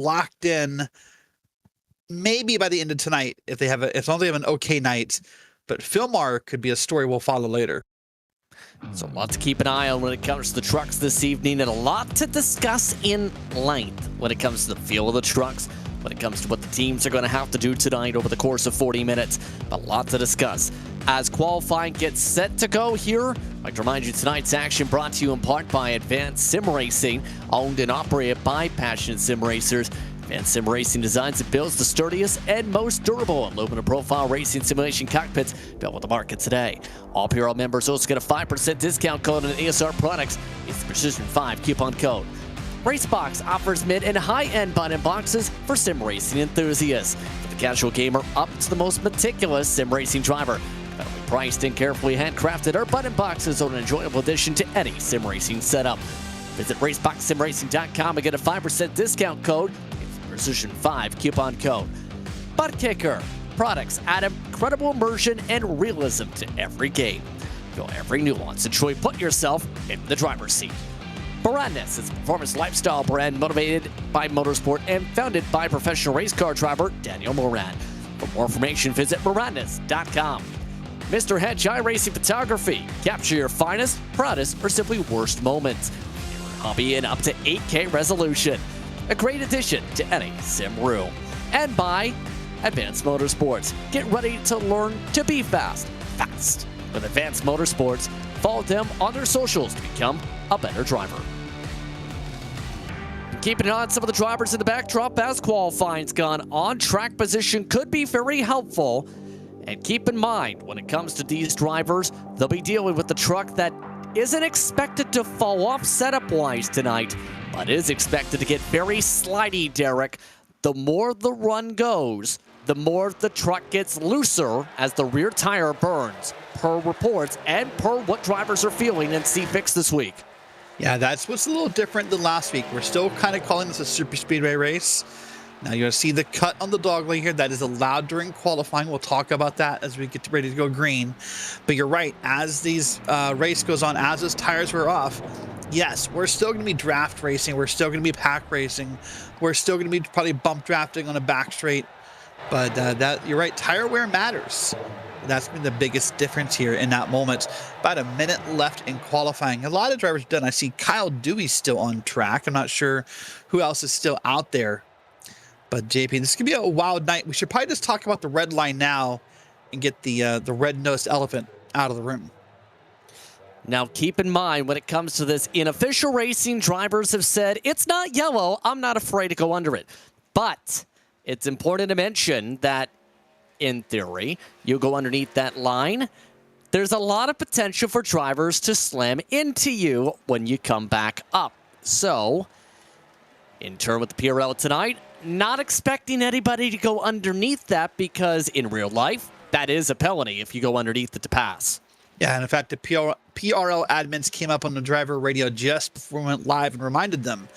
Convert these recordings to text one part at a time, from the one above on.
locked in maybe by the end of tonight if as long as they have an okay night. But Philmar could be a story we'll follow later. So a lot to keep an eye on when it comes to the trucks this evening, and a lot to discuss in length when it comes to the feel of the trucks, when it comes to what the teams are going to have to do tonight over the course of 40 minutes. A lot to discuss. As qualifying gets set to go here, I'd like to remind you tonight's action brought to you in part by Advanced Sim Racing, owned and operated by passionate sim racers. Advanced Sim Racing designs and builds the sturdiest and most durable aluminum profile racing simulation cockpits built with the market today. All PRL members also get a 5% discount code on ASR products. It's the Precision 5 coupon code. Racebox offers mid and high-end button boxes for sim racing enthusiasts. For the casual gamer up to the most meticulous sim racing driver. Competitively priced and carefully handcrafted, our button boxes are an enjoyable addition to any sim racing setup. Visit RaceSpotTV.com and get a 5% discount code. Precision 5 coupon code. Butt Kicker products add incredible immersion and realism to every game. Feel every nuance and truly put yourself in the driver's seat. Barandis is a performance lifestyle brand motivated by motorsport and founded by professional race car driver Daniel Moran. For more information, visit Barandis.com. Mr. Hedge iRacing Photography. Capture your finest, proudest, or simply worst moments. Your hobby in up to 8K resolution. A great addition to any sim room. And by Advanced Motorsports. Get ready to learn to be fast. With Advanced Motorsports, follow them on their socials to become a better driver. Keeping an eye on some of the drivers in the backdrop as qualifying's gone on. Track position could be very helpful. And keep in mind, when it comes to these drivers, they'll be dealing with the truck that isn't expected to fall off setup-wise tonight, but is expected to get very slidey, Derek. The more the run goes, the more the truck gets looser as the rear tire burns, per reports and per what drivers are feeling in C-Fix this week. Yeah, that's what's a little different than last week. We're still kind of calling this a super speedway race. Now you're going to see the cut on the dog leg here. That is allowed during qualifying. We'll talk about that as we get ready to go green. But you're right. As these race goes on, as those tires wear off, yes, we're still going to be draft racing. We're still going to be pack racing. We're still going to be probably bump drafting on a back straight. But that you're right. Tire wear matters. That's been the biggest difference here in that moment. About a minute left in qualifying. A lot of drivers are done. I see Kyle Dewey still on track. I'm not sure who else is still out there. But JP, this could be a wild night. We should probably just talk about the red line now and get the red-nosed elephant out of the room. Now, keep in mind, when it comes to this, in official racing, drivers have said, it's not yellow, I'm not afraid to go under it. But it's important to mention that, in theory, you go underneath that line, there's a lot of potential for drivers to slam into you when you come back up. So, in turn with the PRL tonight, not expecting anybody to go underneath that because in real life, that is a penalty if you go underneath it to pass. Yeah, and in fact, the PRL admins came up on the driver radio just before we went live and reminded them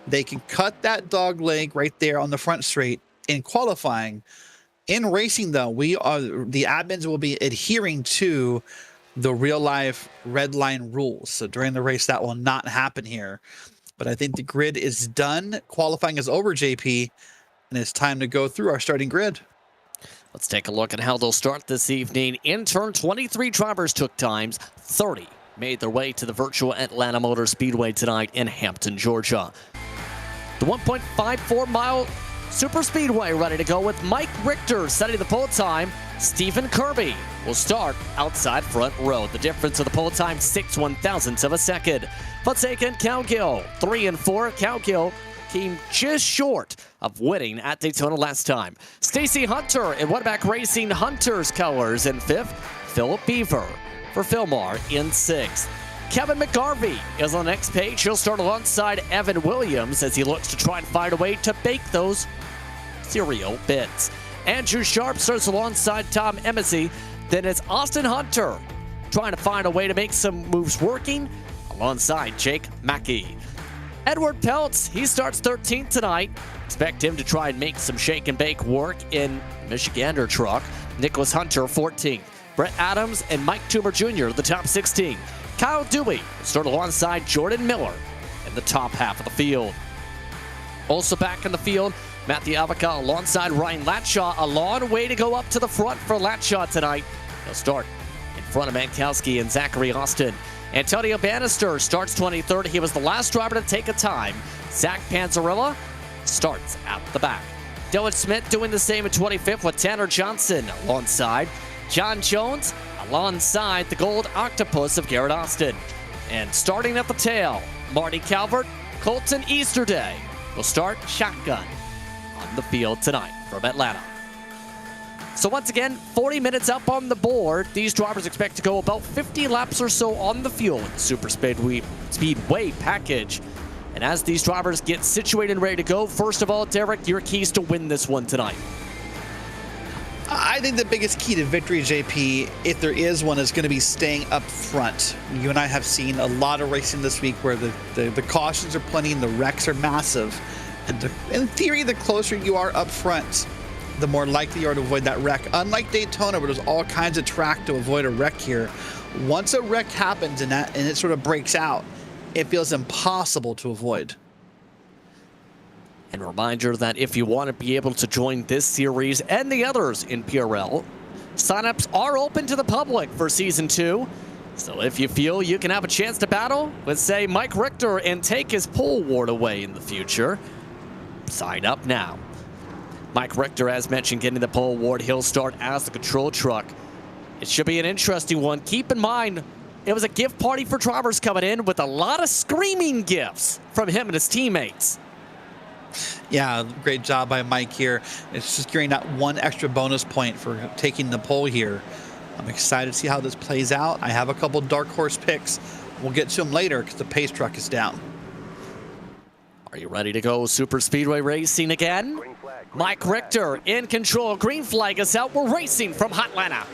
they can cut that dog leg right there on the front straight in qualifying. In racing, though, the admins will be adhering to the real life red line rules. So during the race, that will not happen here. But I think the grid is done. Qualifying is over, JP, and it's time to go through our starting grid. Let's take a look at how they'll start this evening. In turn, 23 drivers took times. 30 made their way to the virtual Atlanta Motor Speedway tonight in Hampton, Georgia. The 1.54-mile Super Speedway ready to go with Mike Richter setting the pole time. Stephen Kirby will start outside front row. The difference of the pole time, 6 1,000ths of a second. Forsaken Cowgill, 3 and 4. Cowgill came just short of winning at Daytona last time. Stacy Hunter in Wetback Racing Hunter's colors in 5th. Philip Beaver for Philmar in 6th. Kevin McGarvey is on the next page. He'll start alongside Evan Williams as he looks to try and find a way to bake those cereal bits. Andrew Sharp starts alongside Tom Embassy. Then it's Austin Hunter trying to find a way to make some moves working alongside Jake Mackey. Edward Peltz, he starts 13th tonight. Expect him to try and make some shake and bake work in Michigander truck. Nicholas Hunter 14th. Brett Adams and Mike Toomer Jr. the top 16. Kyle Dewey start alongside Jordan Miller in the top half of the field. Also back in the field, Matthew Abaca alongside Ryan Latshaw. A long way to go up to the front for Latshaw tonight. He'll start in front of Mankowski and Zachary Austin. Antonio Bannister starts 23rd. He was the last driver to take a time. Zach Panzarella starts at the back. Dylan Smith doing the same at 25th with Tanner Johnson alongside. John Jones alongside the Gold Octopus of Garrett Austin. And starting at the tail, Marty Calvert, Colton Easterday will start shotgun on the field tonight from Atlanta. So once again, 40 minutes up on the board. These drivers expect to go about 50 laps or so on the fuel with the Super Speedway package. And as these drivers get situated and ready to go, first of all, Derek, your keys to win this one tonight. I think the biggest key to victory, JP, if there is one, is going to be staying up front. You and I have seen a lot of racing this week where the cautions are plenty and the wrecks are massive. And in theory, the closer you are up front, the more likely you are to avoid that wreck. Unlike Daytona, where there's all kinds of track to avoid a wreck here, once a wreck happens and it sort of breaks out, it feels impossible to avoid. And a reminder that if you want to be able to join this series and the others in PRL, signups are open to the public for Season 2. So if you feel you can have a chance to battle with, say, Mike Richter and take his pole award away in the future, sign up now. Mike Richter, as mentioned, getting the pole award. He'll start as the control truck. It should be an interesting one. Keep in mind, it was a gift party for drivers coming in with a lot of screaming gifts from him and his teammates. Yeah, great job by Mike here. It's just securing that one extra bonus point for taking the pole here. I'm excited to see how this plays out. I have a couple dark horse picks. We'll get to them later because the pace truck is down. Are you ready to go Super Speedway racing again? Mike Richter in control. Green flag is out. We're racing from Hotlanta.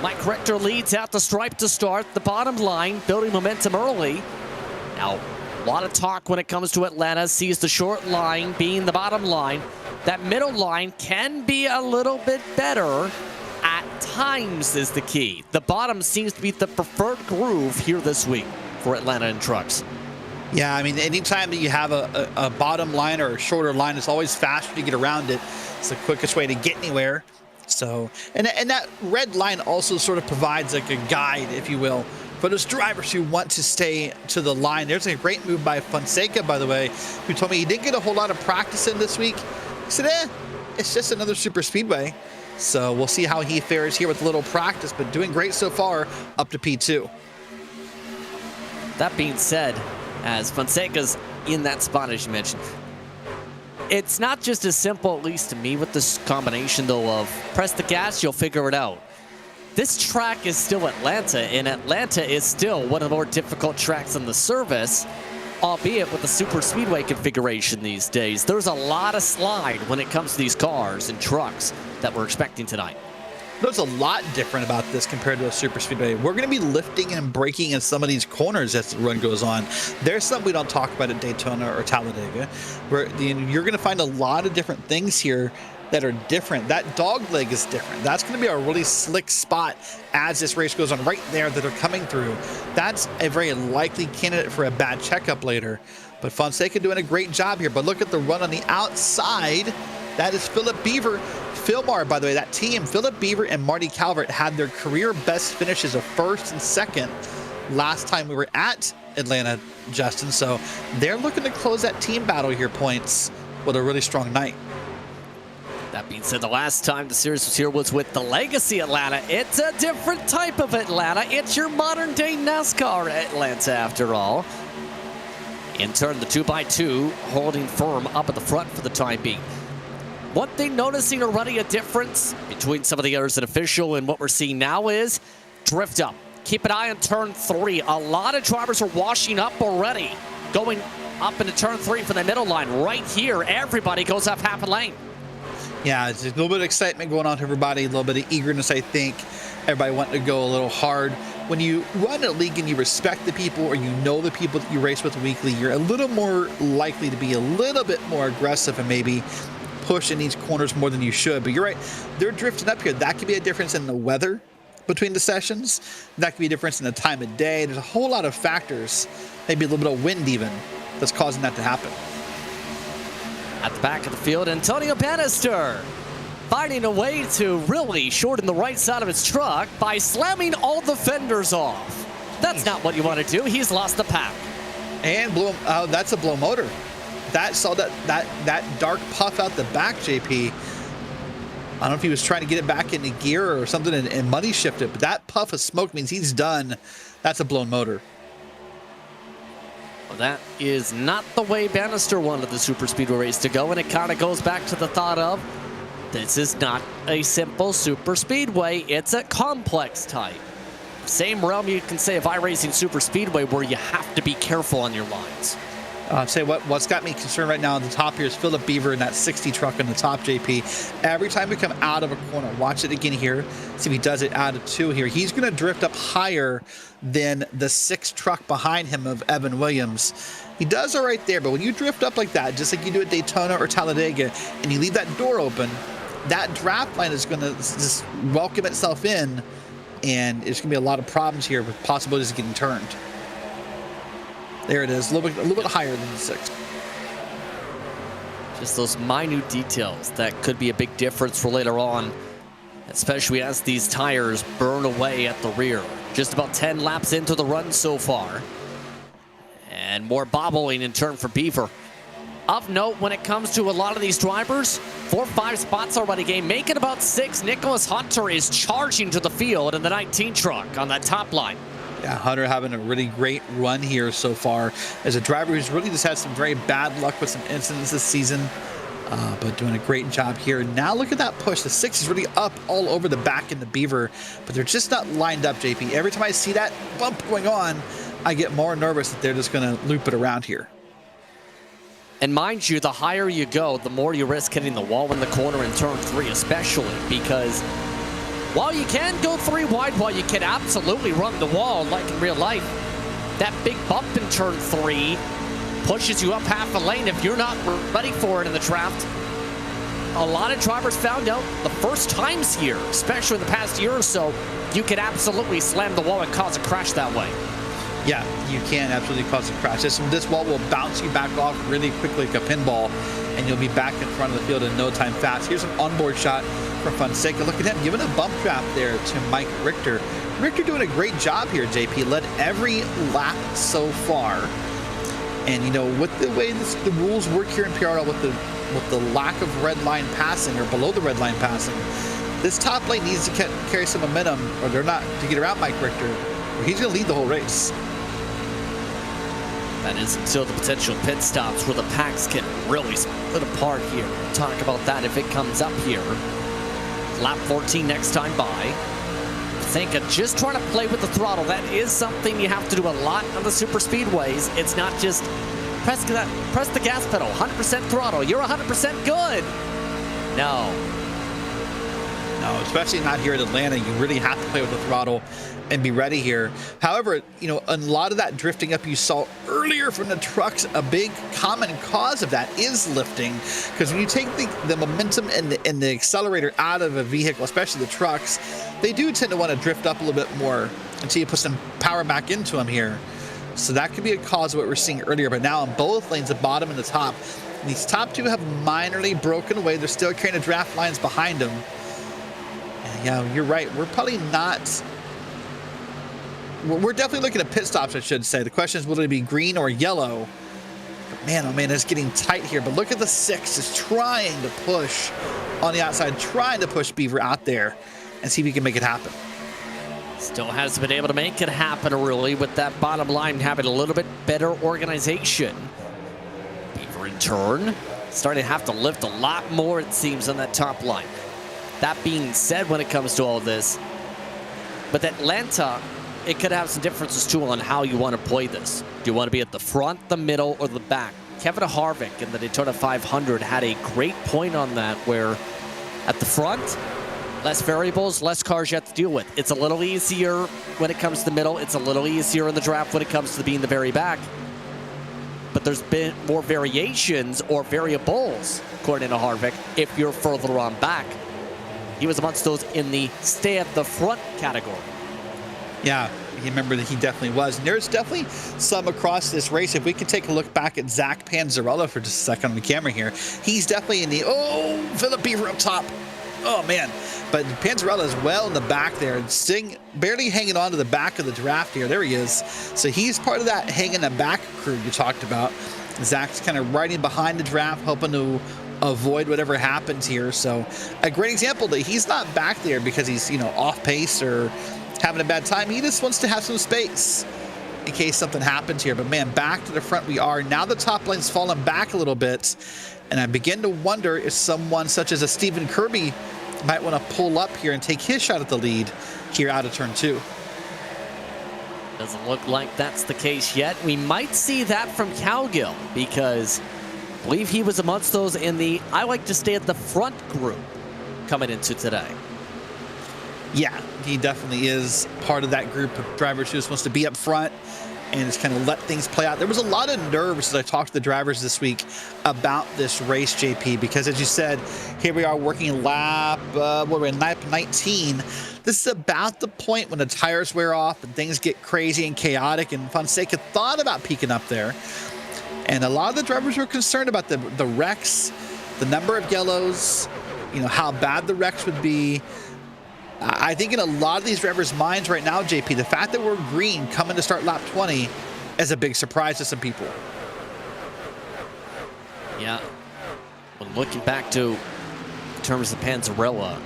Mike Richter leads out the stripe to start. The bottom line, building momentum early. Now, a lot of talk when it comes to Atlanta. Sees the short line being the bottom line. That middle line can be a little bit better at times is the key. The bottom seems to be the preferred groove here this week for Atlanta and trucks. Yeah, I mean, anytime that you have a bottom line or a shorter line, it's always faster to get around it. It's the quickest way to get anywhere. So, and that red line also sort of provides like a guide, if you will, for those drivers who want to stay to the line. There's a great move by Fonseca, by the way, who told me he didn't get a whole lot of practice in this week. He said, it's just another super speedway. So we'll see how he fares here with a little practice, but doing great so far up to P2. That being said, as Fonseca's in that spot, as you mentioned, it's not just as simple, at least to me, with this combination, though, of press the gas, you'll figure it out. This track is still Atlanta, and Atlanta is still one of the more difficult tracks on the service, albeit with the super speedway configuration these days. There's a lot of slide when it comes to these cars and trucks that we're expecting tonight. There's a lot different about this compared to a super speedway. We're going to be lifting and braking in some of these corners as the run goes on. There's something we don't talk about at Daytona or Talladega, where you're going to find a lot of different things here that are different. That dog leg is different. That's going to be a really slick spot as this race goes on right there that they're coming through. That's a very likely candidate for a bad checkup later. But Fonseca doing a great job here. But look at the run on the outside. That is Philip Beaver. Philmar, by the way, that team, Philip Beaver and Marty Calvert had their career best finishes of first and second last time we were at Atlanta, Justin. So they're looking to close that team battle here points with a really strong night. That being said, the last time the series was here was with the Legacy Atlanta. It's a different type of Atlanta. It's your modern day NASCAR Atlanta, after all. In turn, the 2x2 holding firm up at the front for the time being. One thing noticing already a difference between some of the others and official and what we're seeing now is drift up. keep an eye on turn 3. A lot of drivers are washing up already, going up into turn 3 for the middle line. Right here, everybody goes up half a lane. Yeah, it's a little bit of excitement going on to everybody, a little bit of eagerness, I think. Everybody wanting to go a little hard. When you run a league and you respect the people, or you know the people that you race with weekly, you're a little more likely to be a little bit more aggressive and maybe push in these corners more than you should. But you're right, they're drifting up here. That could be a difference in the weather between the sessions. That could be a difference in the time of day. There's a whole lot of factors, maybe a little bit of wind even, that's causing that to happen. At the back of the field, Antonio Bannister finding a way to really shorten the right side of his truck by slamming all the fenders off. That's not what you want to do. He's lost the pack. And that's a blow motor. That saw that dark puff out the back, JP. I don't know if he was trying to get it back into gear or something and money shift it, but that puff of smoke means he's done. That's a blown motor. Well, that is not the way Bannister wanted the Super Speedway race to go, and it kind of goes back to the thought of, this is not a simple Super Speedway, it's a complex type. Same realm you can say of iRacing Super Speedway, where you have to be careful on your lines. Say what's got me concerned right now on the top here is Philip Beaver in that 60 truck on the top, JP. Every time we come out of a corner, watch it again here. See if he does it out of 2 here. He's going to drift up higher than the 6 truck behind him of Evan Williams. He does all right there, but when you drift up like that, just like you do at Daytona or Talladega, and you leave that door open, that draft line is going to just welcome itself in, and there's going to be a lot of problems here with possibilities of getting turned. There it is, a little bit higher than the 6. Just those minute details that could be a big difference for later on, especially as these tires burn away at the rear. Just about 10 laps into the run so far. And more bobbling in turn for Beaver. Of note, when it comes to a lot of these drivers, 4 or 5 spots already gained, making about 6. Nicholas Hunter is charging to the field in the 19 truck on that top line. Yeah, Hunter having a really great run here so far as a driver who's really just had some very bad luck with some incidents this season, but doing a great job here. Now look at that push. The 6 is really up all over the back in the Beaver, but they're just not lined up, JP. Every time I see that bump going on, I get more nervous that they're just going to loop it around here. And mind you, the higher you go, the more you risk hitting the wall in the corner in turn 3, especially because while you can go 3 wide, while you can absolutely run the wall like in real life, that big bump in turn 3 pushes you up half a lane if you're not ready for it in the draft. A lot of drivers found out the first times here, especially in the past year or so, you could absolutely slam the wall and cause a crash that way. Yeah, you can absolutely cause a crash. This wall will bounce you back off really quickly like a pinball, and you'll be back in front of the field in no time fast. Here's an onboard shot from Fonseca. Look at him giving a bump draft there to Mike Richter. Richter doing a great job here, JP. Led every lap so far. And, you know, with the way the rules work here in PRL, with the lack of red line passing or below the red line passing, this top lane needs to carry some momentum, or they're not, to get around Mike Richter, or he's going to lead the whole race. That is until the potential pit stops where the packs can really split apart here. We'll talk about that if it comes up here. Lap 14 next time by. Think of just trying to play with the throttle. That is something you have to do a lot on the super speedways. It's not just press the gas pedal, 100% throttle. You're 100% good. No, especially not here at Atlanta. You really have to play with the throttle and be ready here. However, you know, a lot of that drifting up you saw earlier from the trucks, a big common cause of that is lifting, because when you take the momentum and the accelerator out of a vehicle, especially the trucks, they do tend to want to drift up a little bit more until you put some power back into them here. So that could be a cause of what we're seeing earlier. But now on both lanes, the bottom and the top, these top 2 have minorly broken away. They're still carrying the draft lines behind them. And yeah, you're right. We're probably not. We're definitely looking at pit stops, I should say. The question is, will it be green or yellow? But man, oh man, it's getting tight here. But look at the 6 is trying to push on the outside, trying to push Beaver out there and see if he can make it happen. Still hasn't been able to make it happen, really, with that bottom line having a little bit better organization. Beaver in turn, starting to have to lift a lot more, it seems, on that top line. That being said, when it comes to all this, with Atlanta, it could have some differences too on how you want to play this. Do you want to be at the front, the middle, or the back? Kevin Harvick in the Daytona 500 had a great point on that, where at the front, less variables, less cars you have to deal with. It's a little easier when it comes to the middle. It's a little easier in the draft when it comes to being the very back. But there's been more variations or variables, according to Harvick, if you're further on back. He was amongst those in the stay at the front category. Yeah, you remember that he definitely was. And there's definitely some across this race. If we could take a look back at Zach Panzarella for just a second on the camera here, he's definitely in the, oh, Philip Beaver up top. Oh, man. But Panzarella is well in the back there, barely hanging on to the back of the draft here. There he is. So he's part of that hanging the back crew you talked about. Zach's kind of riding behind the draft, hoping to avoid whatever happens here. So a great example that he's not back there because he's, off pace or having a bad time. He just wants to have some space in case something happens here. But man, back to the front we are. Now the top line's fallen back a little bit. And I begin to wonder if someone such as a Stephen Kirby might want to pull up here and take his shot at the lead here out of turn 2. Doesn't look like that's the case yet. We might see that from Cowgill, because I believe he was amongst those in the I like to stay at the front group coming into today. Yeah, he definitely is part of that group of drivers who just wants to be up front and just kind of let things play out. There was a lot of nerves as I talked to the drivers this week about this race, JP, because as you said, here we are working lap 19. This is about the point when the tires wear off and things get crazy and chaotic, and Fonseca thought about peeking up there. And a lot of the drivers were concerned about the wrecks, the number of yellows, how bad the wrecks would be. I think in a lot of these drivers' minds right now, JP, the fact that we're green coming to start lap 20 is a big surprise to some people. Yeah. When looking back to in terms of Panzarella,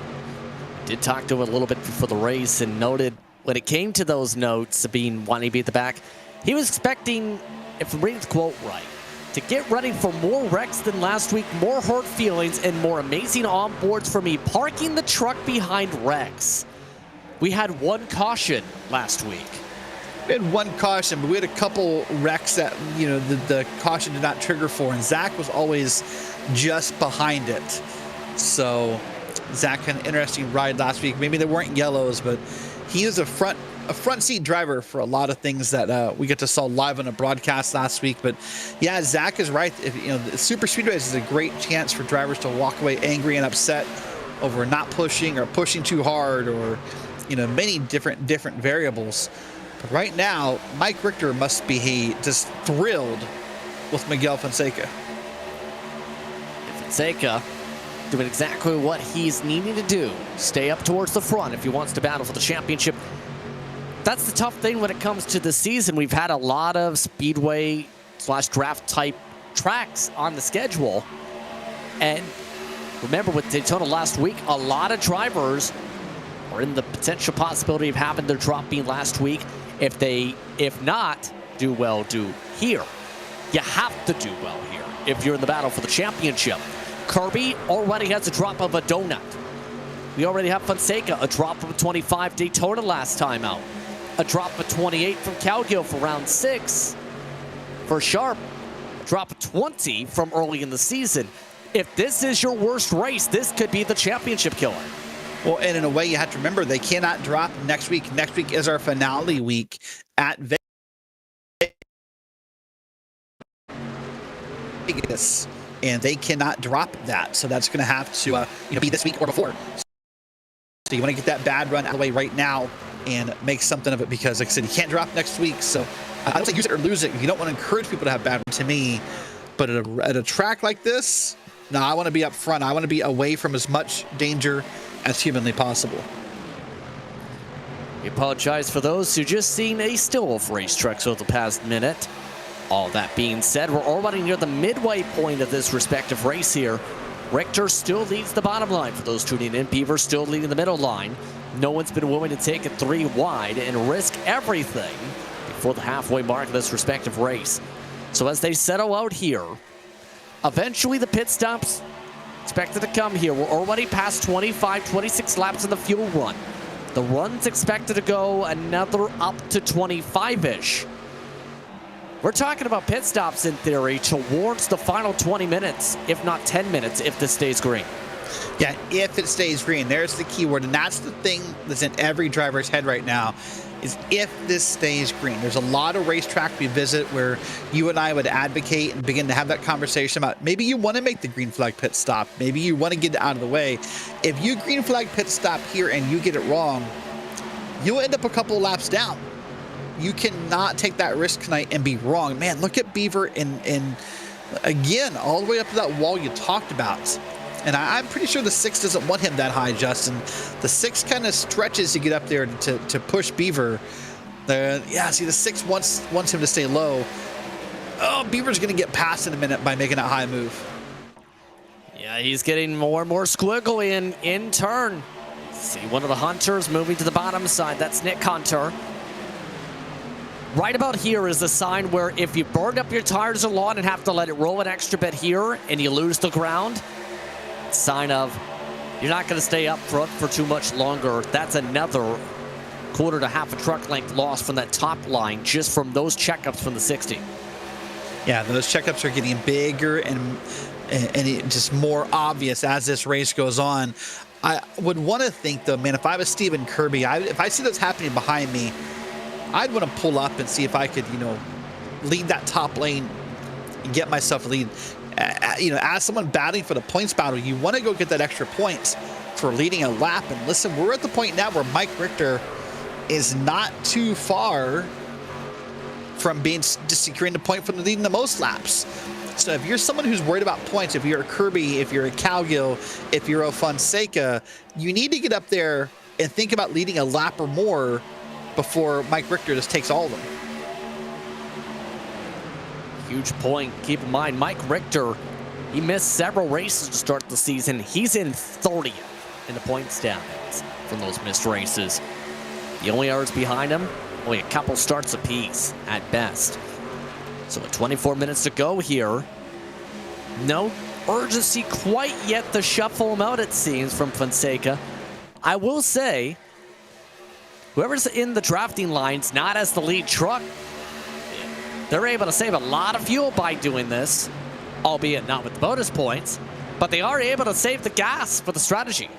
did talk to him a little bit before the race and noted when it came to those notes of wanting to be at the back, he was expecting, if I'm reading the quote right, to get ready for more wrecks than last week, more hurt feelings, and more amazing onboards for me parking the truck behind Rex. We had one caution last week. We had one caution, but we had a couple wrecks that, the caution did not trigger for, and Zach was always just behind it. So Zach had an interesting ride last week. Maybe there weren't yellows, but he is a front seat driver for a lot of things that we get to saw live on a broadcast last week. But yeah, Zach is right. The super speedways is a great chance for drivers to walk away angry and upset over not pushing or pushing too hard, or many different variables. But right now, Mike Richter must be just thrilled with Miguel Fonseca. Fonseca doing exactly what he's needing to do, stay up towards the front if he wants to battle for the championship. That's the tough thing when it comes to the season. We've had a lot of speedway / draft type tracks on the schedule. And remember with Daytona last week, a lot of drivers are in the potential possibility of having their drop being last week. If not, do well, do here. You have to do well here if you're in the battle for the championship. Kirby already has a drop of a donut. We already have Fonseca, a drop of a 25 Daytona last time out. A drop of 28 from Cowgill for round 6. For Sharp, a drop of 20 from early in the season. If this is your worst race, this could be the championship killer. Well, and in a way, you have to remember, they cannot drop next week. Next week is our finale week at Vegas, and they cannot drop that. So that's going to have to be this week or before. So you want to get that bad run out of the way right now and make something of it, because like I said, you can't drop next week. So I don't say use it or lose it. You don't want to encourage people to have bad runs, to me. But at a track like this, no, I want to be up front. I want to be away from as much danger as humanly possible. We apologize for those who just seen a still of race trucks over the past minute. All that being said, we're already near the midway point of this respective race here. Richter still leads the bottom line for those tuning in. Beaver still leading the middle line. No one's been willing to take it 3 wide and risk everything before the halfway mark of this respective race. So as they settle out here, eventually the pit stops expected to come here. We're already past 25, 26 laps in the fuel run. The run's expected to go another up to 25-ish. We're talking about pit stops in theory towards the final 20 minutes, if not 10 minutes, if this stays green. Yeah, if it stays green, there's the key word, and that's the thing that's in every driver's head right now, is if this stays green. There's a lot of racetrack we visit where you and I would advocate and begin to have that conversation about maybe you want to make the green flag pit stop, maybe you want to get it out of the way. If you green flag pit stop here and you get it wrong, you'll end up a couple of laps down. You cannot take that risk tonight and be wrong. Man, look at Beaver and again, all the way up to that wall you talked about. And I'm pretty sure the 6 doesn't want him that high, Justin. The 6 kind of stretches to get up there to push Beaver. Yeah, see, the 6 wants him to stay low. Oh, Beaver's going to get past in a minute by making that high move. Yeah, he's getting more and more squiggly in turn. See one of the Hunters moving to the bottom side. That's Nick Hunter. Right about here is the sign where if you burned up your tires a lot and have to let it roll an extra bit here and you lose the ground, sign of you're not going to stay up front for too much longer. That's another quarter to half a truck length loss from that top line just from those checkups from the 60. Yeah, those checkups are getting bigger and just more obvious as this race goes on. I would want to think, though, man, if I was Stephen Kirby, if I see those happening behind me, I'd want to pull up and see if I could, lead that top lane and get myself a lead. As someone battling for the points battle, you want to go get that extra points for leading a lap. And listen, we're at the point now where Mike Richter is not too far from being just securing the point from leading the most laps. So if you're someone who's worried about points, if you're a Kirby, if you're a Calgill, if you're a Fonseca, you need to get up there and think about leading a lap or more before Mike Richter just takes all of them. Huge point. Keep in mind, Mike Richter, he missed several races to start the season. He's in 30th in the point standings from those missed races. The only others behind him, only a couple starts apiece at best. So with 24 minutes to go here, no urgency quite yet to shuffle him out, it seems, from Fonseca. I will say, whoever's in the drafting lines, not as the lead truck, they're able to save a lot of fuel by doing this, albeit not with the bonus points, but they are able to save the gas for the strategy.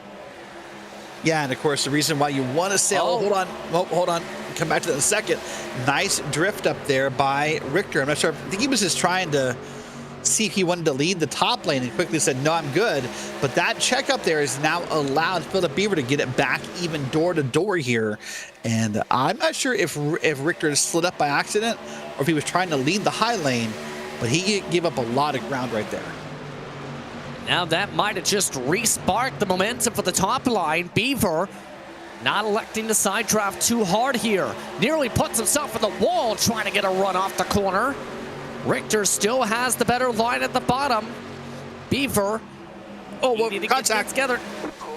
Yeah, and of course, the reason why you want to sail... Oh, hold on. Come back to that in a second. Nice drift up there by Richter. I'm not sure. I think he was just trying to see if he wanted to lead the top lane and quickly said, no, I'm good. But that check up there is now allowed Philip Beaver to get it back even door to door here. And I'm not sure if Richter slid up by accident or if he was trying to lead the high lane, but he gave up a lot of ground right there. Now that might have just re-sparked the momentum for the top line. Beaver not electing to side draft too hard here. Nearly puts himself in the wall trying to get a run off the corner. Richter still has the better line at the bottom. Beaver. Oh, well, contact together.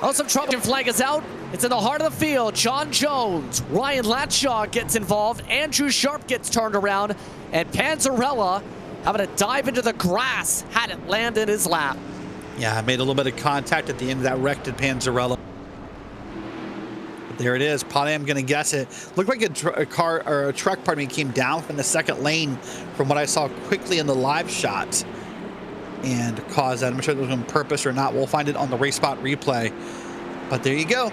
Oh, some trouble. Flag is out. It's in the heart of the field. John Jones, Ryan Latshaw gets involved. Andrew Sharp gets turned around. And Panzarella having to dive into the grass. Had it land in his lap. Yeah, made a little bit of contact at the end of that wrecked Panzarella. There it is. Probably I'm going to guess it. Looked like a truck, pardon me, came down from the second lane from what I saw quickly in the live shot and caused that. I'm not sure if it was on purpose or not. We'll find it on the race spot replay. But there you go.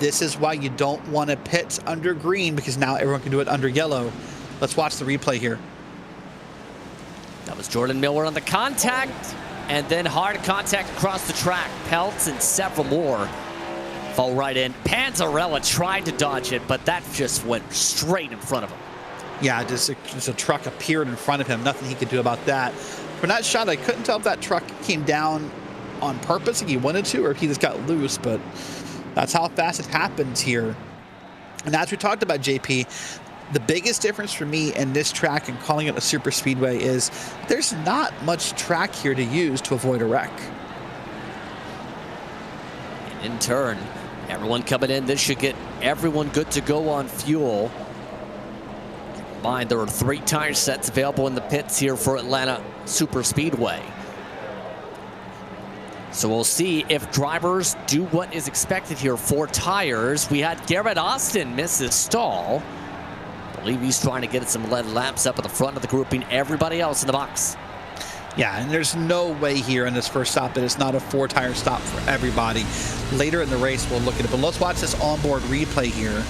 This is why you don't want to pit under green, because now everyone can do it under yellow. Let's watch the replay here. That was Jordan Miller on the contact, and then hard contact across the track. Peltz and several more fall right in. Panzarella tried to dodge it, but that just went straight in front of him. Yeah, just a truck appeared in front of him. Nothing he could do about that. From that shot, I couldn't tell if that truck came down on purpose, like he wanted to, or if he just got loose, but that's how fast it happens here. And as we talked about, JP, the biggest difference for me in this track and calling it a super speedway is there's not much track here to use to avoid a wreck. And in turn, everyone coming in, this should get everyone good to go on fuel. Mind, there are 3 tire sets available in the pits here for Atlanta Super Speedway. So we'll see if drivers do what is expected here. 4 tires. We had Garrett Austin miss his stall. I believe he's trying to get some lead laps up at the front of the grouping. Everybody else in the box. Yeah, and there's no way here in this first stop that it's not a 4-tire stop for everybody. Later in the race, we'll look at it. But let's watch this onboard replay here.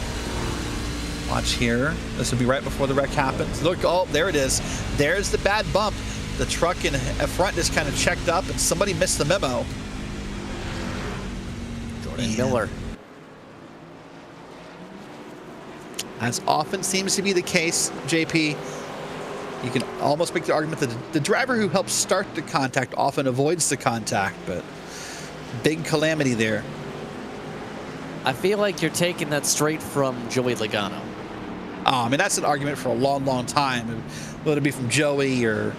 Watch here. This will be right before the wreck happens. Look, oh, there it is. There's the bad bump. The truck in front just kind of checked up, and somebody missed the memo. Jordan Miller. As often seems to be the case, JP, you can almost make the argument that the driver who helps start the contact often avoids the contact, but big calamity there. I feel like you're taking that straight from Joey Logano. I mean, that's an argument for a long, long time. Whether it be from Joey or,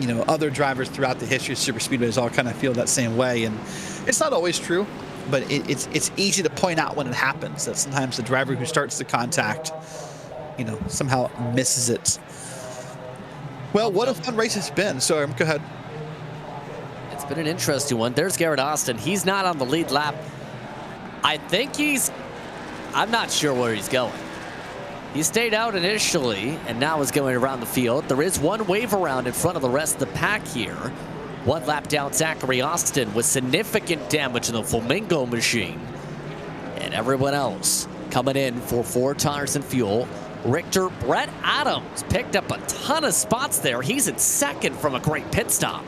you know, other drivers throughout the history of super speedways all kind of feel that same way. And it's not always true, but it's easy to point out when it happens that sometimes the driver who starts the contact, you know, somehow misses it. Well, what a fun race it's been. So go ahead. It's been an interesting one. There's Garrett Austin. He's not on the lead lap. I think I'm not sure where he's going. He stayed out initially and now is going around the field. There is one wave around in front of the rest of the pack here. 1 lap down, Zachary Austin with significant damage in the Flamingo machine. And everyone else coming in for 4 tires and fuel. Richter, Brett Adams picked up a ton of spots there. He's in second from a great pit stop.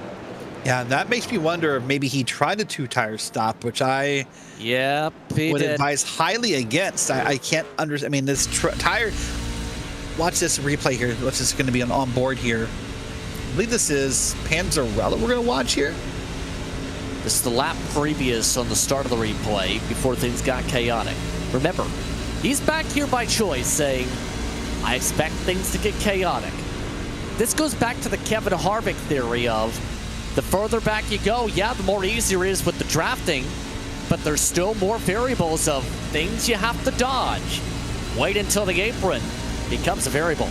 Yeah, that makes me wonder if maybe he tried a 2-tire stop, which I would advise highly against. I can't understand. I mean, this tire. Watch this replay here. What's this going to be on board here? I believe this is Panzarella we're going to watch here. This is the lap previous on the start of the replay before things got chaotic. Remember, he's back here by choice saying, I expect things to get chaotic. This goes back to the Kevin Harvick theory of the further back you go, yeah, the more easier it is with the drafting, but there's still more variables of things you have to dodge. Wait until the apron becomes a variable.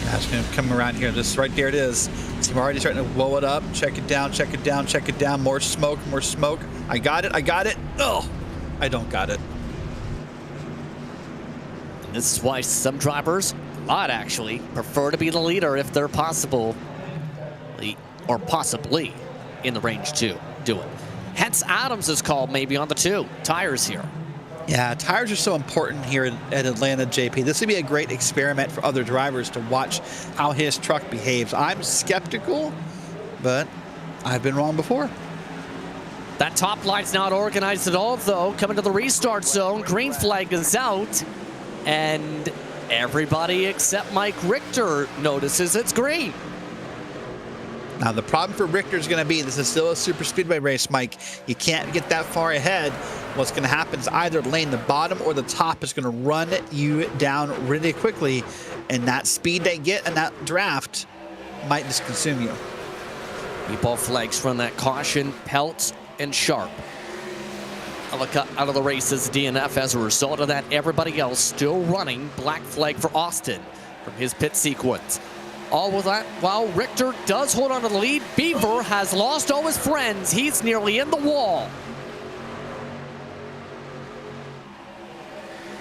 Yeah, it's going to come around here. This right there it is. See, we're already starting to blow it up. Check it down, check it down, check it down. More smoke, more smoke. I got it, I got it. Oh, I don't got it. This is why some drivers, a lot actually, prefer to be the leader if they're possible, or possibly in the range to do it. Hence Adams' call maybe on the 2 tires here. Yeah, tires are so important here at Atlanta, JP. This would be a great experiment for other drivers to watch how his truck behaves. I'm skeptical, but I've been wrong before. That top line's not organized at all, though. Coming to the restart zone, green flag is out, and everybody except Mike Richter notices it's green. Now, the problem for Richter is going to be, this is still a super speedway race, Mike. You can't get that far ahead. What's going to happen is either lane, the bottom or the top, is going to run you down really quickly, and that speed they get and that draft might just consume you. Keep all flags from that caution, Peltz and Sharp. Out of the race as DNF. As a result of that, everybody else still running black flag for Austin from his pit sequence. All with that, while Richter does hold on to the lead, Beaver has lost all his friends. He's nearly in the wall.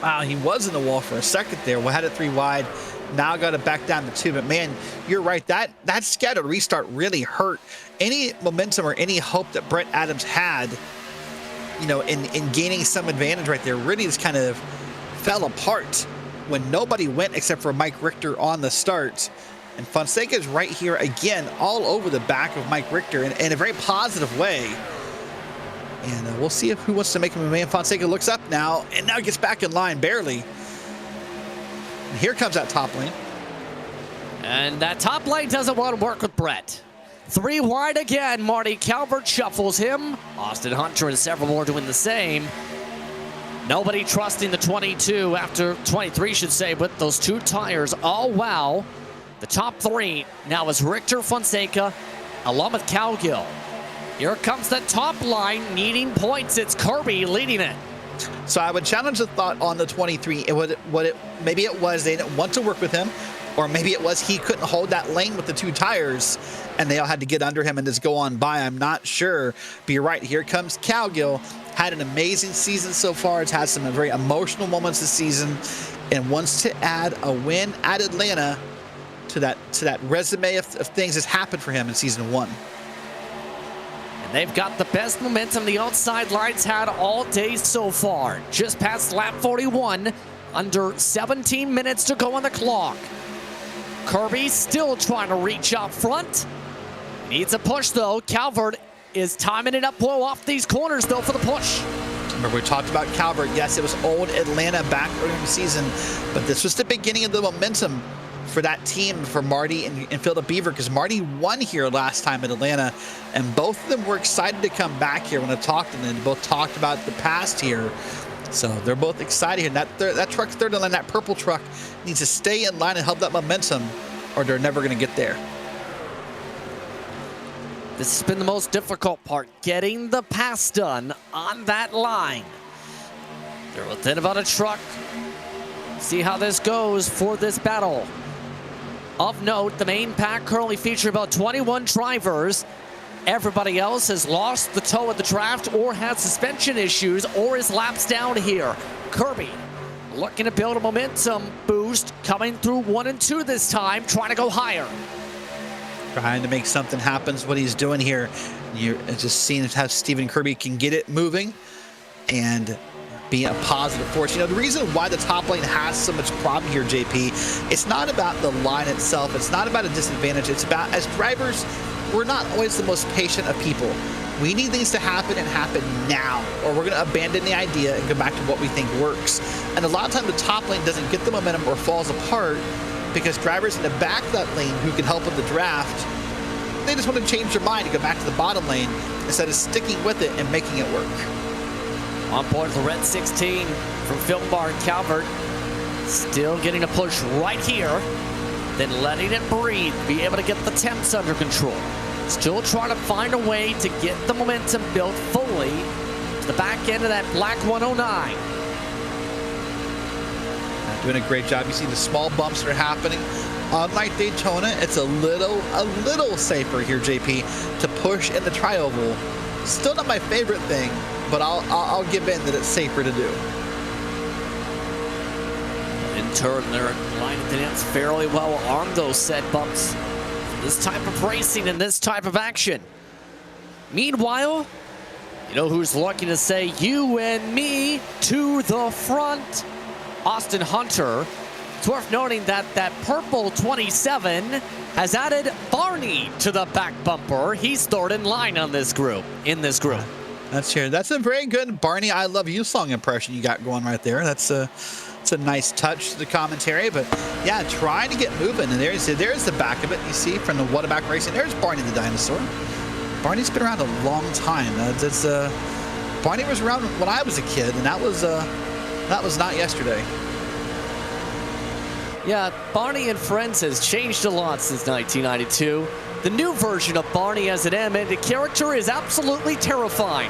Wow, he was in the wall for a second there. We had it 3 wide. Now got it back down to 2. But man, you're right. That scattered restart really hurt. Any momentum or any hope that Brett Adams had, you know, in gaining some advantage right there, really just kind of fell apart when nobody went except for Mike Richter on the start. And Fonseca's right here again, all over the back of Mike Richter in a very positive way. And we'll see who wants to make him a man. Fonseca looks up now, and now gets back in line, barely. And here comes that top lane. And that top lane doesn't want to work with Brett. 3 wide again. Marty Calvert shuffles him. Austin Hunter and several more doing the same. Nobody trusting the 22 after 23, should say, with those 2 tires. Oh, wow. The top 3 now is Richter, Fonseca, along with Cowgill. Here comes the top line needing points. It's Kirby leading it. So I would challenge the thought on the 23. Maybe it was they didn't want to work with him, Or maybe it was he couldn't hold that lane with the 2 tires and they all had to get under him and just go on by. I'm not sure. But you're right. Here comes Calgill. Had an amazing season so far. It's had some very emotional moments this season and wants to add a win at Atlanta to that resume of things that's happened for him in season 1. And they've got the best momentum the outside lines had all day so far. Just past lap 41, under 17 minutes to go on the clock. Kirby still trying to reach up front. Needs a push though. Calvert is timing it up well off these corners though for the push. Remember we talked about Calvert. Yes, it was old Atlanta back earlier in the season, but this was the beginning of the momentum for that team, for Marty and Philip Beaver, because Marty won here last time at Atlanta, and both of them were excited to come back here when I talked to them. They both talked about the past here. So they're both excited here. That truck's third in line, that purple truck needs to stay in line and help that momentum, or they're never going to get there. This has been the most difficult part, getting the pass done on that line. They're within about a truck. See how this goes for this battle. Of note, the main pack currently features about 21 drivers. Everybody else has lost the toe at the draft or has suspension issues or is laps down here. Kirby looking to build a momentum boost, coming through 1 and 2 this time, trying to go higher. Trying to make something happen is what he's doing here. You're just seeing how Stephen Kirby can get it moving and be a positive force. You know, the reason why the top lane has so much problem here, JP, it's not about the line itself. It's not about a disadvantage. It's about, as drivers, we're not always the most patient of people. We need things to happen and happen now, or we're going to abandon the idea and go back to what we think works. And a lot of times the top lane doesn't get the momentum or falls apart because drivers in the back of that lane who can help with the draft, they just want to change their mind and go back to the bottom lane instead of sticking with it and making it work. On board the red 16 from Philbar and Calvert. Still getting a push right here. Then letting it breathe. Be able to get the temps under control. Still trying to find a way to get the momentum built fully to the back end of that black 109. Doing a great job. You see the small bumps that are happening. Unlike Daytona, it's a little safer here, JP, to push in the tri-oval. Still not my favorite thing, but I'll give in that it's safer to do. In turn, they're lining the dance fairly well armed, those set bumps. This type of racing and this type of action. Meanwhile, you know who's looking to say you and me to the front? Austin Hunter. It's worth noting that that purple 27 has added Barney to the back bumper. He's third in line on this group, That's here. That's a very good Barney I Love You song impression you got going right there. It's a nice touch to the commentary, but yeah, trying to get moving. And there's the back of it. You see from the Whataback Racing. There's Barney the dinosaur. Barney's been around a long time. Barney was around when I was a kid, and that was not yesterday. Yeah, Barney and Friends has changed a lot since 1992. The new version of Barney as an animated character is absolutely terrifying.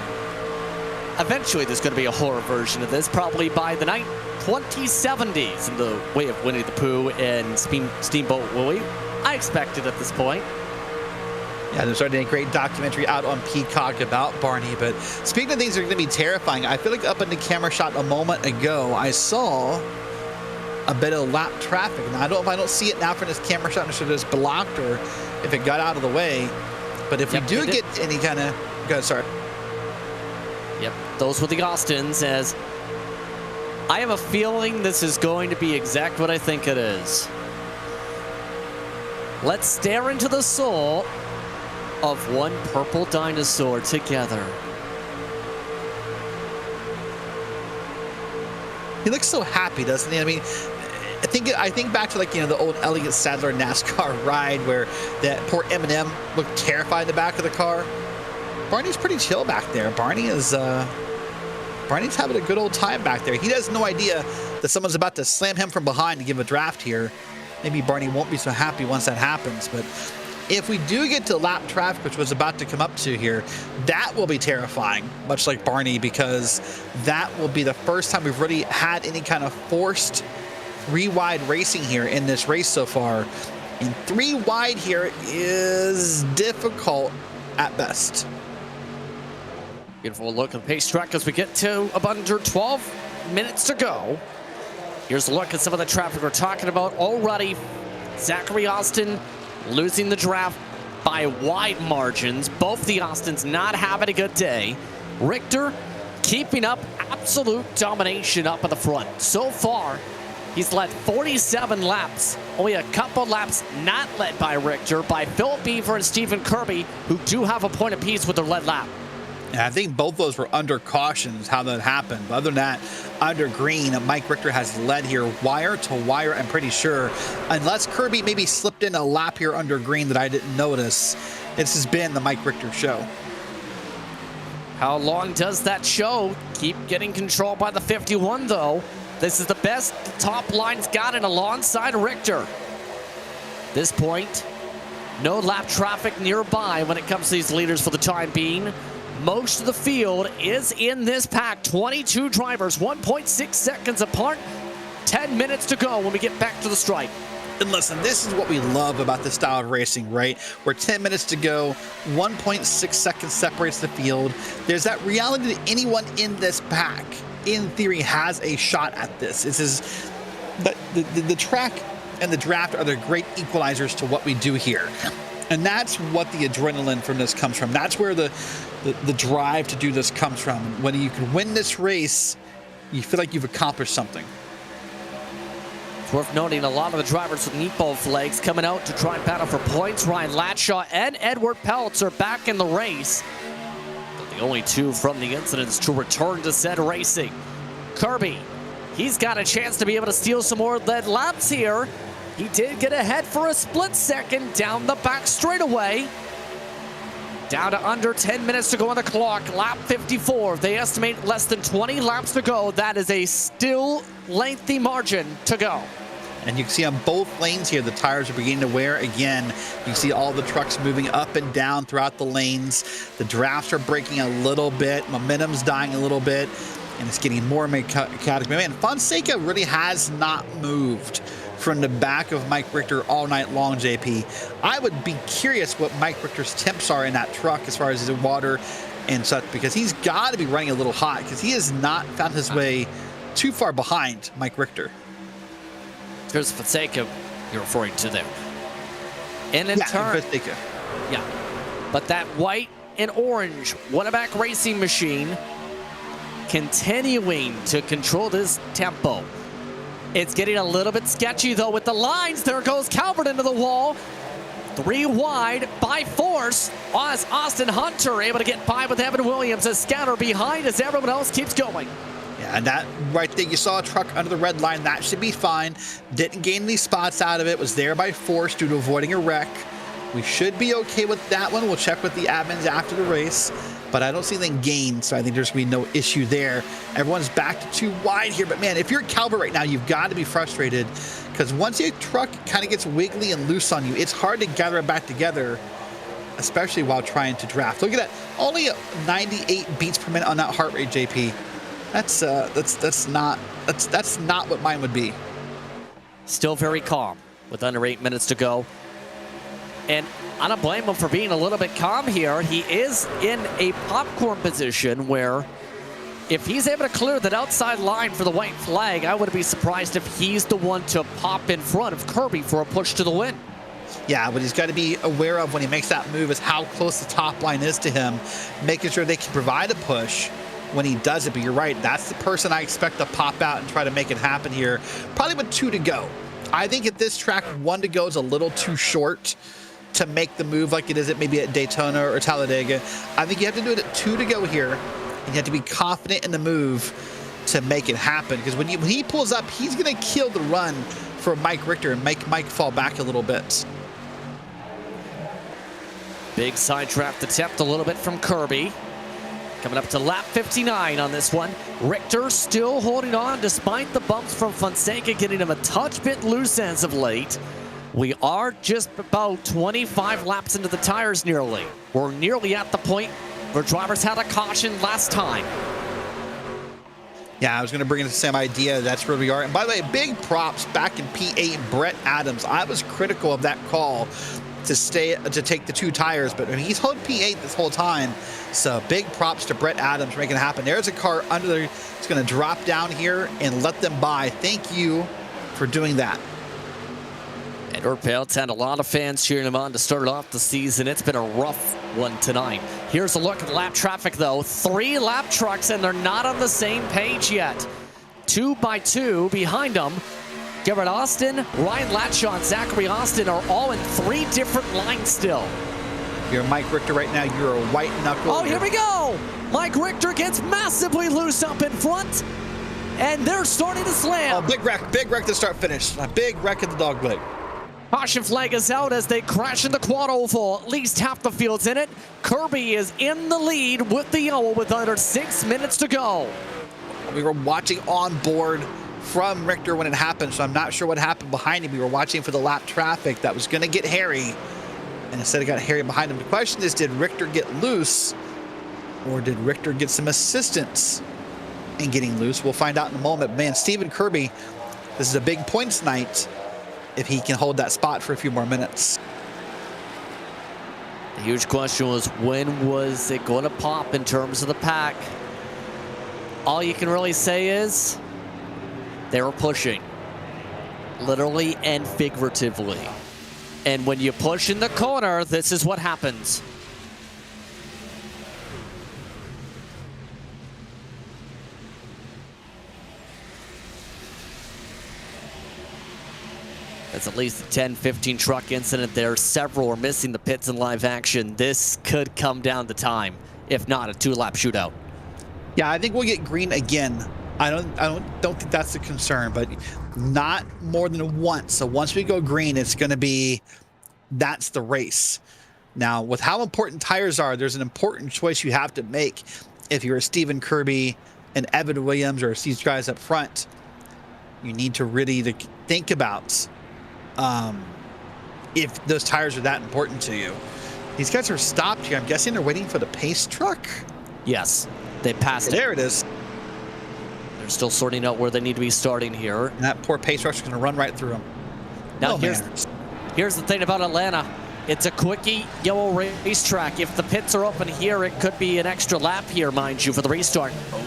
Eventually, there's going to be a horror version of this, probably by the 2070s, in the way of Winnie the Pooh and Steamboat Willie. I expect it at this point. Yeah, there's already a great documentary out on Peacock about Barney. But speaking of things that are going to be terrifying, I feel like up in the camera shot a moment ago, I saw a bit of lap traffic. Now, I don't know if I don't see it now from this camera shot, if it's blocked or if it got out of the way. But if we do get any kind of... Go ahead, sorry. Yep, those were the Austins, as I have a feeling this is going to be exactly what I think it is. Let's stare into the soul of one purple dinosaur together. He looks so happy, doesn't he? I mean, I think back to, like, you know, the old Elliott Sadler NASCAR ride where that poor Eminem looked terrified in the back of the car. Barney's pretty chill back there. Barney's having a good old time back there. He has no idea that someone's about to slam him from behind to give a draft here. Maybe Barney won't be so happy once that happens, but if we do get to lap traffic, which was about to come up to here, that will be terrifying, much like Barney, because that will be the first time we've really had any kind of forced 3 wide racing here in this race so far. And 3 wide here is difficult at best. Beautiful look at the pace track as we get to about under 12 minutes to go. Here's a look at some of the traffic we're talking about already. Zachary Austin losing the draft by wide margins. Both the Austins not having a good day. Richter keeping up absolute domination up at the front. So far, he's led 47 laps. Only a couple laps not led by Richter, by Philip Beaver and Stephen Kirby, who do have a point apiece with their lead lap. Yeah, I think both those were under cautions how that happened. But other than that, under green, Mike Richter has led here wire to wire, I'm pretty sure. Unless Kirby maybe slipped in a lap here under green that I didn't notice. This has been the Mike Richter show. How long does that show? Keep getting controlled by the 51, though. This is the best the top line's gotten alongside Richter. This point, no lap traffic nearby when it comes to these leaders for the time being. Most of the field is in this pack. 22 drivers, 1.6 seconds apart. 10 minutes to go when we get back to the stripe. And listen, this is what we love about this style of racing, right? Where 10 minutes to go, 1.6 seconds separates the field. There's that reality that anyone in this pack, in theory, has a shot at this. But the track and the draft are the great equalizers to what we do here. And that's what the adrenaline from this comes from. That's where the drive to do this comes from. When you can win this race, you feel like you've accomplished something. It's worth noting a lot of the drivers with meatball flags coming out to try and battle for points. Ryan Latshaw and Edward Peltz are back in the race. But the only two from the incidents to return to said racing. Kirby, he's got a chance to be able to steal some more lead laps here. He did get ahead for a split second down the back straightaway. Down to under 10 minutes to go on the clock. Lap 54. They estimate less than 20 laps to go. That is a still lengthy margin to go. And you can see on both lanes here, the tires are beginning to wear again. You can see all the trucks moving up and down throughout the lanes. The drafts are breaking a little bit. Momentum's dying a little bit. And it's getting more mechanical. Man, Fonseca really has not moved from the back of Mike Richter all night long, JP. I would be curious what Mike Richter's temps are in that truck as far as the water and such, because he's got to be running a little hot, because he has not found his way too far behind Mike Richter. There's Fonseca you're referring to there. And in turn, Fonseca. Yeah. But that white and orange one-back racing machine continuing to control this tempo. It's getting a little bit sketchy, though, with the lines. There goes Calvert into the wall. 3 wide by force. As Austin Hunter able to get by with Evan Williams. A scatter behind as everyone else keeps going. Yeah, and that right there, you saw a truck under the red line. That should be fine. Didn't gain any spots out of it. Was there by force due to avoiding a wreck. We should be okay with that one. We'll check with the admins after the race. But I don't see anything gained, so I think there's going to be no issue there. Everyone's back to 2 wide here. But, man, if you're Calvert right now, you've got to be frustrated. Because once your truck kind of gets wiggly and loose on you, it's hard to gather it back together, especially while trying to draft. Look at that. Only 98 beats per minute on that heart rate, JP. That's not what mine would be. Still very calm with under 8 minutes to go. And I don't blame him for being a little bit calm here. He is in a popcorn position where if he's able to clear that outside line for the white flag, I wouldn't be surprised if he's the one to pop in front of Kirby for a push to the win. Yeah, what he's got to be aware of when he makes that move is how close the top line is to him, making sure they can provide a push when he does it. But you're right, that's the person I expect to pop out and try to make it happen here, probably with 2 to go. I think at this track, 1 to go is a little too short to make the move like it is maybe at Daytona or Talladega. I think you have to do it at 2 to go here, and you have to be confident in the move to make it happen. Because when he pulls up, he's going to kill the run for Mike Richter and make Mike fall back a little bit. Big side draft attempt a little bit from Kirby. Coming up to lap 59 on this one. Richter still holding on despite the bumps from Fonseca getting him a touch bit loose ends of late. We are just about 25 laps into the tires nearly. We're nearly at the point where drivers had a caution last time. Yeah, I was going to bring in the same idea. That's where we are. And by the way, big props back in P8, Brett Adams. I was critical of that call to take the 2 tires, but he's held P8 this whole time. So big props to Brett Adams for making it happen. There's a car under there. It's going to drop down here and let them by. Thank you for doing that. Edward Peltz had a lot of fans cheering him on to start off the season. It's been a rough one tonight. Here's a look at lap traffic, though. 3 lap trucks, and they're not on the same page yet. 2 by 2 behind them. Garrett Austin, Ryan Latchaw, and Zachary Austin are all in 3 different lines still. You're Mike Richter right now. You're a white knuckle. Oh, here we go. Mike Richter gets massively loose up in front, and they're starting to slam. Oh, big wreck to start finish. A big wreck at the dog leg. Caution flag is out as they crash in the quad oval. At least half the field's in it. Kirby is in the lead with the yellow with under 6 minutes to go. We were watching on board from Richter when it happened, so I'm not sure what happened behind him. We were watching for the lap traffic that was going to get hairy, and instead it got hairy behind him. The question is, did Richter get loose, or did Richter get some assistance in getting loose? We'll find out in a moment. Man, Stephen Kirby, this is a big points night if he can hold that spot for a few more minutes. The huge question was, when was it going to pop in terms of the pack? All you can really say is they were pushing, literally and figuratively. And when you push in the corner, this is what happens. It's at least a 10-15 truck incident there. Several are missing the pits in live action. This could come down to time, if not a 2-lap shootout. Yeah, I think we'll get green again. I don't think that's the concern, but not more than once. So once we go green, it's going to be, that's the race. Now, with how important tires are, there's an important choice you have to make if you're a Stephen Kirby and Evan Williams or these guys up front. You need to really think about if those tires are that important to you. These guys are stopped here. I'm guessing they're waiting for the pace truck. Yes, they passed it. There it is. They're still sorting out where they need to be starting here. And that poor pace truck's going to run right through them. Now, here's the thing about Atlanta. It's a quickie yellow racetrack. If the pits are open here, it could be an extra lap here, mind you, for the restart. Oh,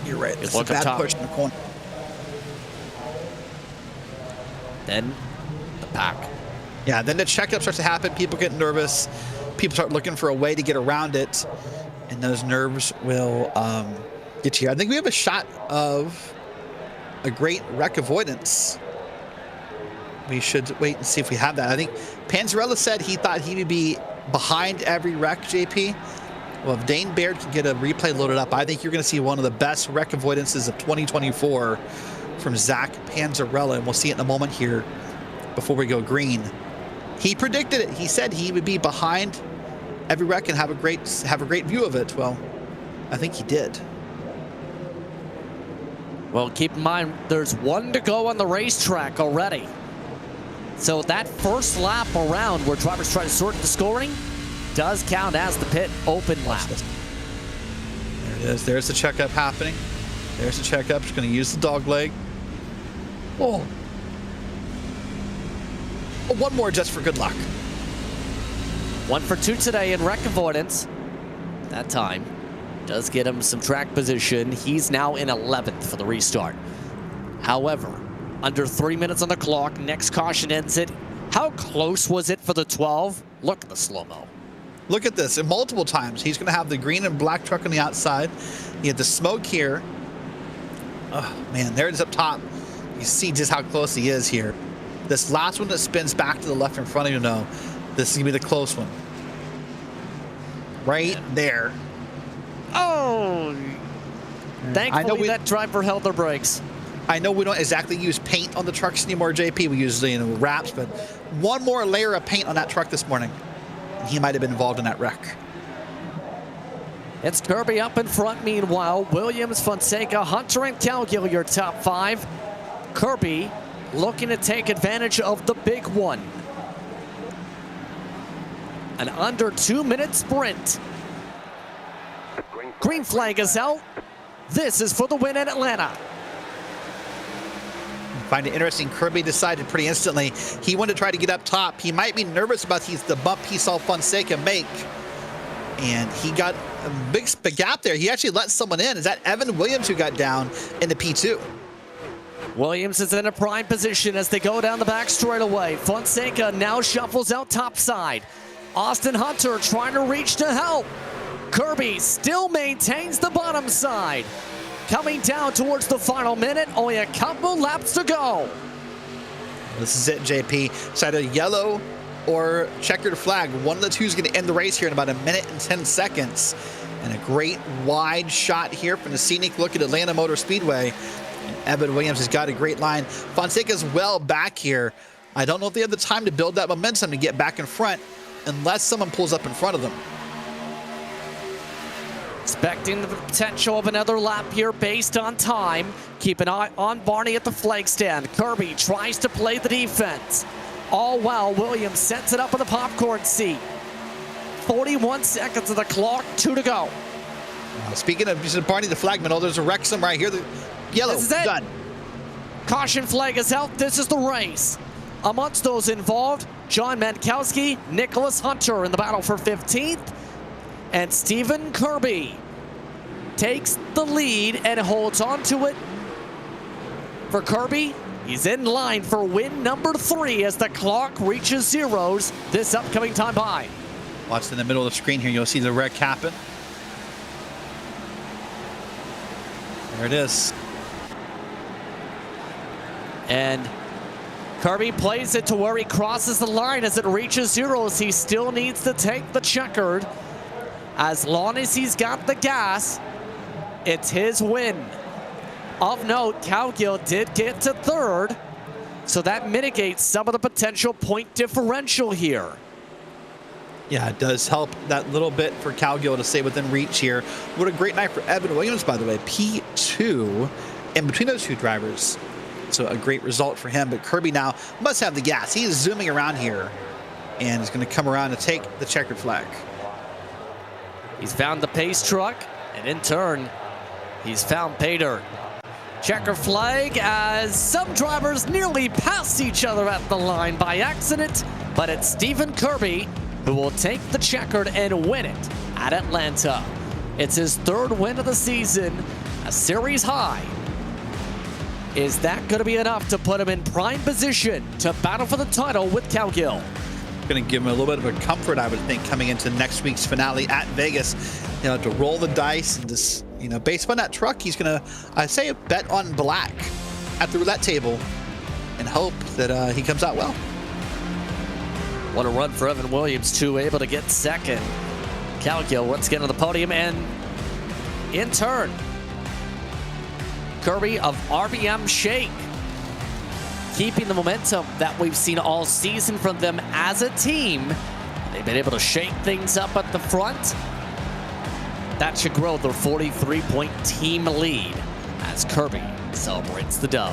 you're right. It's a Look up bad top. push in the corner. Then the pack. Yeah, then the checkup starts to happen. People get nervous. People start looking for a way to get around it. And those nerves will get you. I think we have a shot of a great wreck avoidance. We should wait and see if we have that. I think Panzarella said he thought he would be behind every wreck, JP. Well, if Dane Baird can get a replay loaded up, I think you're going to see one of the best wreck avoidances of 2024 from Zach Panzarella. And we'll see it in a moment here before we go green. He predicted it. He said he would be behind every wreck and have a great view of it. Well, I think he did. Well, keep in mind, there's 1 to go on the racetrack already. So that first lap around where drivers try to sort the scoring does count as the pit open lap. There it is. There's the checkup happening. There's the checkup. Just going to use the dog leg. Oh. Oh, one more just for good luck. 1 for 2 today in wreck avoidance. That time does get him some track position. He's now in 11th for the restart. However, under 3 minutes on the clock. Next caution ends it. How close was it for the 12? Look at the slow-mo. Look at this. And multiple times. He's going to have the green and black truck on the outside. You have the smoke here. Oh, man. There it is up top. You see just how close he is here. This last one that spins back to the left in front of you, no. This is going to be the close one. Right there. Oh! Thankfully, that driver held their brakes. I know we don't exactly use paint on the trucks anymore, JP. We use, wraps, but one more layer of paint on that truck this morning. He might have been involved in that wreck. It's Kirby up in front. Meanwhile, Williams, Fonseca, Hunter, and Calgill, your top 5. Kirby looking to take advantage of the big one. An under 2-minute sprint. Green flag is out. This is for the win in Atlanta. Find it interesting, Kirby decided pretty instantly he wanted to try to get up top. He might be nervous about the bump he saw Fonseca make. And he got a big gap there. He actually let someone in. Is that Evan Williams who got down in the P2? Williams is in a prime position as they go down the back straightaway. Fonseca now shuffles out topside. Austin Hunter trying to reach to help. Kirby still maintains the bottom side. Coming down towards the final minute, only a couple laps to go. This is it, JP. It's either yellow or checkered flag. One of the two is going to end the race here in about 1 minute and 10 seconds. And a great wide shot here from the scenic look at Atlanta Motor Speedway. And Evan Williams has got a great line. Fonseca's well back here. I don't know if they have the time to build that momentum to get back in front unless someone pulls up in front of them. Expecting the potential of another lap here based on time. Keep an eye on Barney at the flag stand. Kirby tries to play the defense. All while Williams sets it up in the popcorn seat. 41 seconds of the clock, 2 to go. Speaking of Barney the flagman, there's a Wrexham right here. The yellow, this is it. Done. Caution flag is out. This is the race. Amongst those involved, John Mankowski, Nicholas Hunter in the battle for 15th. And Stephen Kirby takes the lead and holds on to it. For Kirby, he's in line for win number 3 as the clock reaches zeros this upcoming time by. Watch in the middle of the screen here. You'll see the wreck happen. There it is. And Kirby plays it to where he crosses the line as it reaches zeros. He still needs to take the checkered. As long as he's got the gas, it's his win. Of note, Cowgill did get to 3rd, so that mitigates some of the potential point differential here. Yeah, it does help that little bit for Cowgill to stay within reach here. What a great night for Evan Williams, by the way. P2 in between those two drivers. So a great result for him, but Kirby now must have the gas. He is zooming around here and is going to come around to take the checkered flag. He's found the pace truck, and in turn, he's found pay dirt. Checker flag as some drivers nearly pass each other at the line by accident, but it's Stephen Kirby who will take the checkered and win it at Atlanta. It's his 3rd win of the season, a series high. Is that going to be enough to put him in prime position to battle for the title with Cowgill? Going to give him a little bit of a comfort, I would think, coming into next week's finale at Vegas. You know, to roll the dice and just, you know, based on that truck, he's going to, I say, bet on black at the roulette table and hope that he comes out well. What a run for Evan Williams, too, able to get 2nd. Cowgill once again on the podium, and in turn, Kirby of RBM Shake, keeping the momentum that we've seen all season from them as a team. They've been able to shake things up at the front. That should grow their 43-point team lead as Kirby celebrates the dub.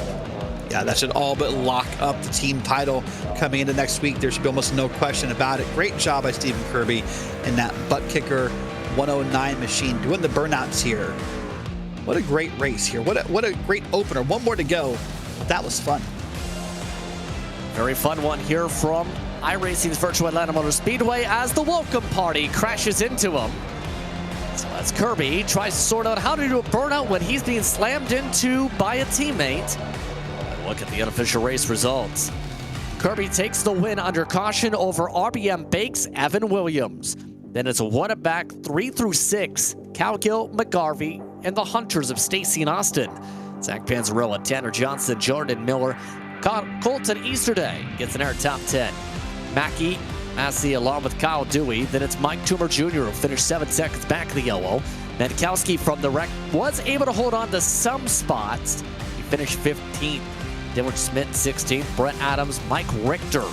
Yeah, that should all but lock up the team title coming into next week. There should be almost no question about it. Great job by Stephen Kirby in that butt kicker 109 machine, doing the burnouts here. What a great race here. What a great opener. One more to go. That was fun. Very fun one here from iRacing's virtual Atlanta Motor Speedway as the welcome party crashes into him. So as Kirby tries to sort out how to do a burnout when he's being slammed into by a teammate. Look at the unofficial race results. Kirby takes the win under caution over RBM Bake's Evan Williams. Then it's a one-up-back 3 through 6. Cowgill, McGarvey, and the Hunters of Stacy and Austin. Zach Panzarella, Tanner Johnson, Jordan Miller, Colton Easterday gets an air top 10. Massey along with Kyle Dewey. Then it's Mike Toomer Jr. who finished 7 seconds back of the yellow. Mankowski from the wreck was able to hold on to some spots. He finished 15th. Dylan Smith 16th. Brett Adams, Mike Richter.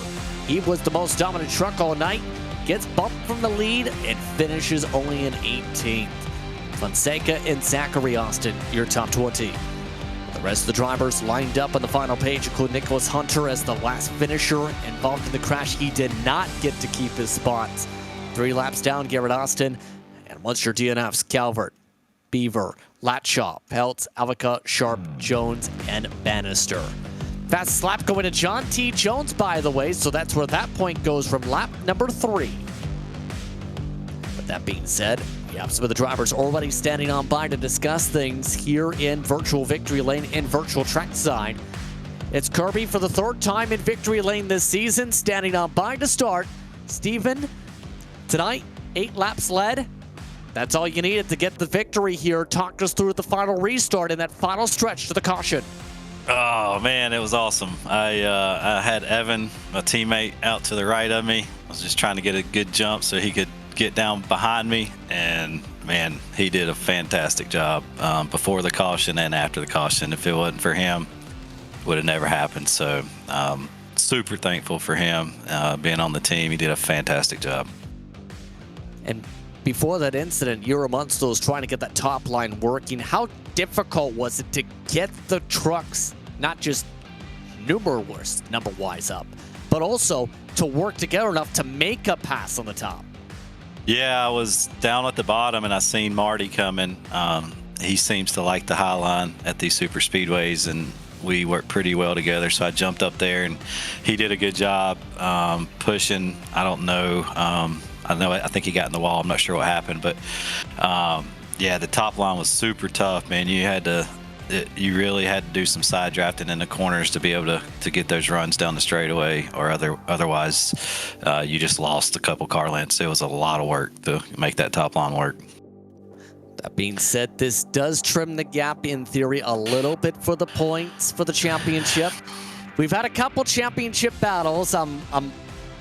He was the most dominant truck all night. Gets bumped from the lead and finishes only in 18th. Fonseca and Zachary Austin, your top 20. The rest of the drivers lined up on the final page, including Nicholas Hunter as the last finisher involved in the crash. He did not get to keep his spots. 3 laps down, Garrett Austin, and once your DNFs, Calvert, Beaver, Latshaw, Peltz, Avica, Sharp, Jones, and Bannister. Fastest lap going to John T. Jones, by the way, so that's where that point goes from lap number 3. With that being said, we have some of the drivers already standing on by to discuss things here in virtual victory lane and virtual trackside. It's Kirby for the 3rd time in victory lane this season, standing on by to start. Steven, tonight, 8 laps led. That's all you needed to get the victory here. Talk us through the final restart and that final stretch to the caution. Oh man, it was awesome. I had Evan, my teammate, out to the right of me. I was just trying to get a good jump so he could get down behind me, and man, he did a fantastic job before the caution and after the caution. If it wasn't for him, it would have never happened. So super thankful for him being on the team. He did a fantastic job. And before that incident, you were amongst those trying to get that top line working. How difficult was it to get the trucks, not just number-wise up, but also to work together enough to make a pass on the top? Yeah, I was down at the bottom and I seen Marty coming. He seems to like the high line at these super speedways, and we work pretty well together. So I jumped up there and he did a good job pushing. I don't know. I think he got in the wall. I'm not sure what happened, but yeah, the top line was super tough, man. You really had to do some side drafting in the corners to be able to get those runs down the straightaway, or otherwise you just lost a couple car lengths. It was a lot of work to make that top line work. That being said, this does trim the gap in theory a little bit for the points for the championship. We've had a couple championship battles. I'm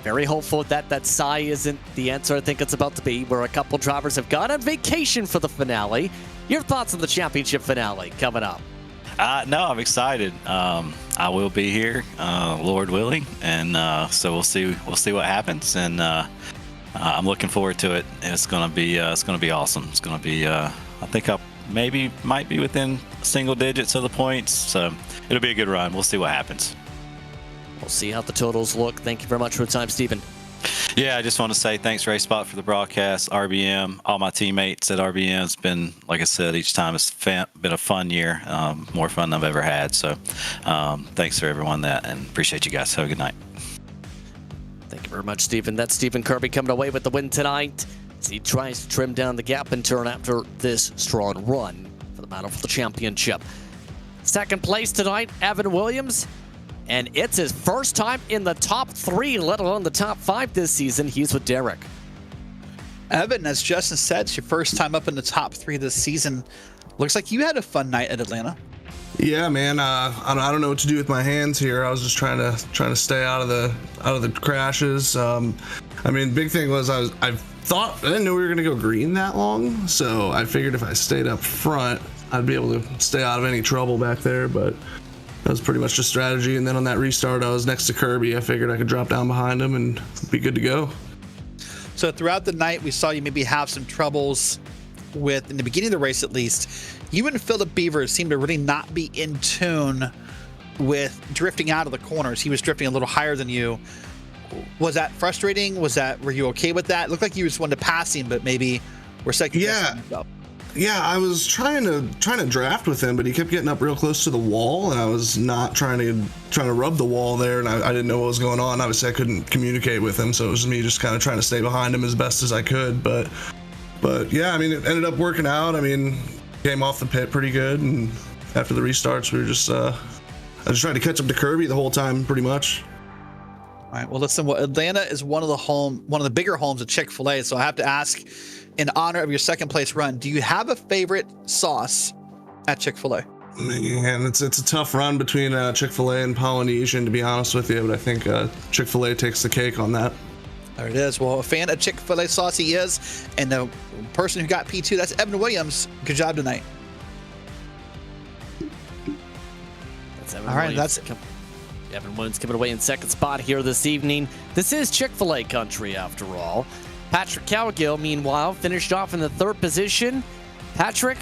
very hopeful that Sai isn't the answer I think it's about to be, where a couple drivers have gone on vacation for the finale. Your thoughts on the championship finale coming up? No, I'm excited. I will be here, Lord willing, and so we'll see what happens, and I'm looking forward to it. It's gonna be awesome. It's gonna be I think might be within single digits of the points, so it'll be a good run. We'll see what happens. We'll see how the totals look. Thank you very much for the time, Stephen. Yeah, I just want to say thanks, RaceSpot, for the broadcast, RBM, all my teammates at RBM. It's been, like I said, each time it's been a fun year, more fun than I've ever had. So thanks for everyone and appreciate you guys. Have a good night. Thank you very much, Stephen. That's Stephen Kirby coming away with the win tonight as he tries to trim down the gap in turn after this strong run for the battle for the championship. Second place tonight, Evan Williams. And it's his first time in the top 3, let alone the top 5 this season. He's with Derek. Evan, as Justin said, it's your first time up in the top 3 this season. Looks like you had a fun night at Atlanta. Yeah, man. I don't know what to do with my hands here. I was just trying to stay out of the crashes. I mean, big thing was I didn't know we were gonna go green that long, so I figured if I stayed up front, I'd be able to stay out of any trouble back there, but that was pretty much just strategy. And then on that restart, I was next to Kirby. I figured I could drop down behind him and be good to go. So throughout the night, we saw you maybe have some troubles in the beginning of the race at least. You and Philip Beaver seemed to really not be in tune with drifting out of the corners. He was drifting a little higher than you. Was that frustrating? Were you okay with that? It looked like you just wanted to pass him, but maybe we're second guessing yourself. Yeah, I was trying to draft with him, but he kept getting up real close to the wall, and I was not trying to rub the wall there, and I didn't know what was going on. Obviously, I couldn't communicate with him, so it was me just kind of trying to stay behind him as best as I could. But yeah, I mean, it ended up working out. I mean, came off the pit pretty good, and after the restarts, we were just I just tried to catch up to Kirby the whole time, pretty much. All right. Well, listen. Atlanta is one of the bigger homes of Chick-fil-A, so I have to ask, in honor of your second place run, do you have a favorite sauce at Chick-fil-A? Man, it's a tough run between Chick-fil-A and Polynesian, to be honest with you, but I think Chick-fil-A takes the cake on that. There it is. Well, a fan of Chick-fil-A sauce he is, and the person who got P2, that's Evan Williams. Good job tonight. That's Evan All right, Williams. Evan Williams coming away in second spot here this evening. This is Chick-fil-A country, after all. Patrick Cowgill, meanwhile, finished off in the 3rd position. Patrick,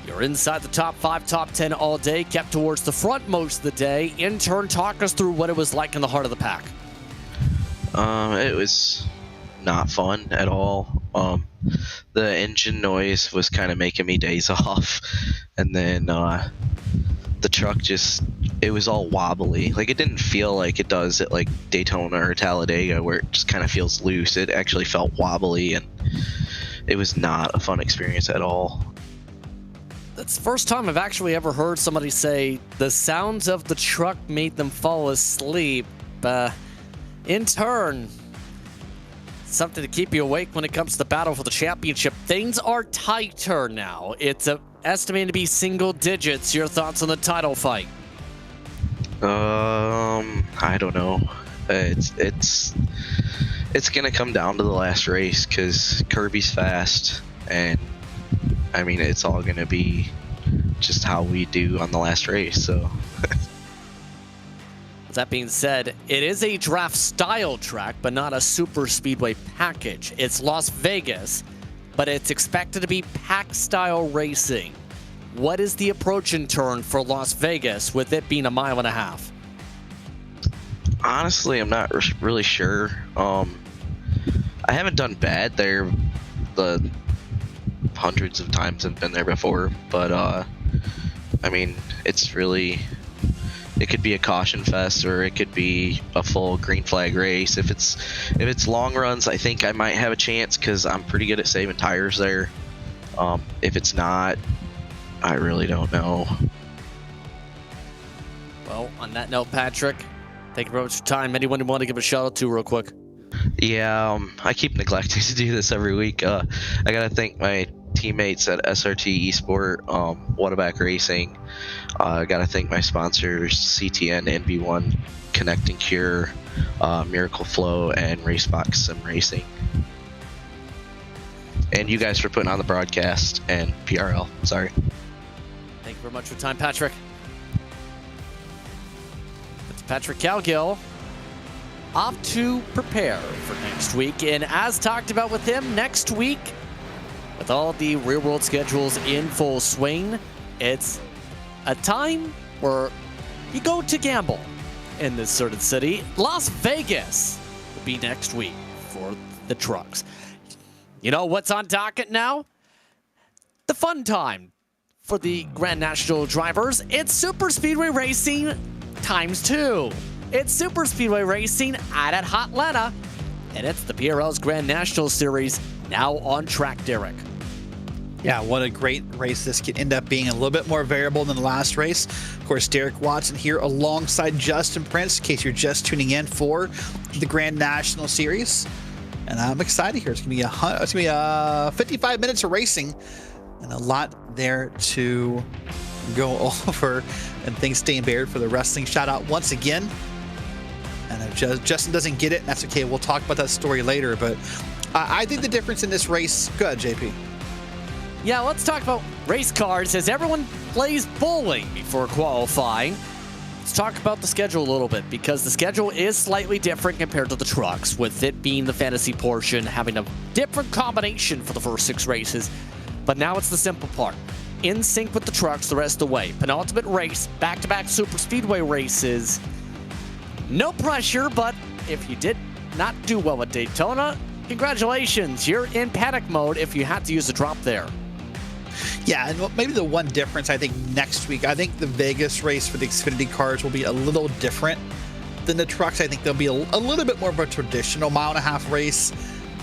you're inside the top 5, top 10 all day, kept towards the front most of the day. In turn, talk us through what it was like in the heart of the pack. It was not fun at all. The engine noise was kind of making me daze off, and then the truck it was all wobbly. Like, it didn't feel like it does at like Daytona or Talladega where it just kind of feels loose. It actually felt wobbly, and it was not a fun experience at all. That's the first time I've actually ever heard somebody say the sounds of the truck made them fall asleep. In turn, something to keep you awake when it comes to the battle for the championship. Things are tighter now. It's estimated to be single digits. Your thoughts on the title fight? I don't know. It's gonna come down to the last race because Kirby's fast, and I mean, it's all gonna be just how we do on the last race. So. That being said, it is a draft style track, but not a super speedway package. It's Las Vegas, but it's expected to be pack style racing. What is the approach in turn for Las Vegas with it being 1.5 miles? Honestly, I'm not really sure. I haven't done bad there the hundreds of times I've been there before, but I mean, it's really, it could be a caution fest or it could be a full green flag race. If it's long runs, I think I might have a chance because I'm pretty good at saving tires there. If it's not, I really don't know. Well, on that note, Patrick, thank you very much for your time. Anyone you want to give a shout out to real quick? Yeah, I keep neglecting to do this every week. I gotta thank my teammates at SRT Esport, Whataback Racing. I gotta thank my sponsors, CTN, NB1, Connect and Cure, Miracle Flow, and RaceSpot Sim Racing. And you guys for putting on the broadcast, and PRL. Sorry. Thank you very much for your time, Patrick. That's Patrick Cowgill, off to prepare for next week. And as talked about with him, next week, with all the real-world schedules in full swing, it's a time where you go to gamble in this certain city. Las Vegas will be next week for the trucks. You know what's on docket now? The fun time for the Grand National drivers. It's Super Speedway Racing ×2. It's Super Speedway Racing out at Hotlanta, and it's the PRL's Grand National Series now on track, Derek. Yeah, what a great race this could end up being. A little bit more variable than the last race. Of course, Derek Watson here alongside Justin Prince, in case you're just tuning in for the Grand National Series. And I'm excited here. It's gonna be 55 minutes of racing and a lot there to go over, and things staying buried for the wrestling shout out once again. And if Justin doesn't get it, that's okay. We'll talk about that story later. But I think the difference in this race, go ahead, JP. Yeah, let's talk about race cars as everyone plays bowling before qualifying. Let's talk about the schedule a little bit, because the schedule is slightly different compared to the trucks, with it being the fantasy portion, having a different combination for the first 6 races. But now it's the simple part. In sync with the trucks the rest of the way. Penultimate race, back-to-back super speedway races. No pressure, but if you did not do well at Daytona, congratulations. You're in panic mode if you had to use a drop there. Yeah, and maybe the one difference, I think, next week, I think the Vegas race for the Xfinity cars will be a little different than the trucks. I think there'll be a little bit more of a traditional 1.5 mile race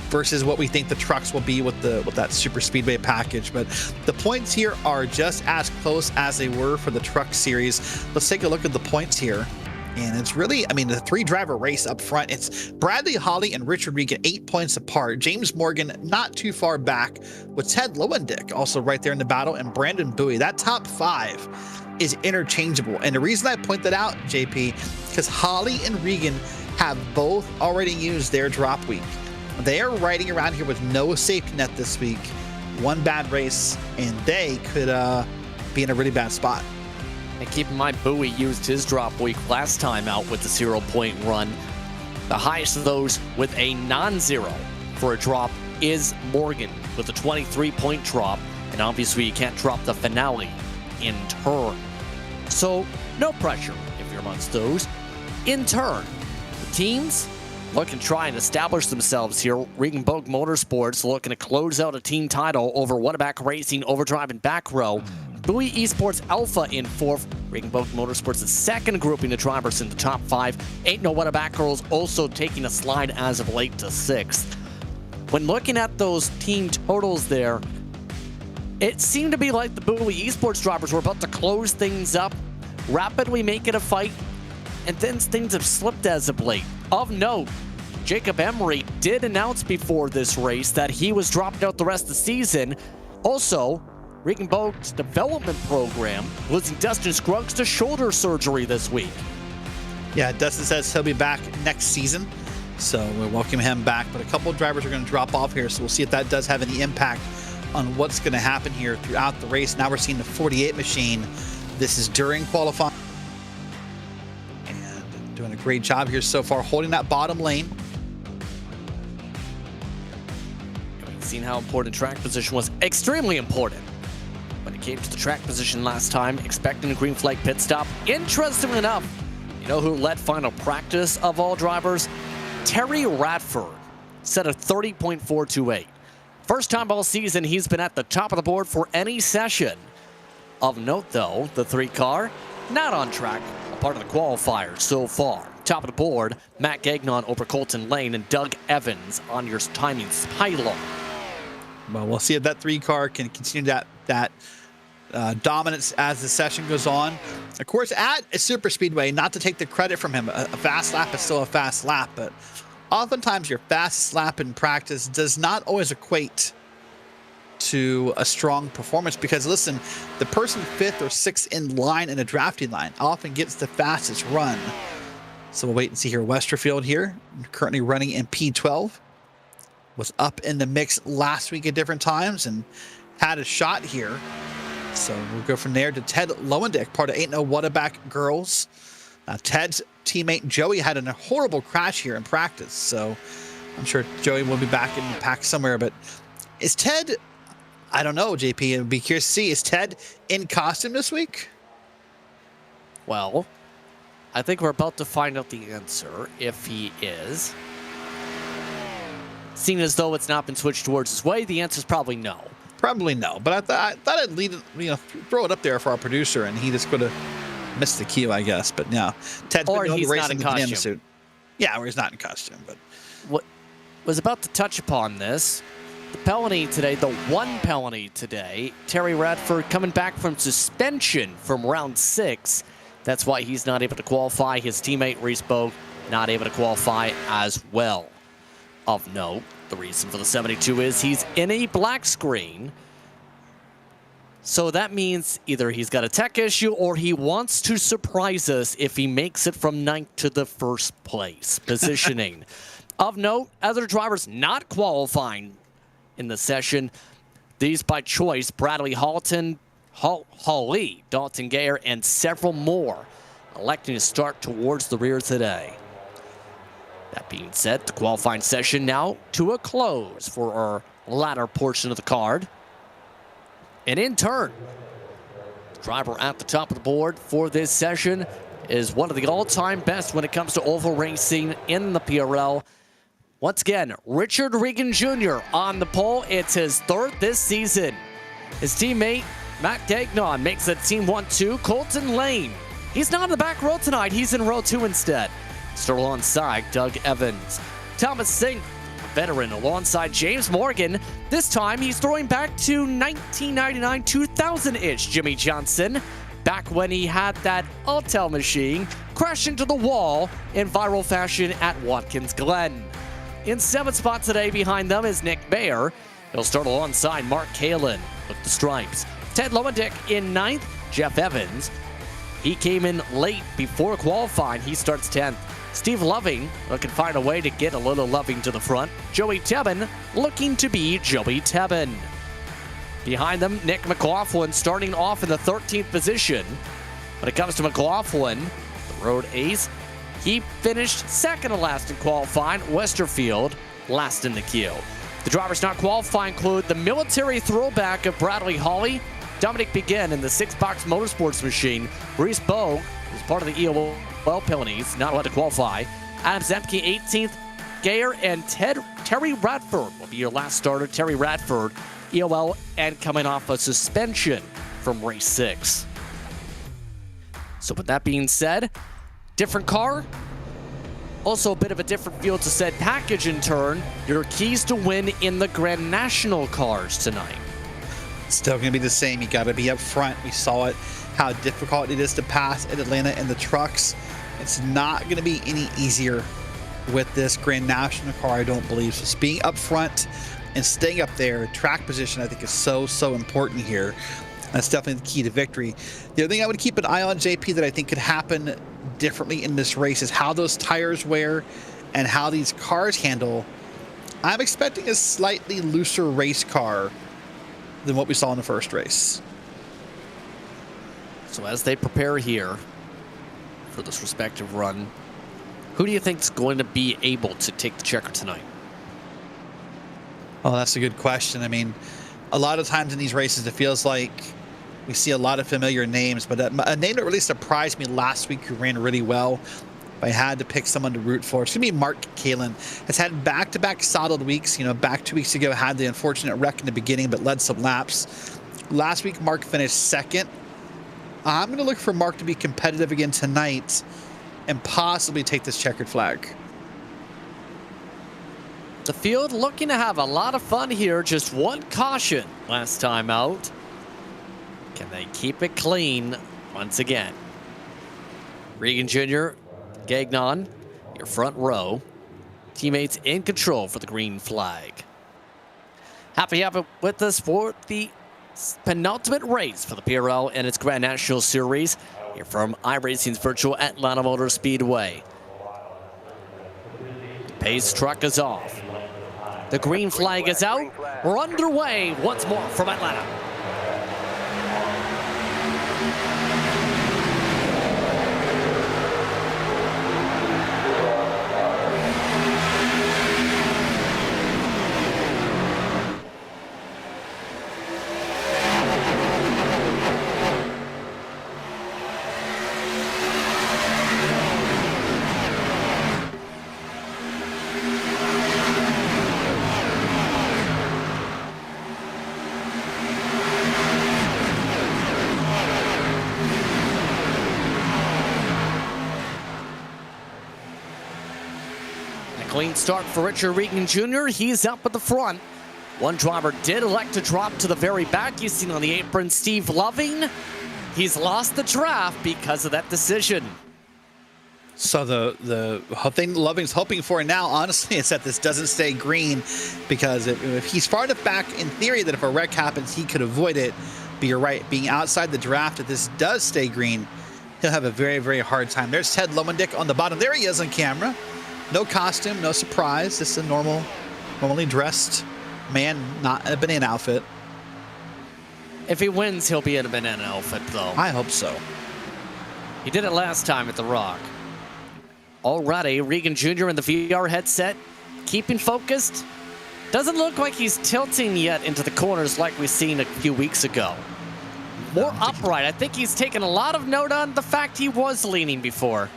versus what we think the trucks will be with that super speedway package. But the points here are just as close as they were for the truck series. Let's take a look at the points here. And it's really, I mean, the 3-driver race up front. It's Bradley Holly and Richard Regan 8 points apart. James Morgan not too far back with Ted Lowendick also right there in the battle, and Brandon Bowie. That top 5 is interchangeable. And the reason I point that out, JP, because Holly and Regan have both already used their drop week. They are riding around here with no safety net this week. One bad race, and they could be in a really bad spot. And keep in mind, Bowie used his drop week last time out with the 0-point run. The highest of those with a non-zero for a drop is Morgan with a 23-point drop. And obviously you can't drop the finale in turn. So no pressure if you're amongst those. In turn, the teams, looking to try and establish themselves here. Regenboog Motorsports looking to close out a team title over Whataback Racing, Overdrive, and Back Row. Bowie Esports Alpha in 4th. Regenboog Motorsports' second grouping the drivers in the top 5. Ain't No Whataback Girls also taking a slide as of late to 6th. When looking at those team totals there, it seemed to be like the Bowie Esports drivers were about to close things up, rapidly make it a fight, and then things have slipped as of late. Of note, Jacob Emery did announce before this race that he was dropping out the rest of the season. Also, Regenboog's development program losing Dustin Scruggs to shoulder surgery this week. Yeah, Dustin says he'll be back next season, so we'll welcome him back. But a couple of drivers are going to drop off here, so we'll see if that does have any impact on what's going to happen here throughout the race. Now we're seeing the 48 machine. This is during qualifying. And doing a great job here so far, holding that bottom lane. We've seen how important track position was. Extremely important. When it came to the track position last time, expecting a green flag pit stop. Interestingly enough, you know who led final practice of all drivers? Terry Radford set a 30.428. First time all season he's been at the top of the board for any session. Of note though, the 3 car, not on track, a part of the qualifiers so far. Top of the board, Matt Gagnon over Colton Lane and Doug Evans on your timing pylon. Well, we'll see if that 3 car can continue that dominance as the session goes on. Of course, at a super speedway, not to take the credit from him, a fast lap is still a fast lap, but oftentimes your fastest lap in practice does not always equate to a strong performance, because listen, the person 5th or 6th in line in a drafting line often gets the fastest run. So we'll wait and see here. Westerfield here, currently running in P12, was up in the mix last week at different times and had a shot here. So we'll go from there to Ted Lowendick, part of Ain't No Whataback Girls. Now, Ted's teammate Joey had a horrible crash here in practice, so I'm sure Joey will be back in the pack somewhere. But is Ted, I don't know, JP, I'd be curious to see, is Ted in costume this week? Well, I think we're about to find out the answer, if he is. Seeing as though it's not been switched towards his way, the answer is probably no. Probably no, but I thought I'd lead, throw it up there for our producer, and he just could have missed the cue, I guess. But yeah, Ted's or been he's race not in the banana costume. suit. Yeah, or he's not in costume. But what was about to touch upon this, the penalty today, the 1 penalty today. Terry Radford coming back from suspension from round 6. That's why he's not able to qualify. His teammate RaceSpotTV not able to qualify as well. Of note, the reason for the 72 is he's in a black screen. So that means either he's got a tech issue or he wants to surprise us if he makes it from 9th to the 1st place positioning. Of note, other drivers not qualifying in the session. These by choice: Bradley Halton, Hawley, Dalton Gayer, and several more electing to start towards the rear today. That being said, the qualifying session now to a close for our latter portion of the card. And in turn, the driver at the top of the board for this session is one of the all-time best when it comes to oval racing in the PRL. Once again, Richard Regan Jr. on the pole. It's his 3rd this season. His teammate, Matt Gagnon, makes it Team 1-2. Colton Lane, he's not in the back row tonight. He's in row 2 instead. Still alongside Doug Evans. Thomas Singh, veteran, alongside James Morgan. This time he's throwing back to 1999-2000-ish Jimmy Johnson, back when he had that Altel machine crash into the wall in viral fashion at Watkins Glen. In 7th spot today behind them is Nick Bayer. He'll start alongside Mark Kalin with the stripes. Ted Lowendick in 9th. Jeff Evans, he came in late before qualifying. He starts 10th. Steve Loving looking to find a way to get a little Loving to the front. Joey Tebben looking to be Joey Tebben. Behind them, Nick McLaughlin starting off in the 13th position. When it comes to McLaughlin, the road ace, he finished 2nd to last in qualifying. Westerfield last in the queue. The drivers not qualifying include the military throwback of Bradley Hawley, Dominic Begin in the 6-box motorsports machine. RaceSpotTV is part of the EOL penalties, not allowed to qualify. Adam Zemke 18th, Gayer and Terry Radford will be your last starter. Terry Radford, EOL, and coming off a suspension from race 6. So with that being said, different car, also a bit of a different field to said package in turn. Your keys to win in the Grand National cars tonight. Still going to be the same. You got to be up front. We saw it, how difficult it is to pass at Atlanta in the trucks. It's not going to be any easier with this Grand National car, I don't believe. So being up front and staying up there, track position, I think is so important here. That's definitely the key to victory. The other thing I would keep an eye on, JP, that I think could happen differently in this race is how those tires wear and how these cars handle. I'm expecting a slightly looser race car than what we saw in the first race. So as they prepare here for this respective run, who do you think is going to be able to take the checker tonight? Oh, that's a good question. I mean, a lot of times in these races, it feels like we see a lot of familiar names, but a name that really surprised me last week who ran really well, if I had to pick someone to root for, it's going to be Mark Kalin. Has had back-to-back solid weeks. You know, back 2 weeks ago, had the unfortunate wreck in the beginning, but led some laps. Last week, Mark finished second. I'm going to look for Mark to be competitive again tonight and possibly take this checkered flag. The field looking to have a lot of fun here. Just one caution last time out. Can they keep it clean once again? Regan Jr., Gagnon, your front row. Teammates in control for the green flag. Happy to have it with us for the penultimate race for the PRL and its Grand National Series here from iRacing's virtual Atlanta Motor Speedway. The pace truck is off. The green flag is out. We're underway once more from Atlanta. Clean start for Richard Regan Jr. He's up at the front. One driver did elect to drop to the very back. You've seen on the apron Steve Loving. He's lost the draft because of that decision. So the thing Loving's hoping for now, honestly, is that this doesn't stay green, because if he's far enough back, in theory, that if a wreck happens, he could avoid it. But you're right, being outside the draft, if this does stay green, he'll have a very hard time. There's Ted Lowendick on the bottom. There he is on camera. No costume, no surprise. Just a normally dressed man, not in a banana outfit. If he wins, he'll be in a banana outfit, though. I hope so. He did it last time at the Rock. Already, Regan Jr. in the VR headset, keeping focused. Doesn't look like he's tilting yet into the corners like we've seen a few weeks ago. More upright. I think he's taken a lot of note on the fact he was leaning before.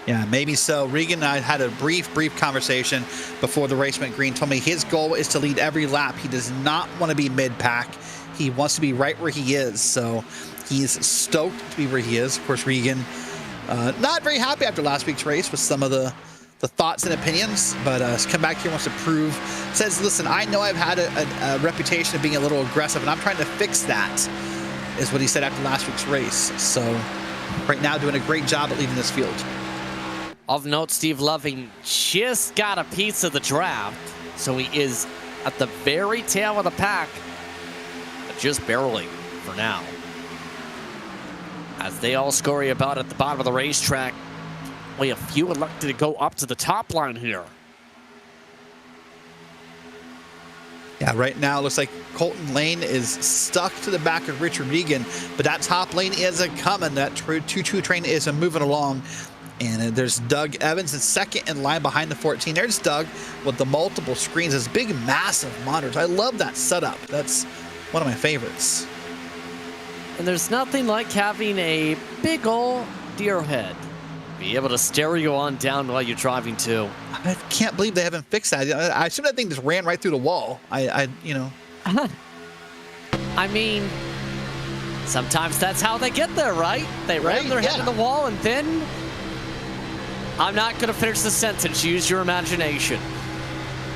Yeah, maybe so. Regan and I had a brief conversation before the race went green. Told me his goal is to lead every lap. He does not want to be mid-pack. He wants to be right where he is. So he's stoked to be where he is. Of course, Regan, not very happy after last week's race with some of the thoughts and opinions, but has come back here, wants to prove. Says, listen, I know I've had a reputation of being a little aggressive, and I'm trying to fix that, is what he said after last week's race. So right now doing a great job at leading this field. Of note, Steve Loving just got a piece of the draft, so he is at the very tail of the pack, but just barely for now. As they all scurry about at the bottom of the racetrack, only a few elected to go up to the top line here. Yeah, right now it looks like Colton Lane is stuck to the back of Richard Regan, but that top lane is a coming. That 2-2 train is a moving along. And there's Doug Evans in second in line behind the 14. There's Doug with the multiple screens, those big, massive monitors. I love that setup. That's one of my favorites. And there's nothing like having a big old deer head Be able to stereo on down while you're driving too. I can't believe they haven't fixed that. I assume that thing just ran right through the wall. You know. I mean, sometimes that's how they get there, right? They ram their head Yeah. to the wall and then... I'm not going to finish the sentence. Use your imagination.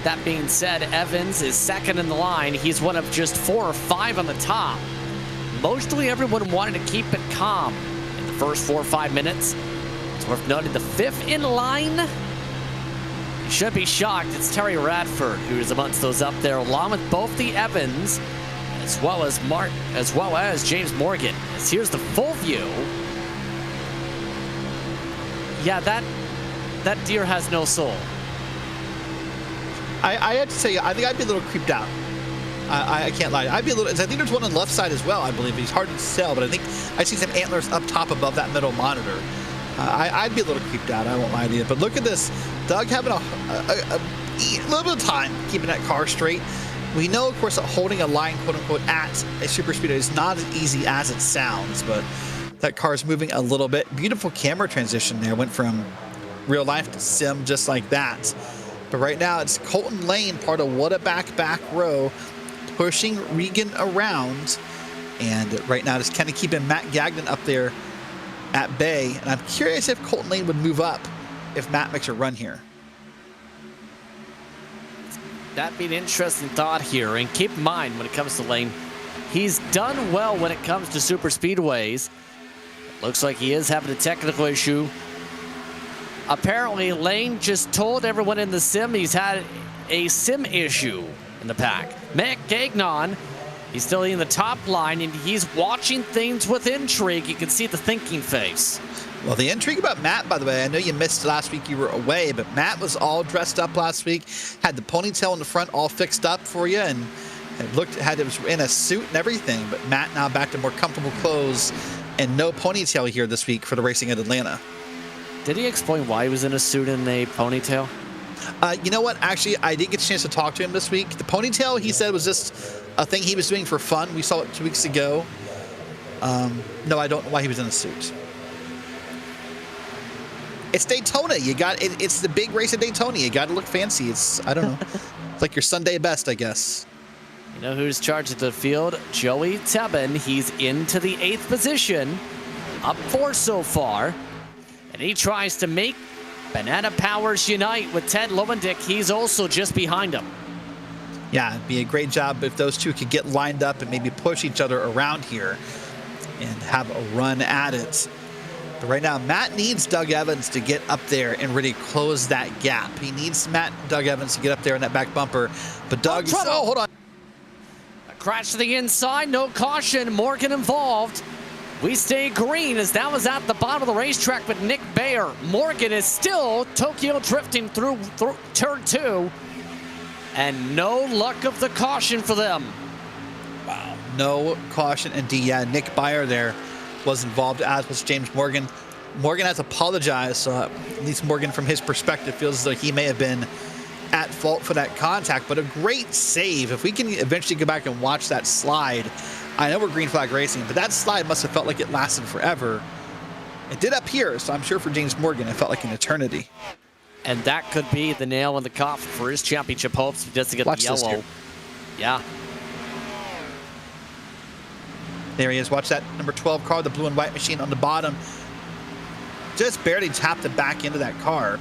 That being said, Evans is second in the line. He's one of just 4 or 5 on the top. Mostly everyone wanted to keep it calm in the first 4 or 5 minutes. It's worth noting the 5th in line. You should be shocked. It's Terry Radford who is amongst those up there, along with both the Evans, as well as James Morgan. As here's the full view. Yeah, that deer has no soul. I have to say, I think I'd be a little creeped out. I can't lie. I'd be a little. I think there's one on the left side as well. I believe he's hard to tell, but I think I see some antlers up top above that middle monitor. I'd be a little creeped out. I won't lie to you. But look at this, Doug having a little bit of time keeping that car straight. We know, of course, that holding a line, quote unquote, at a super speedway is not as easy as it sounds. But that car is moving a little bit. Beautiful camera transition there. Went from real life to sim just like that. But right now it's Colton Lane, part of What a Back Row, pushing Regan around. And right now just kind of keeping Matt Gagnon up there at bay. And I'm curious if Colton Lane would move up if Matt makes a run here. That'd be an interesting thought here. And keep in mind, when it comes to Lane, he's done well when it comes to super speedways. Looks like he is having a technical issue. Apparently, Lane just told everyone in the sim he's had a sim issue in the pack. Matt Gagnon, he's still in the top line, and he's watching things with intrigue. You can see the thinking face. Well, the intrigue about Matt, by the way, I know you missed last week, you were away, but Matt was all dressed up last week, had the ponytail in the front all fixed up for you, and it was in a suit and everything. But Matt now back to more comfortable clothes and no ponytail here this week for the racing at Atlanta. Did he explain why he was in a suit and a ponytail? You know what? Actually, I did get a chance to talk to him this week. The ponytail, he said, was just a thing he was doing for fun. We saw it 2 weeks ago. No, I don't know why he was in a suit. It's Daytona. It's the big race at Daytona. You got to look fancy. I don't know. It's like your Sunday best, I guess. You know who's charged the field? Joey Tebben. He's into the 8th position. Up 4 so far. And he tries to make Banana Powers unite with Ted Lowendick. He's also just behind him. Yeah, it'd be a great job if those two could get lined up and maybe push each other around here and have a run at it. But right now, Matt needs Doug Evans to get up there and really close that gap. He needs Doug Evans to get up there in that back bumper. But Doug, hold on. A crash to the inside, no caution. Morgan involved. We stay green as that was at the bottom of the racetrack with Nick Bayer. Morgan is still Tokyo drifting through turn 2. And no luck of the caution for them. Wow. No caution indeed. Yeah, Nick Bayer there was involved, as was James Morgan. Morgan has apologized, so at least Morgan, from his perspective, feels as though he may have been at fault for that contact. But a great save. If we can eventually go back and watch that slide, I know we're green flag racing, but that slide must have felt like it lasted forever. It did up here, so I'm sure for James Morgan, it felt like an eternity. And that could be the nail in the coffin for his championship hopes, just to get the yellow. Yeah. There he is. Watch that number 12 car, the blue and white machine on the bottom. Just barely tapped the back end of that car.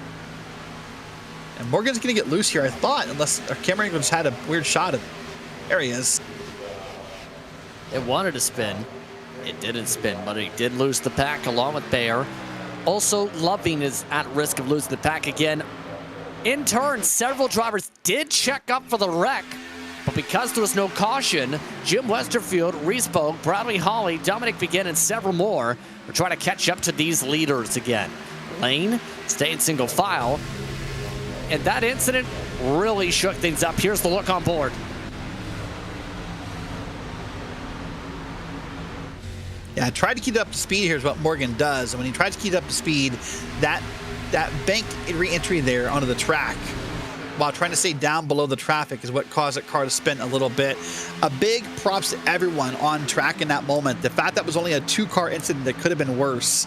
And Morgan's going to get loose here, I thought, unless our camera angle just had a weird shot of. There he is. It wanted to spin. It didn't spin, but he did lose the pack along with Bayer. Also, Loving is at risk of losing the pack again. In turn, several drivers did check up for the wreck, but because there was no caution, Jim Westerfield, Reese Bogue, Bradley Hawley, Dominic Begin, and several more are trying to catch up to these leaders again. Lane stayed single file, and that incident really shook things up. Here's the look on board. Yeah, try to keep it up to speed here is what Morgan does. And when he tries to keep it up to speed, that bank re-entry there onto the track while trying to stay down below the traffic is what caused that car to spin a little bit. A big props to everyone on track in that moment. The fact that was only a 2-car incident that could have been worse.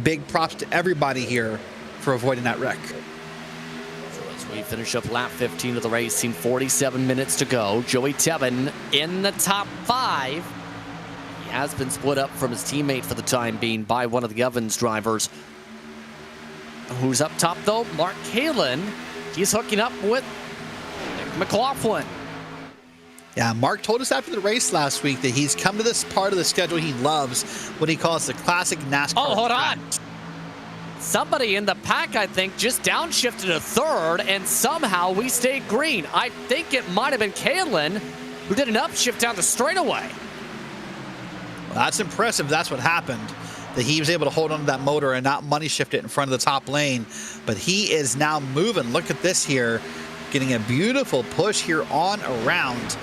big props to everybody here for avoiding that wreck. So as we finish up lap 15 of the racing, 47 minutes to go. Joey Tebben in the top 5. He has been split up from his teammate for the time being by one of the Evans drivers. Who's up top though? Mark Kalin. He's hooking up with Nick McLaughlin. Yeah, Mark told us after the race last week that he's come to this part of the schedule he loves, what he calls the classic NASCAR. Oh, hold on. Somebody in the pack, I think, just downshifted to third, and somehow we stayed green. I think it might have been Kalin who did an upshift down the straightaway. Well, that's impressive. That's what happened. That he was able to hold on to that motor and not money shift it in front of the top lane. But he is now moving. Look at this here. Getting a beautiful push here on around.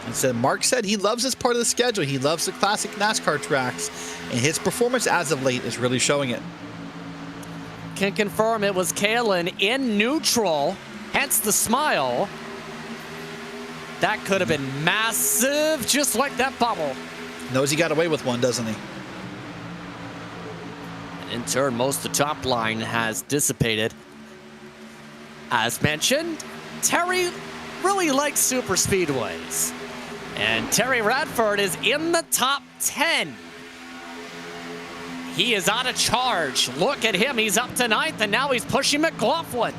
And so Mark said he loves this part of the schedule. He loves the classic NASCAR tracks. And his performance as of late is really showing it. Can confirm it was Kalin in neutral, hence the smile. That could have been massive, just like that bubble. Knows he got away with one, doesn't he? And in turn, most of the top line has dissipated. As mentioned, Terry really likes super speedways. And Terry Radford is in the top 10. He is out of charge. Look at him. He's up to 9th, and now he's pushing McLaughlin.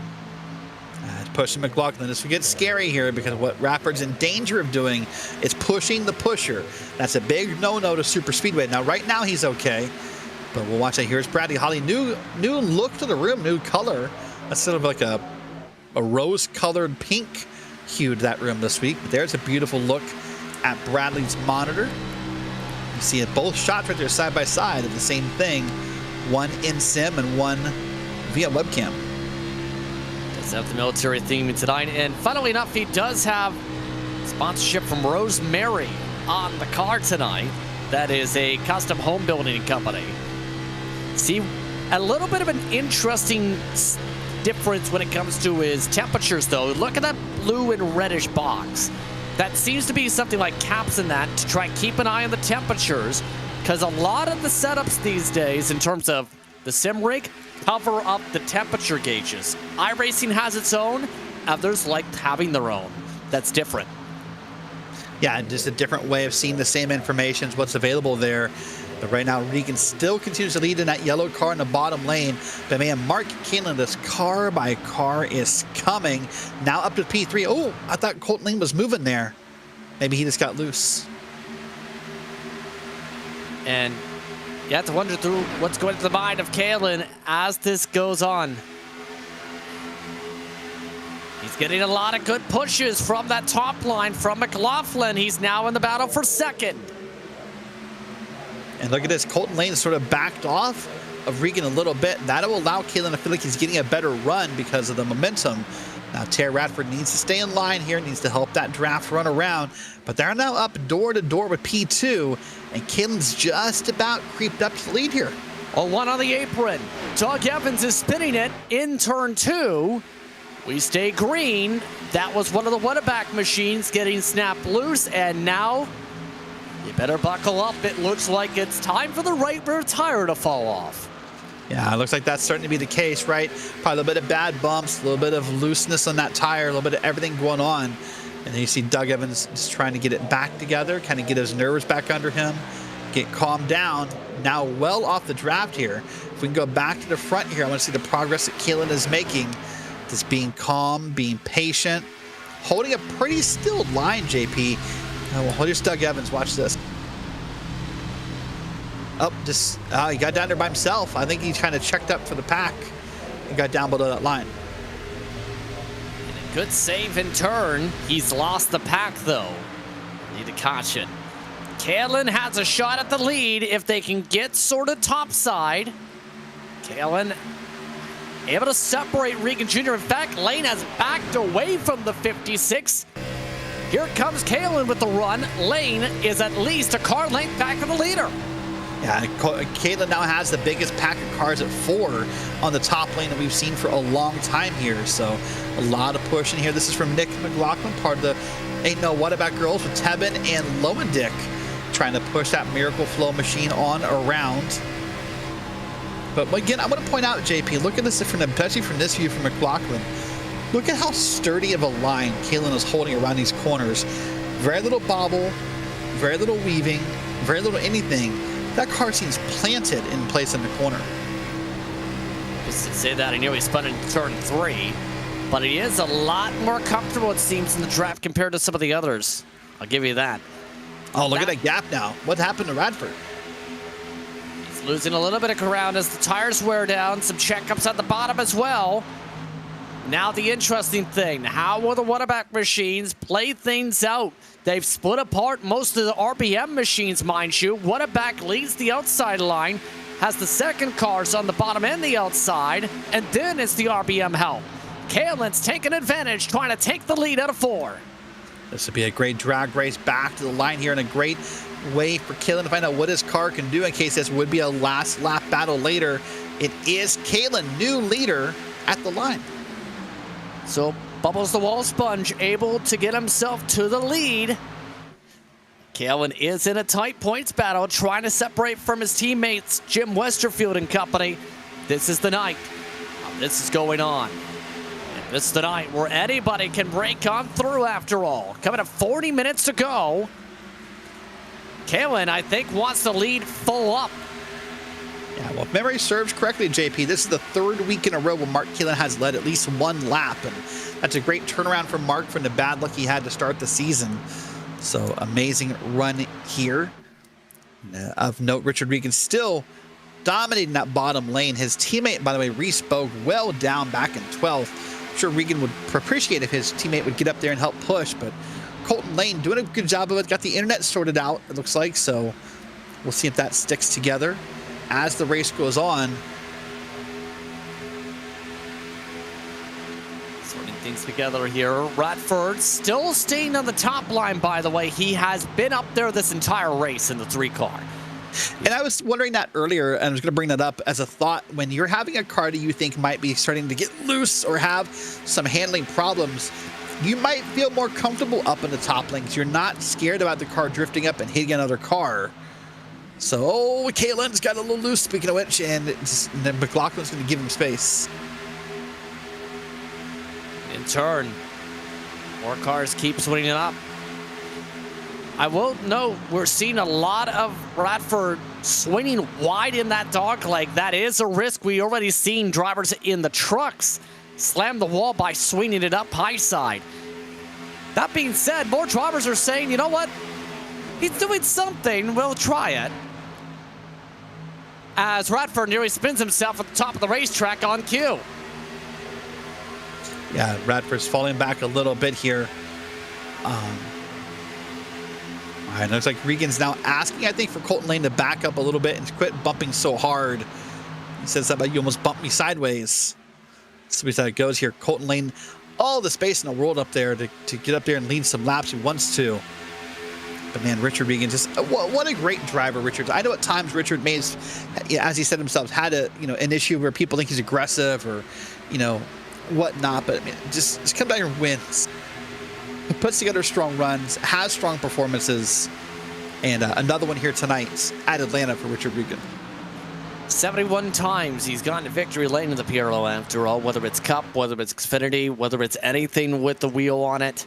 Pushing McLaughlin. This will get scary here because what Radford's in danger of doing is pushing the pusher. That's a big no-no to super speedway. Now, right now, he's okay. But we'll watch that. Here's Bradley Holly. New look to the room, new color. That's sort of like a rose-colored pink hue to that room this week. But there's a beautiful look at Bradley's monitor. You see it both shots right there side by side of the same thing. One in sim and one via webcam. Does have the military theme tonight. And funnily enough, he does have sponsorship from Rosemary on the car tonight. That is a custom home building company. See, a little bit of an interesting difference when it comes to his temperatures, though. Look at that blue and reddish box. That seems to be something like caps in that to try and keep an eye on the temperatures, because a lot of the setups these days in terms of the sim rig cover up the temperature gauges. iRacing has its own, others like having their own. That's different. Yeah, just a different way of seeing the same information is what's available there. But right now, Regan still continues to lead in that yellow car in the bottom lane. But man, Mark Kalin, this car by car is coming. Now up to P3. Oh, I thought Colton Lane was moving there. Maybe he just got loose. And you have to wonder through what's going through the mind of Kalin as this goes on. He's getting a lot of good pushes from that top line from McLaughlin. He's now in the battle for second. And look at this, Colton Lane sort of backed off of Regan a little bit. That'll allow Kalin to feel like he's getting a better run because of the momentum. Now Terry Radford needs to stay in line here, needs to help that draft run around. But they're now up door to door with P2, and Kalin's just about creeped up to the lead here. A one on the apron. Doug Evans is spinning it in turn 2. We stay green. That was one of the Wedeback machines getting snapped loose, and now you better buckle up. It looks like it's time for the right rear tire to fall off. Yeah, it looks like that's starting to be the case, right? Probably a little bit of bad bumps, a little bit of looseness on that tire, a little bit of everything going on. And then you see Doug Evans just trying to get it back together, kind of get his nerves back under him, get calmed down. Now well off the draft here. If we can go back to the front here, I want to see the progress that Kalin is making. Just being calm, being patient, holding a pretty still line, JP. Well, here's Doug Evans. Watch this. Oh, he got down there by himself. I think he kind of checked up for the pack and got down below that line. Good save in turn. He's lost the pack, though. Need a caution. Kalin has a shot at the lead if they can get sort of topside. Kalin able to separate Regan Jr. In fact, Lane has backed away from the 56. Here comes Kalin with the run. Lane is at least a car length back of the leader. Yeah, Kalin now has the biggest pack of cars at 4 on the top lane that we've seen for a long time here. So a lot of pushing here. This is from Nick McLaughlin, part of the Ain't No What About Girls with Tebben and Lowendick, trying to push that Miracle Flow machine on around. But again, I want to point out, JP, look at this, especially from this view from McLaughlin. Look at how sturdy of a line Kalen is holding around these corners. Very little bobble, very little weaving, very little anything. That car seems planted in place in the corner. Just to say that, he nearly spun in turn 3, but he is a lot more comfortable, it seems, in the draft compared to some of the others. I'll give you that. Oh, look at that gap now. What happened to Radford? He's losing a little bit of ground as the tires wear down. Some checkups at the bottom as well. Now the interesting thing, how will the Whataback machines play things out? They've split apart most of the RBM machines, mind you. Whataback leads the outside line, has the second cars on the bottom and the outside, and then it's the RBM help. Kalen's taking advantage, trying to take the lead out of 4. This would be a great drag race back to the line here, and a great way for Kalen to find out what his car can do in case this would be a last lap battle later. It is Kalen, new leader at the line. So Bubbles the Wall Sponge able to get himself to the lead. Kalen is in a tight points battle, trying to separate from his teammates, Jim Westerfield and company. This is the night. This is going on. And this is the night where anybody can break on through after all. Coming up 40 minutes to go. Kalen, I think, wants the lead full up. Yeah, well, if memory serves correctly, JP, this is the 3rd week in a row where Mark Kalen has led at least 1 lap, and that's a great turnaround for Mark from the bad luck he had to start the season. So, amazing run here. Of note, Richard Regan still dominating that bottom lane. His teammate, by the way, Reese Bogue, well down back in 12th. I'm sure Regan would appreciate if his teammate would get up there and help push, but Colton Lane doing a good job of it. Got the internet sorted out, it looks like, so we'll see if that sticks together as the race goes on. Sorting things together here. Radford still staying on the top line, by the way. He has been up there this entire race in the 3 car. And I was wondering that earlier, and I was going to bring that up as a thought. When you're having a car that you think might be starting to get loose or have some handling problems, you might feel more comfortable up in the top lane because you're not scared about the car drifting up and hitting another car. So, Kalen's got a little loose, speaking of which, and then McLaughlin's going to give him space. In turn, more cars keep swinging it up. I will note we're seeing a lot of Radford swinging wide in that dog leg. That is a risk. We already seen drivers in the trucks slam the wall by swinging it up high side. That being said, more drivers are saying, you know what? He's doing something. We'll try it. As Radford nearly spins himself at the top of the racetrack on cue. Yeah, Radford's falling back a little bit here. All right, looks like Regan's now asking, I think, for Colton Lane to back up a little bit and quit bumping so hard. He says something about, you almost bumped me sideways. So how it goes here. Colton Lane, all the space in the world up there to get up there and lead some laps he wants to. But man, Richard Regan, just what a great driver, Richard. I know at times Richard may, as he said himself, had an issue where people think he's aggressive or, whatnot. But I mean, just come down here and wins. He puts together strong runs, has strong performances, and another one here tonight at Atlanta for Richard Regan. 71 times he's gone to victory lane in the PRL after all, whether it's Cup, whether it's Xfinity, whether it's anything with the wheel on it.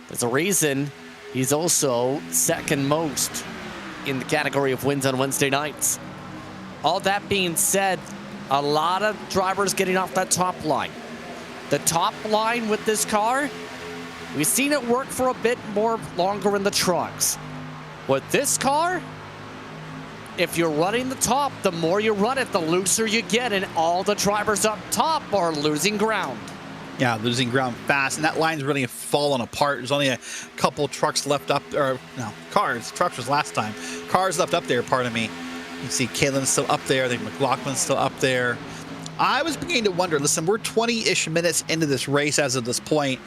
There's a reason he's also second most in the category of wins on Wednesday nights. All that being said, a lot of drivers getting off that top line. The top line with this car, we've seen it work for a bit more longer in the trucks. With this car, if you're running the top, the more you run it, the looser you get, and all the drivers up top are losing ground. Yeah, losing ground fast, and that line's really fallen apart. There's only a couple trucks left up, or no, cars. Trucks was last time. Cars left up there, pardon me. You see Kalen's still up there. I think McLaughlin's still up there. I was beginning to wonder, listen, we're 20-ish minutes into this race as of this point.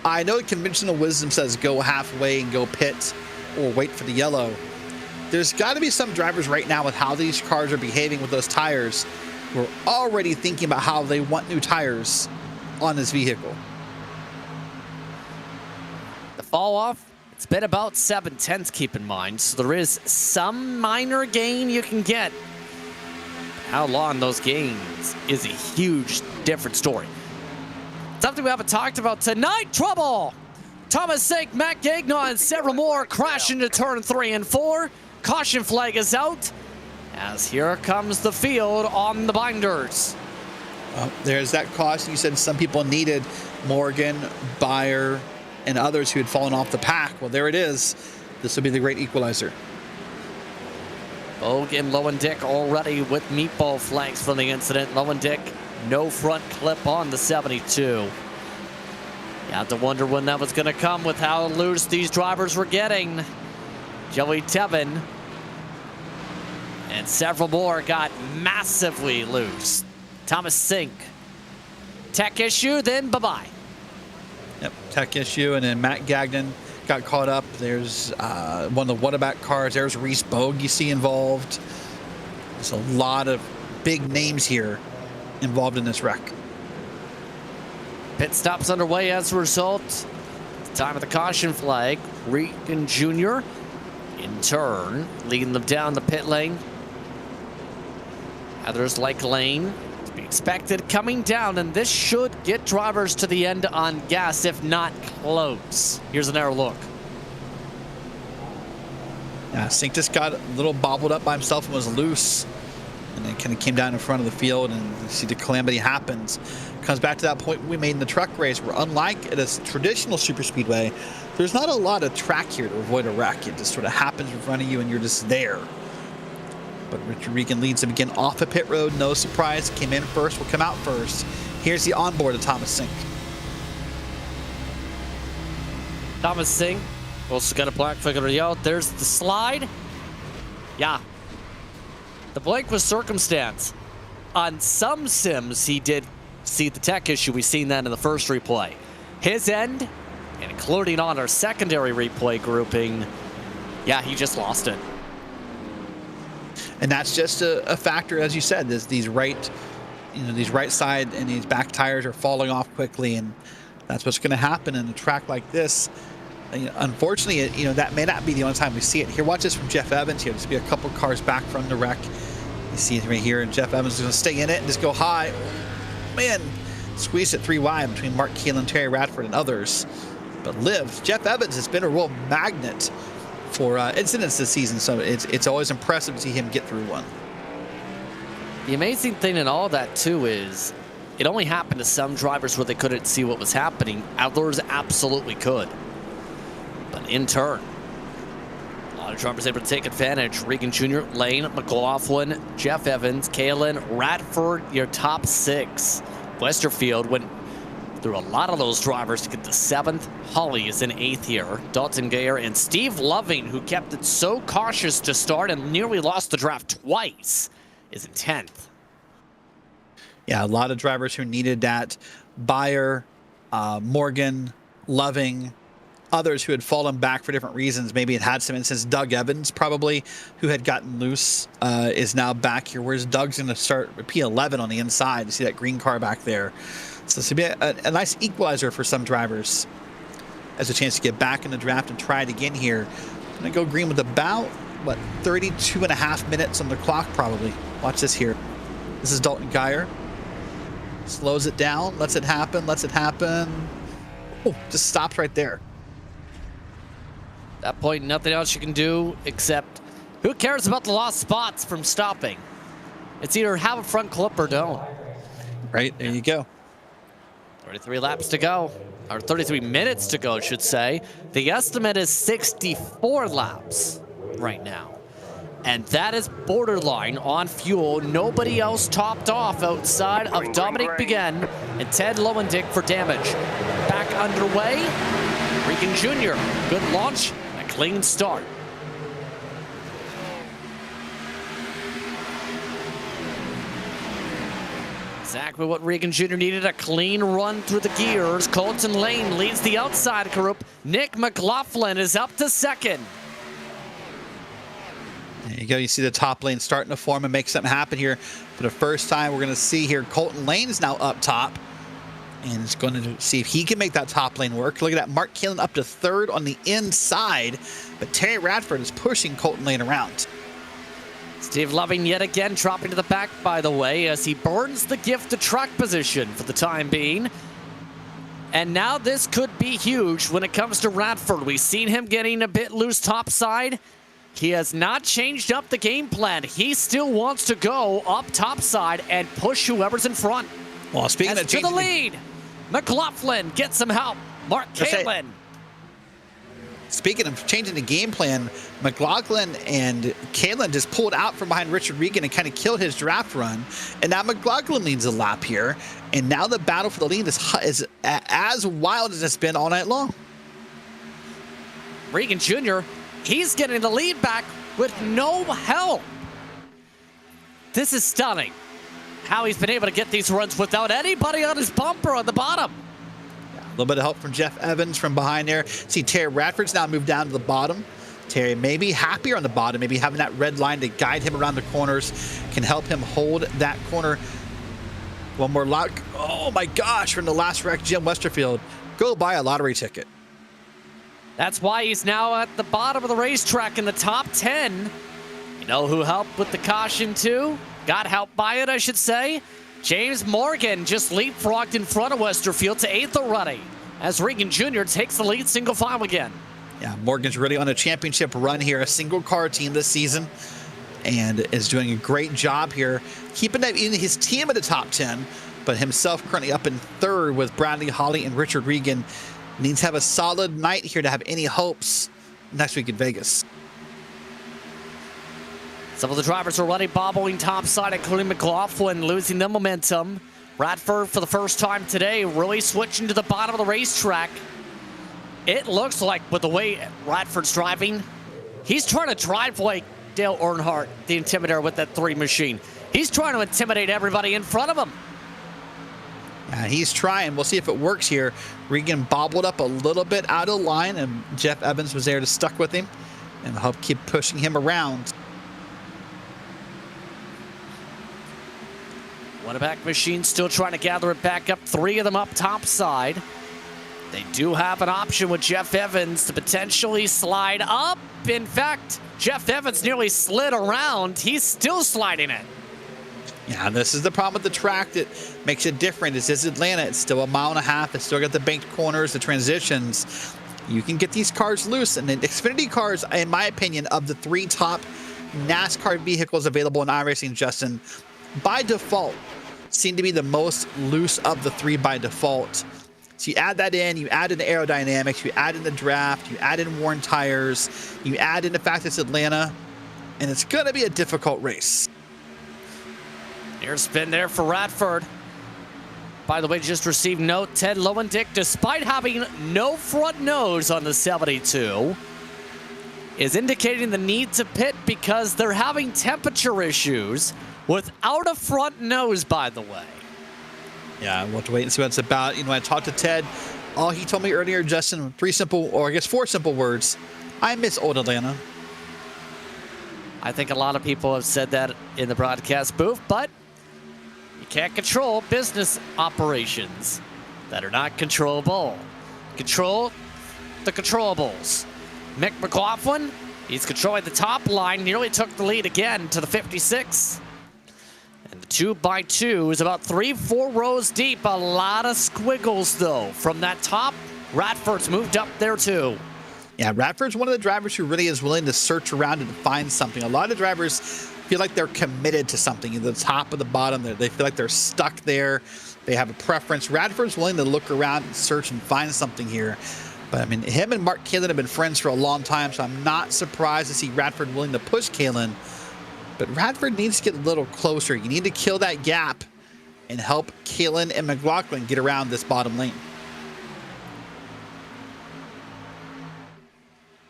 I know conventional wisdom says go halfway and go pit or wait for the yellow. There's got to be some drivers right now with how these cars are behaving with those tires who are already thinking about how they want new tires on this vehicle. The fall off, it's been about 7/10, keep in mind, so there is some minor gain you can get. how long those gains is a huge different story. Something we haven't talked about tonight, trouble! Thomas Sink, Matt Gagnon, and several more crash into turn 3 and 4. Caution flag is out, as here comes the field on the binders. There's that caution. You said some people needed Morgan, Beyer, and others who had fallen off the pack. Well, there it is. This will be the great equalizer. Bogue and Lowendick already with meatball flags from the incident. Lowendick, no front clip on the 72. You have to wonder when that was going to come with how loose these drivers were getting. Joey Tevin and several more got massively loose. Thomas Sink, tech issue, then bye-bye. Yep, tech issue, and then Matt Gagnon got caught up. There's one of the Whataback cars. There's Reese Bogue you see involved. There's a lot of big names here involved in this wreck. Pit stops underway as a result. Time of the caution flag. Regan Jr. in turn, leading them down the pit lane. Others like Lane, to be expected, coming down, and this should get drivers to the end on gas, if not close. Here's an arrow look. Yeah, Sink just got a little bobbled up by himself and was loose, and then kind of came down in front of the field, and you see the calamity happens. Comes back to that point we made in the truck race, where unlike at a traditional super speedway, there's not a lot of track here to avoid a wreck. It just sort of happens in front of you, and you're just there. But Richard Regan leads him again off the pit road. No surprise. Came in first, will come out first. Here's the onboard of Thomas Sink. Thomas Sink also got a black flag already out. There's the slide. Yeah. The blank was circumstance. On some sims, he did see the tech issue. We've seen that in the first replay. His end, and including on our secondary replay grouping, yeah, he just lost it. And that's just a factor, as you said. These right side and these back tires are falling off quickly, and that's what's going to happen in a track like this. Unfortunately, that may not be the only time we see it. Here, watch this from Jeff Evans. Here, just be a couple cars back from the wreck. You see it right here, and Jeff Evans is going to stay in it and just go high. Man, squeeze it 3 wide between Mark Keelan, Terry Radford, and others. But lives. Jeff Evans has been a real magnet for incidents this season, so it's always impressive to see him get through one. The amazing thing in all that too is it only happened to some drivers where they couldn't see what was happening. Others absolutely could. But in turn, a lot of drivers able to take advantage. Regan Jr., Lane, McLaughlin, Jeff Evans, Kalen, Radford, your top 6. Westerfield went through a lot of those drivers to get to 7th. Holly is in 8th here. Dalton Gayer and Steve Loving, who kept it so cautious to start and nearly lost the draft twice, is in 10th. Yeah, a lot of drivers who needed that. Beyer, Morgan, Loving, others who had fallen back for different reasons. Maybe it had some instances. Doug Evans, probably, who had gotten loose, is now back here. Whereas Doug's going to start P11 on the inside. You see that green car back there. So this will be a nice equalizer for some drivers as a chance to get back in the draft and try it again here. Going to go green with about, 32 and a half minutes on the clock probably. Watch this here. This is Dalton Geyer. Slows it down, lets it happen. Oh, just stops right there. At that point, nothing else you can do except, who cares about the lost spots from stopping? It's either have a front clip or don't. Right, there you go. 33 laps to go, or 33 minutes to go, I should say. The estimate is 64 laps right now. And that is borderline on fuel. Nobody else topped off outside of Dominic Begin and Ted Lowendick for damage. Back underway, Regan Jr., good launch, and a clean start. Exactly what Regan Jr. needed, a clean run through the gears. Colton Lane leads the outside group. Nick McLaughlin is up to 2nd. There you go. You see the top lane starting to form and make something happen here. For the first time, we're going to see here Colton Lane is now up top. And it's going to see if he can make that top lane work. Look at that. Mark Keelan up to 3rd on the inside. But Terry Radford is pushing Colton Lane around. Steve Loving yet again dropping to the back, by the way, as he burns the gift of truck position for the time being. And now this could be huge when it comes to Radford. We've seen him getting a bit loose topside. He has not changed up the game plan. He still wants to go up topside and push whoever's in front. Well, speaking of to the lead, McLaughlin gets some help. Mark Caitlin. Speaking of changing the game plan, McLaughlin and Kalen just pulled out from behind Richard Regan and kind of killed his draft run. And now McLaughlin leads a lap here. And now the battle for the lead is as wild as it's been all night long. Regan Jr., he's getting the lead back with no help. This is stunning. How he's been able to get these runs without anybody on his bumper on the bottom. A little bit of help from Jeff Evans from behind there. See, Terry Radford's now moved down to the bottom. Terry may be happier on the bottom. Maybe having that red line to guide him around the corners can help him hold that corner. One more lot. Oh my gosh, from the last wreck, Jim Westerfield. Go buy a lottery ticket. That's why he's now at the bottom of the racetrack in the top 10. You know who helped with the caution too? Got helped by it, I should say. James Morgan just leapfrogged in front of Westerfield to 8th already as Regan Jr. takes the lead single file again. Yeah, Morgan's really on a championship run here, a single car team this season, and is doing a great job here, keeping his team at the top 10, but himself currently up in 3rd with Bradley Holly and Richard Regan. Needs to have a solid night here to have any hopes next week in Vegas. Some of the drivers are already bobbling topside, including McLaughlin losing the momentum. Radford, for the first time today, really switching to the bottom of the racetrack. It looks like, with the way Radford's driving, he's trying to drive like Dale Earnhardt, the Intimidator, with that 3 machine. He's trying to intimidate everybody in front of him. Yeah, he's trying. We'll see if it works here. Regan bobbled up a little bit out of line, and Jeff Evans was there to stuck with him and help keep pushing him around. Winneback machine still trying to gather it back up. 3 of them up topside. They do have an option with Jeff Evans to potentially slide up. In fact, Jeff Evans nearly slid around. He's still sliding it. Yeah, this is the problem with the track that makes it different. This is Atlanta. It's still a mile and a half. It's still got the banked corners, the transitions. You can get these cars loose. And the Xfinity cars, in my opinion, of the 3 top NASCAR vehicles available in iRacing, Justin, by default, seem to be the most loose of the 3 by default. So you add that in, you add in the aerodynamics, you add in the draft, you add in worn tires, you add in the fact it's Atlanta, and it's going to be a difficult race. Near spin there for Radford. By the way, just received note, Ted Lowendick, despite having no front nose on the 72, is indicating the need to pit because they're having temperature issues without a front nose, by the way. Yeah, we'll have to wait and see what it's about. You know, I talked to Ted. All he told me earlier, Justin, 4 simple words. I miss old Atlanta. I think a lot of people have said that in the broadcast booth, but you can't control business operations that are not controllable. Control the controllables. Mick McLaughlin, he's controlling the top line, nearly took the lead again to the 56. And the 2x2 is about 3-4 rows deep. A lot of squiggles, though, from that top. Radford's moved up there, too. Yeah, Radford's one of the drivers who really is willing to search around and find something. A lot of drivers feel like they're committed to something. At the top or the bottom, they feel like they're stuck there. They have a preference. Radford's willing to look around and search and find something here. But, I mean, him and Mark Kalin have been friends for a long time, so I'm not surprised to see Radford willing to push Kalin. But Radford needs to get a little closer. You need to kill that gap and help Kalin and McLaughlin get around this bottom lane.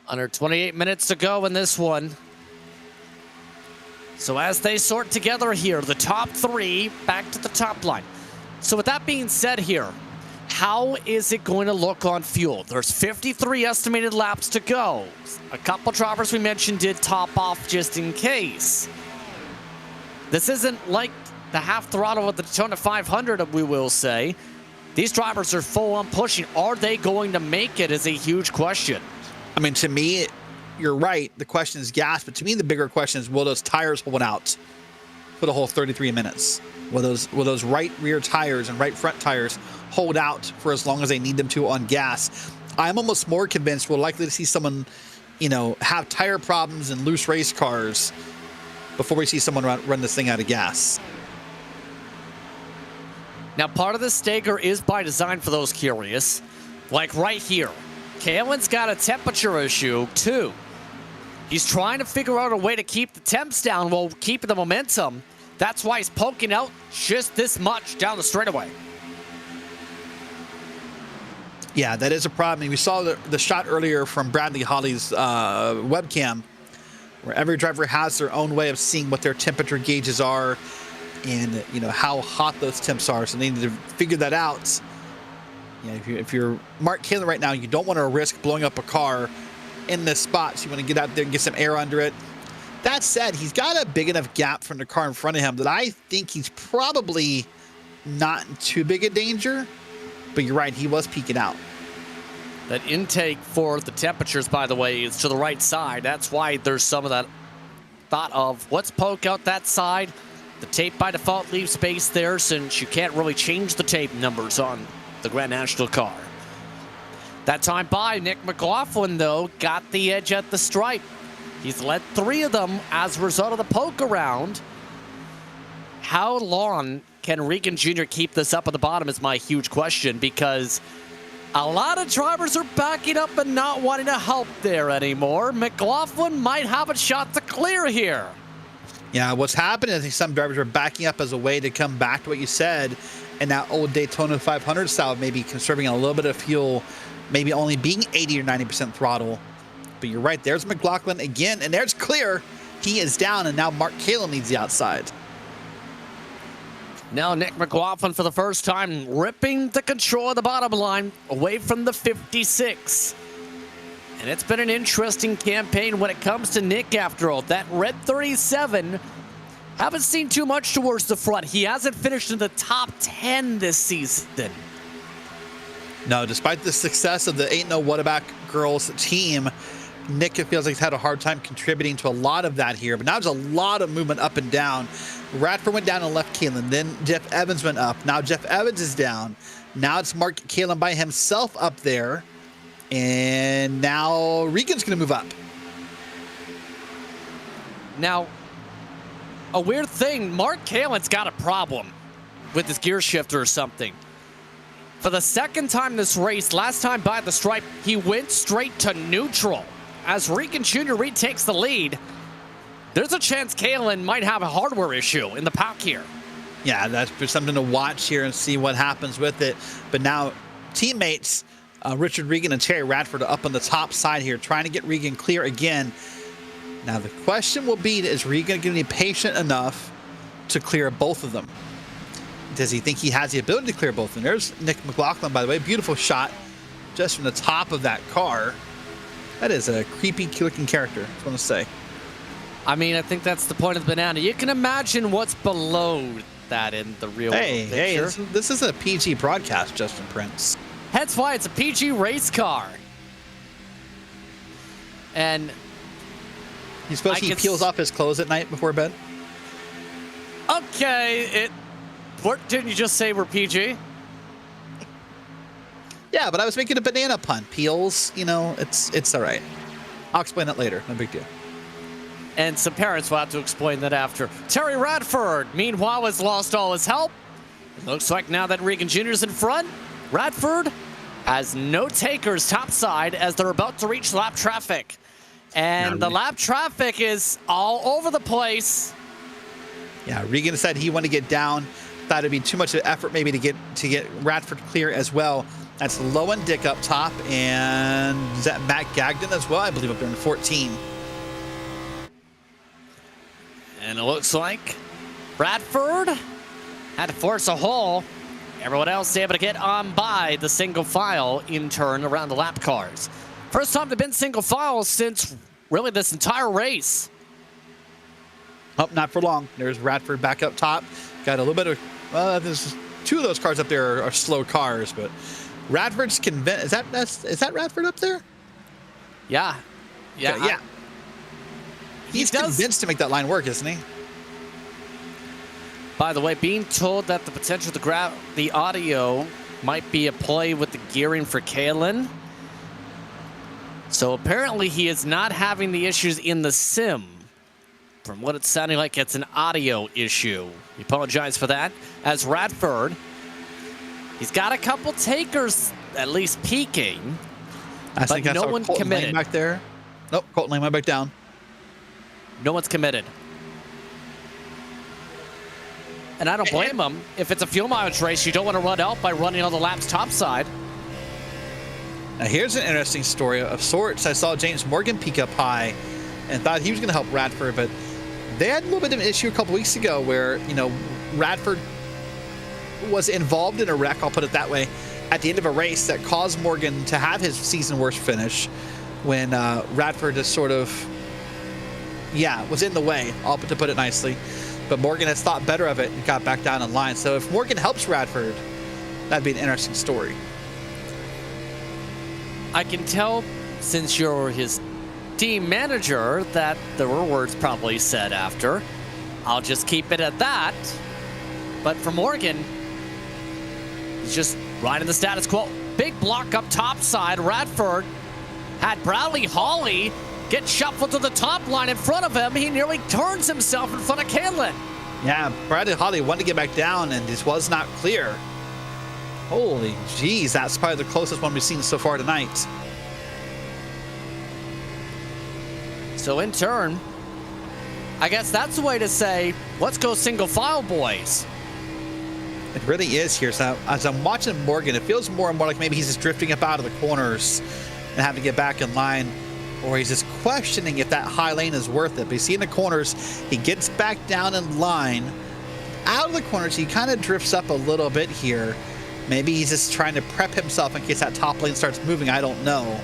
Under 28 minutes to go in this one. So as they sort together here, the top 3 back to the top line. So with that being said here, how is it going to look on fuel? There's 53 estimated laps to go. A couple drivers we mentioned did top off just in case. This isn't like the half throttle of the Daytona 500, we will say. These drivers are full on pushing. Are they going to make it is a huge question. I mean, to me, you're right. The question is gas, but to me, the bigger question is, will those tires hold out for the whole 33 minutes? Will those right rear tires and right front tires hold out for as long as they need them to on gas? I'm almost more convinced we're likely to see someone, have tire problems in loose race cars before we see someone run this thing out of gas. Now, part of the stagger is by design for those curious. Like right here, Kalen's got a temperature issue too. He's trying to figure out a way to keep the temps down while keeping the momentum. That's why he's poking out just this much down the straightaway. Yeah, that is a problem. We saw the shot earlier from Bradley Holly's webcam, where every driver has their own way of seeing what their temperature gauges are and how hot those temps are. So they need to figure that out. If you're Mark Kalen right now, you don't want to risk blowing up a car in this spot. So you want to get out there and get some air under it. That said, he's got a big enough gap from the car in front of him that I think he's probably not in too big a danger. But you're right, he was peeking out. That intake for the temperatures, by the way, is to the right side. That's why there's some of that thought of, let's poke out that side. The tape by default leaves space there since you can't really change the tape numbers on the Grand National car. That time by, Nick McLaughlin, though, got the edge at the stripe. He's led 3 of them as a result of the poke around. How long can Regan Jr. keep this up at the bottom is my huge question, because a lot of drivers are backing up and not wanting to help there anymore. McLaughlin might have a shot to clear here. Yeah, what's happening is some drivers are backing up as a way to come back to what you said, and that old Daytona 500 style, maybe conserving a little bit of fuel, maybe only being 80 or 90% throttle. But you're right, there's McLaughlin again, and there's clear. He is down, and now Mark Kalen needs the outside. Now Nick McLaughlin for the first time ripping the control of the bottom line away from the 56. And it's been an interesting campaign when it comes to Nick after all. That red 37, haven't seen too much towards the front. He hasn't finished in the top 10 this season. No, despite the success of the Ain't No Whataback Girls team, Nick, it feels like he's had a hard time contributing to a lot of that here. But now there's a lot of movement up and down. Radford went down and left Kalen. Then Jeff Evans went up. Now Jeff Evans is down. Now it's Mark Kalen by himself up there. And now Regan's going to move up. Now, a weird thing, Mark Kalen's got a problem with his gear shifter or something. For the second time this race, last time by the stripe, he went straight to neutral. As Regan Jr. retakes the lead, there's a chance Kalen might have a hardware issue in the pack here. Yeah, that's something to watch here and see what happens with it. But now teammates Richard Regan and Terry Radford are up on the top side here, trying to get Regan clear again. Now the question will be, is Regan going to be patient enough to clear both of them? Does he think he has the ability to clear both of them? There's Nick McLaughlin, by the way. Beautiful shot just from the top of that car. That is a creepy looking character, I want to say. I mean, I think that's the point of the banana. You can imagine what's below that in the real world picture. Hey, this is a PG broadcast, Justin Prince. That's why it's a PG race car. And You suppose he peels off his clothes at night before bed? Okay, didn't you just say we're PG? Yeah, but I was making a banana pun. Peels, it's all right. I'll explain it later. No big deal. And some parents will have to explain that after. Terry Radford, meanwhile, has lost all his help. It looks like now that Regan Jr.'s in front, Radford has no takers topside as they're about to reach lap traffic. And the lap traffic is all over the place. Yeah, Regan said he wanted to get down. Thought it'd be too much of an effort maybe to get Radford clear as well. That's Low and Dick up top, and is that Matt Gagnon as well? I believe up there in 14. And it looks like Radford had to force a hole. Everyone else able to get on by the single file in turn around the lap cars. First time they've been single file since really this entire race. Oh, not for long. There's Radford back up top. Got a little bit of, there's two of those cars up there are slow cars, but Radford's convinced. Is that Radford up there? Yeah. Yeah. He's does. convinced to make that line work, isn't he? By the way, being told that the potential to grab the audio might be a play with the gearing for Kalen. So apparently he is not having the issues in the sim. From what it's sounding like, it's an audio issue. We apologize for that. As Radford, he's got a couple takers at least peeking, I think but I no saw one Colton Lane committed. back there. Nope, Colton Lane went back down. No one's committed. And I don't blame him. If it's a fuel mileage race, you don't want to run out by running on the lap's topside. Now here's an interesting story of sorts. I saw James Morgan peek up high and thought he was going to help Radford, but they had a little bit of an issue a couple weeks ago where, you know, Radford was involved in a wreck, I'll put it that way, at the end of a race that caused Morgan to have his season worst finish when Radford just sort of, was in the way, to put it nicely. But Morgan has thought better of it and got back down in line. So if Morgan helps Radford, that'd be an interesting story. I can tell, since you're his team manager, that there were words probably said after. I'll just keep it at that. But for Morgan, he's just riding the status quo. Big block up topside. Radford had Bradley Hawley get shuffled to the top line in front of him. He nearly turns himself in front of Kalen. Yeah, Bradley Hawley wanted to get back down and this was not clear. Holy jeez, that's probably the closest one we've seen so far tonight. So in turn, I guess that's the way to say, let's go single file, boys. It really is here. So as I'm watching Morgan, it feels more and more like maybe he's just drifting up out of the corners and having to get back in line, or he's just questioning if that high lane is worth it. But you see in the corners, he gets back down in line. Out of the corners, he kind of drifts up a little bit here. Maybe he's just trying to prep himself in case that top lane starts moving. I don't know.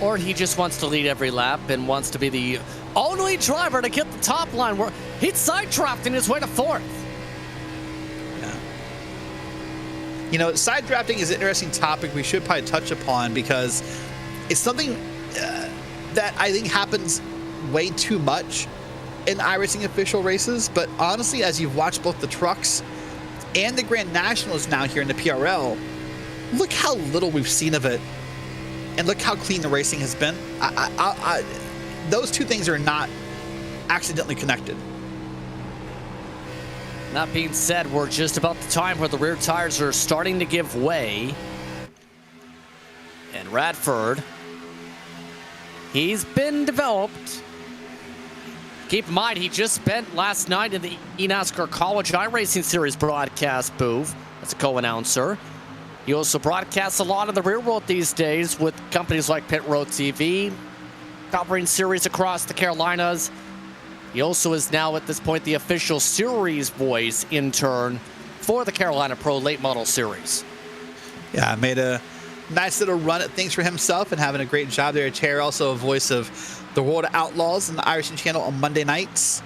Or he just wants to lead every lap and wants to be the only driver to get the top line where he's sidetracked in his way to fourth. Yeah. You know, side drafting is an interesting topic we should probably touch upon because it's something that I think happens way too much in iRacing official races. But honestly, as you've watched both the trucks and the Grand Nationals now here in the PRL, look how little we've seen of it. And look how clean the racing has been. Those two things are not accidentally connected. That being said, we're just about the time where the rear tires are starting to give way. And Radford, he's been developed. Keep in mind, he just spent last night in the eNASCAR College iRacing Series broadcast booth as a co-announcer. He also broadcasts a lot in the real world these days with companies like Pit Road TV, covering series across the Carolinas. He also is now at this point the official series voice intern for the Carolina Pro Late Model Series. Yeah, made a nice little run at things for himself and having a great job there. Terry, also a voice of the World of Outlaws on the iRacing channel on Monday nights.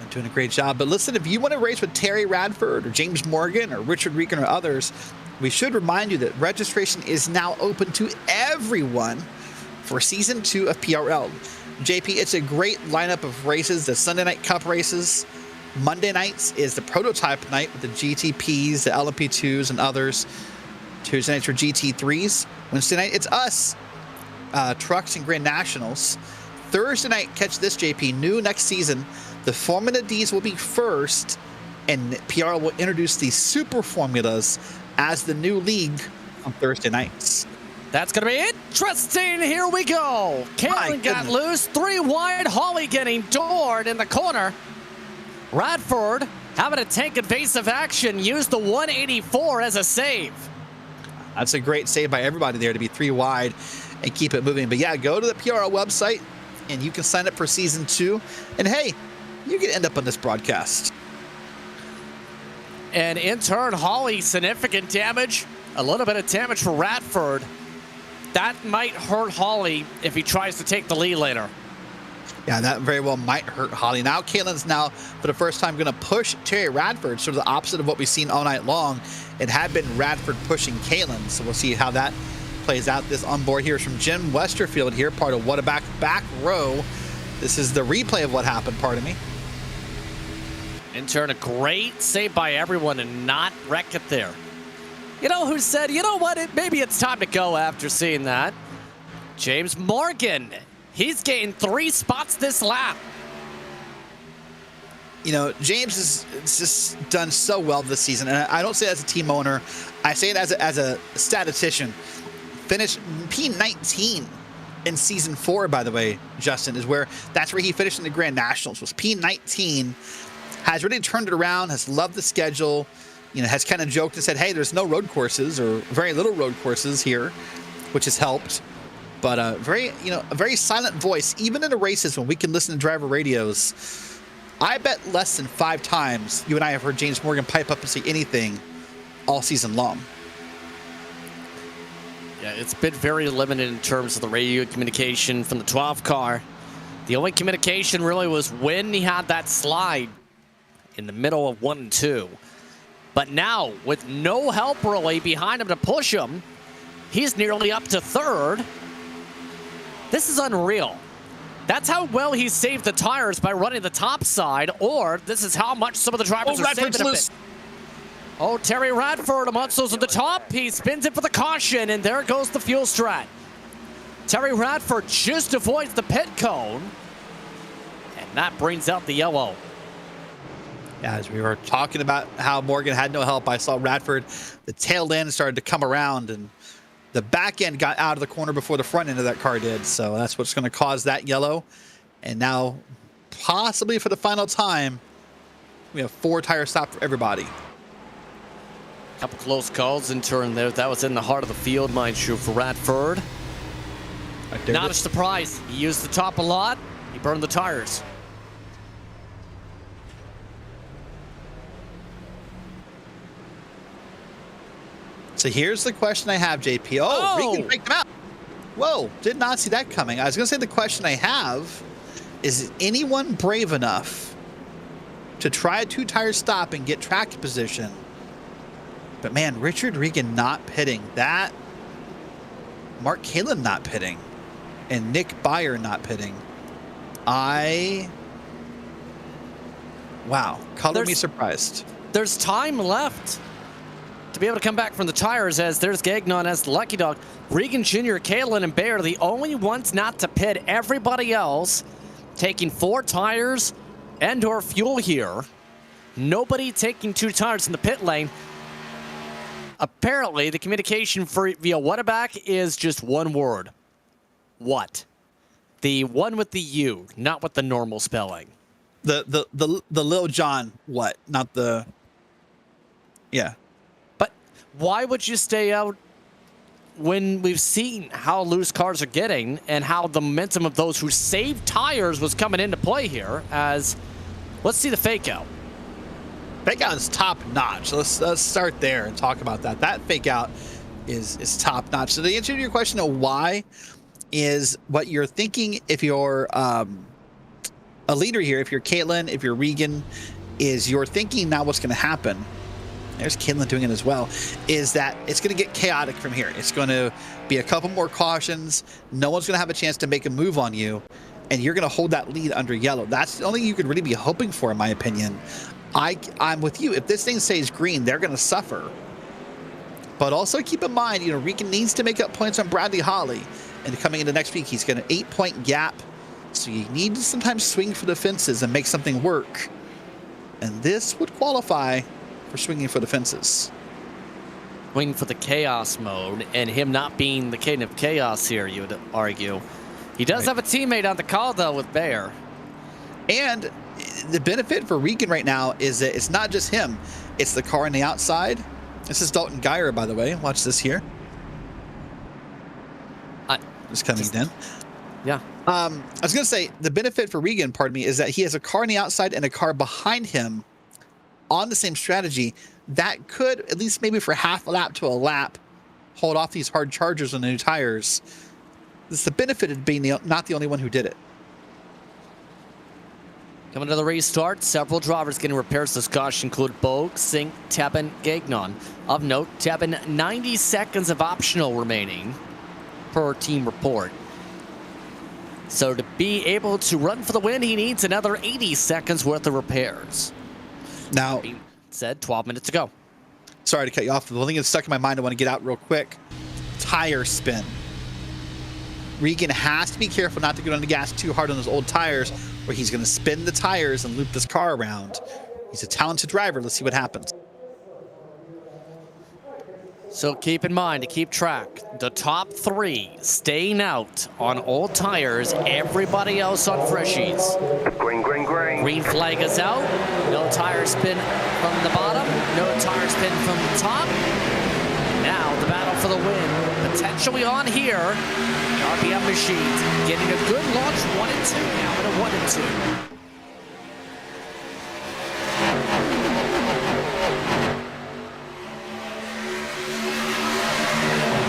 And doing a great job. But listen, if you want to race with Terry Radford or James Morgan or Richard Regan or others, we should remind you that registration is now open to everyone for Season 2 of PRL. JP, it's a great lineup of races. The Sunday Night Cup races. Monday nights is the prototype night with the GTPs, the LMP2s, and others. Tuesday nights are GT3s. Wednesday night, it's us, trucks and Grand Nationals. Thursday night, catch this, JP, new next season. The Formula Ds will be first, and PRL will introduce the Super Formulas as the new league on Thursday nights. That's going to be interesting. Here we go. Kalen got loose. 3 wide. Hawley getting doored in the corner. Radford having to take evasive action. Use the 184 as a save. That's a great save by everybody there to be 3 wide and keep it moving. But yeah, go to the PRL website and you can sign up for Season 2. And hey, you can end up on this broadcast. And in turn, Hawley, significant damage. A little bit of damage for Radford. That might hurt Hawley if he tries to take the lead later. Yeah, that very well might hurt Hawley. Now, Kalen's now, for the first time, going to push Terry Radford, sort of the opposite of what we've seen all night long. It had been Radford pushing Kalen, so we'll see how that plays out. This on board here is from Jim Westerfield here, part of What a Back Row. This is the replay of what happened, pardon me. In turn, a great save by everyone and not wreck it there. You know who said, you know what, maybe it's time to go after seeing that? James Morgan. He's gained 3 spots this lap. You know, James has just done so well this season, and I don't say it as a team owner. I say it as a statistician. Finished P19 in season 4, by the way, Justin, that's where he finished in the Grand Nationals, was P19. Has really turned it around, has loved the schedule, you know, has kind of joked and said, hey, there's no road courses or very little road courses here, which has helped. But a very silent voice, even in the races when we can listen to driver radios. I bet less than 5 times you and I have heard James Morgan pipe up and say anything all season long. Yeah, it's been very limited in terms of the radio communication from the 12 car. The only communication really was when he had that slide in the middle of 1 and 2. But now, with no help really behind him to push him, he's nearly up to 3rd. This is unreal. That's how well he saved the tires by running the top side, or this is how much some of the drivers are saving a bit. Oh, Terry Radford amongst those at the top. He spins it for the caution, and there goes the fuel strat. Terry Radford just avoids the pit cone, and that brings out the yellow. Yeah, as we were talking about how Morgan had no help, I saw Radford, the tail end started to come around, and the back end got out of the corner before the front end of that car did. So that's what's going to cause that yellow. And now, possibly for the final time, we have 4 tire stop for everybody. Couple close calls in turn there. That was in the heart of the field, mind you, for Radford. Not a surprise. He used the top a lot. He burned the tires. So here's the question I have, JP. Oh, Regan picked him out. Whoa, did not see that coming. I was going to say the question I have is anyone brave enough to try a 2-tire stop and get track position? But man, Richard Regan not pitting. That, Mark Kalin not pitting, and Nick Byer not pitting. Wow, color me surprised. There's time left to be able to come back from the tires, as there's Gagnon as the lucky dog. Regan Jr., Kalin, and Bayer are the only ones not to pit. Everybody else taking 4 tires and or fuel here. Nobody taking 2 tires in the pit lane. Apparently, the communication via Whataback is just one word. What? The one with the U, not with the normal spelling. The Lil John what? Not the... Yeah. But why would you stay out when we've seen how loose cars are getting and how the momentum of those who saved tires was coming into play here? As let's see the fake out. Fake out is top notch. So let's start there and talk about that. That fake out is top notch. So the answer to your question of why is what you're thinking if you're a leader here, if you're Caitlin, if you're Regan, is you're thinking now what's going to happen. There's Caitlin doing it as well, is that it's going to get chaotic from here. It's going to be a couple more cautions. No one's going to have a chance to make a move on you, and you're going to hold that lead under yellow. That's the only thing you could really be hoping for, in my opinion. I'm with you. If this thing stays green, they're going to suffer. But also keep in mind, Regan needs to make up points on Bradley Holly. And coming into next week, he's got an 8-point gap. So you need to sometimes swing for the fences and make something work. And this would qualify for swinging for the fences. Swing for the chaos mode, and him not being the king of chaos here, you would argue. He does have a teammate on the call, though, with Bayer. And the benefit for Regan right now is that it's not just him. It's the car on the outside. This is Dalton Geyer, by the way. Watch this here. Just coming in. Yeah. I was going to say, the benefit for Regan, pardon me, is that he has a car on the outside and a car behind him on the same strategy that could, at least maybe for half a lap to a lap, hold off these hard chargers on the new tires. This is the benefit of being not the only one who did it. Coming to the restart, several drivers getting repairs. This caution include Bogue, Sink, Tebben, Gagnon. Of note, Tebben, 90 seconds of optional remaining. per team report. So to be able to run for the win, he needs another 80 seconds worth of repairs. Now, Being said, 12 minutes to go. sorry to cut you off. The thing that's stuck in my mind I want to get out real quick. Tire spin. Regan has to be careful not to get on the gas too hard on those old tires, where he's going to spin the tires and loop this car around. He's a talented driver. Let's see what happens. So keep in mind to keep track, the top 3 staying out on old tires, everybody else on freshies. Green, green, green. Green flag is out, no tire spin from the bottom, no tire spin from the top. Now the battle for the win, potentially on here. RPM machines getting a good launch, 1 and 2 now in a 1 and 2.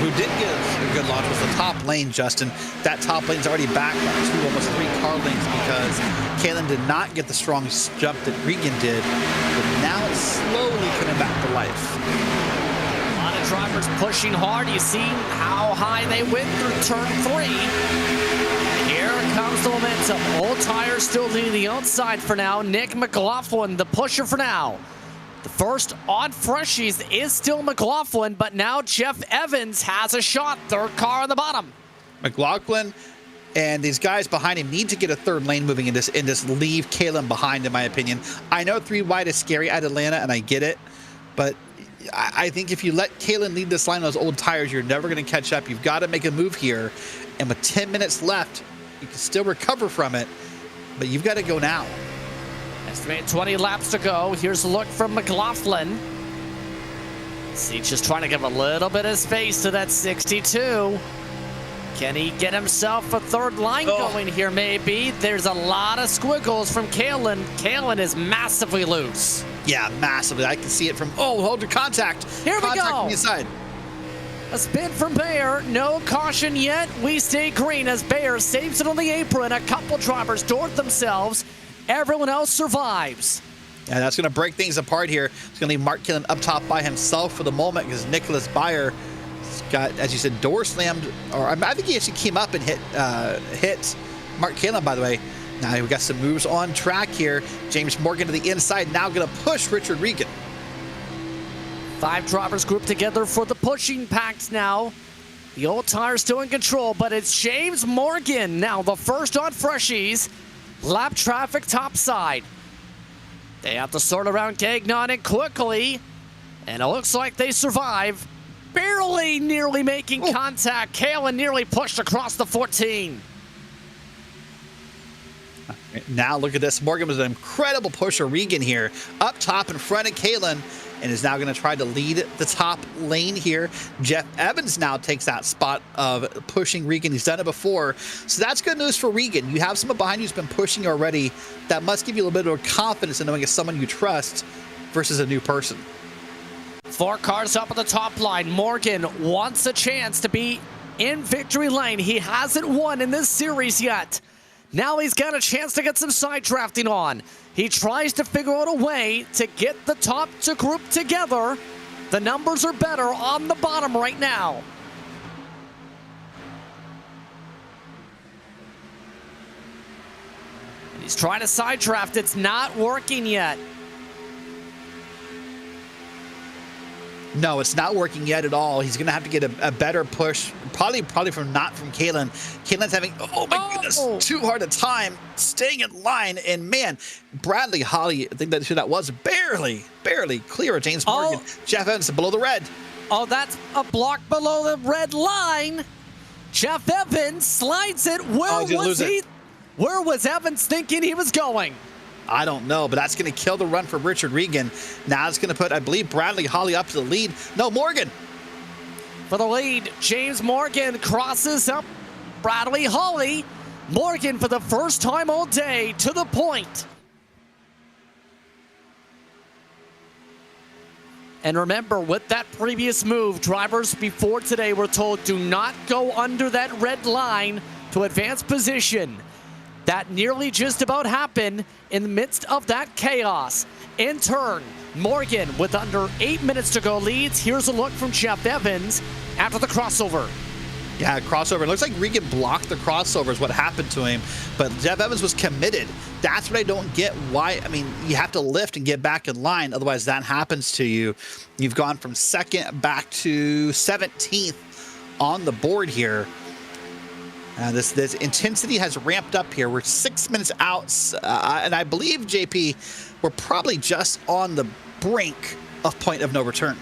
Who did get a good launch was the top lane, Justin. That top lane's already back up 2, almost 3 car lanes because Kalen did not get the strong jump that Regan did, but now it's slowly coming back to life. A lot of drivers pushing hard. You see how high they went through turn 3. Here comes the momentum. Old tires still leading the outside for now. Nick McLaughlin, the pusher for now. The first on freshies is still McLaughlin, but now Jeff Evans has a shot. 3rd car on the bottom. McLaughlin and these guys behind him need to get a 3rd lane moving in this, leave Kalen behind, in my opinion. I know 3 wide is scary at Atlanta, and I get it, but I think if you let Kalen lead this line on those old tires, you're never going to catch up. You've got to make a move here, and with 10 minutes left, you can still recover from it, but you've got to go now. Estimated 20 laps to go. Here's a look from McLaughlin. See, just trying to give a little bit of space to that 62. Can he get himself a 3rd line going here, maybe? There's a lot of squiggles from Kalen. Kalen is massively loose. Yeah, massively. I can see it from, hold your contact. Here we Contact go. on the inside. A spin from Bayer. No caution yet. We stay green as Bayer saves it on the apron. A couple drivers doored themselves. Everyone else survives. Yeah, that's going to break things apart here. It's going to leave Mark Killen up top by himself for the moment because Nicholas Bayer got, as you said, door slammed. Or I think he actually came up and hit Mark Killen, by the way. Now we've got some moves on track here. James Morgan to the inside, now going to push Richard Regan. 5 drivers grouped together for the pushing pact now. The old tire still in control, but it's James Morgan now the first on freshies. Lap traffic topside. They have to sort around Gagnon it quickly, and it looks like they survive. Barely nearly making contact. Kalen nearly pushed across the 14. Now look at this. Morgan was an incredible pusher. Regan here up top in front of Kalen and is now going to try to lead the top lane here. Jeff Evans now takes that spot of pushing Regan. He's done it before. So that's good news for Regan. You have someone behind you who's been pushing already. That must give you a little bit of confidence in knowing it's someone you trust versus a new person. 4 cars up at the top line. Morgan wants a chance to be in victory lane. He hasn't won in this series yet. Now he's got a chance to get some side drafting on. He tries to figure out a way to get the top to group together. The numbers are better on the bottom right now. And he's trying to side draft. It's not working yet. No, it's not working yet at all. He's going to have to get a better push, probably from Kalen. Kalen's having, oh my goodness, too hard a time staying in line. And man, Bradley Holly, I think that's who that was, barely clear of James Morgan. Jeff Evans below the red. Oh, that's a block below the red line. Jeff Evans slides it. Where was Evans thinking he was going? I don't know, but that's going to kill the run for Richard Regan. Now it's going to put, I believe, Bradley Holly up to the lead. No, Morgan. For the lead, James Morgan crosses up Bradley Holly. Morgan for the first time all day to the point. And remember, with that previous move, drivers before today were told do not go under that red line to advance position. That nearly just about happened in the midst of that chaos. In turn, Morgan, with under 8 minutes to go, leads. Here's a look from Jeff Evans after the crossover. Yeah, crossover. It looks like Regan blocked the crossover is what happened to him, but Jeff Evans was committed. That's what I don't get. Why? I mean, you have to lift and get back in line. Otherwise, that happens to you. You've gone from second back to 17th on the board here. This intensity has ramped up here. We're 6 minutes out, and I believe, JP, we're probably just on the brink of point of no return.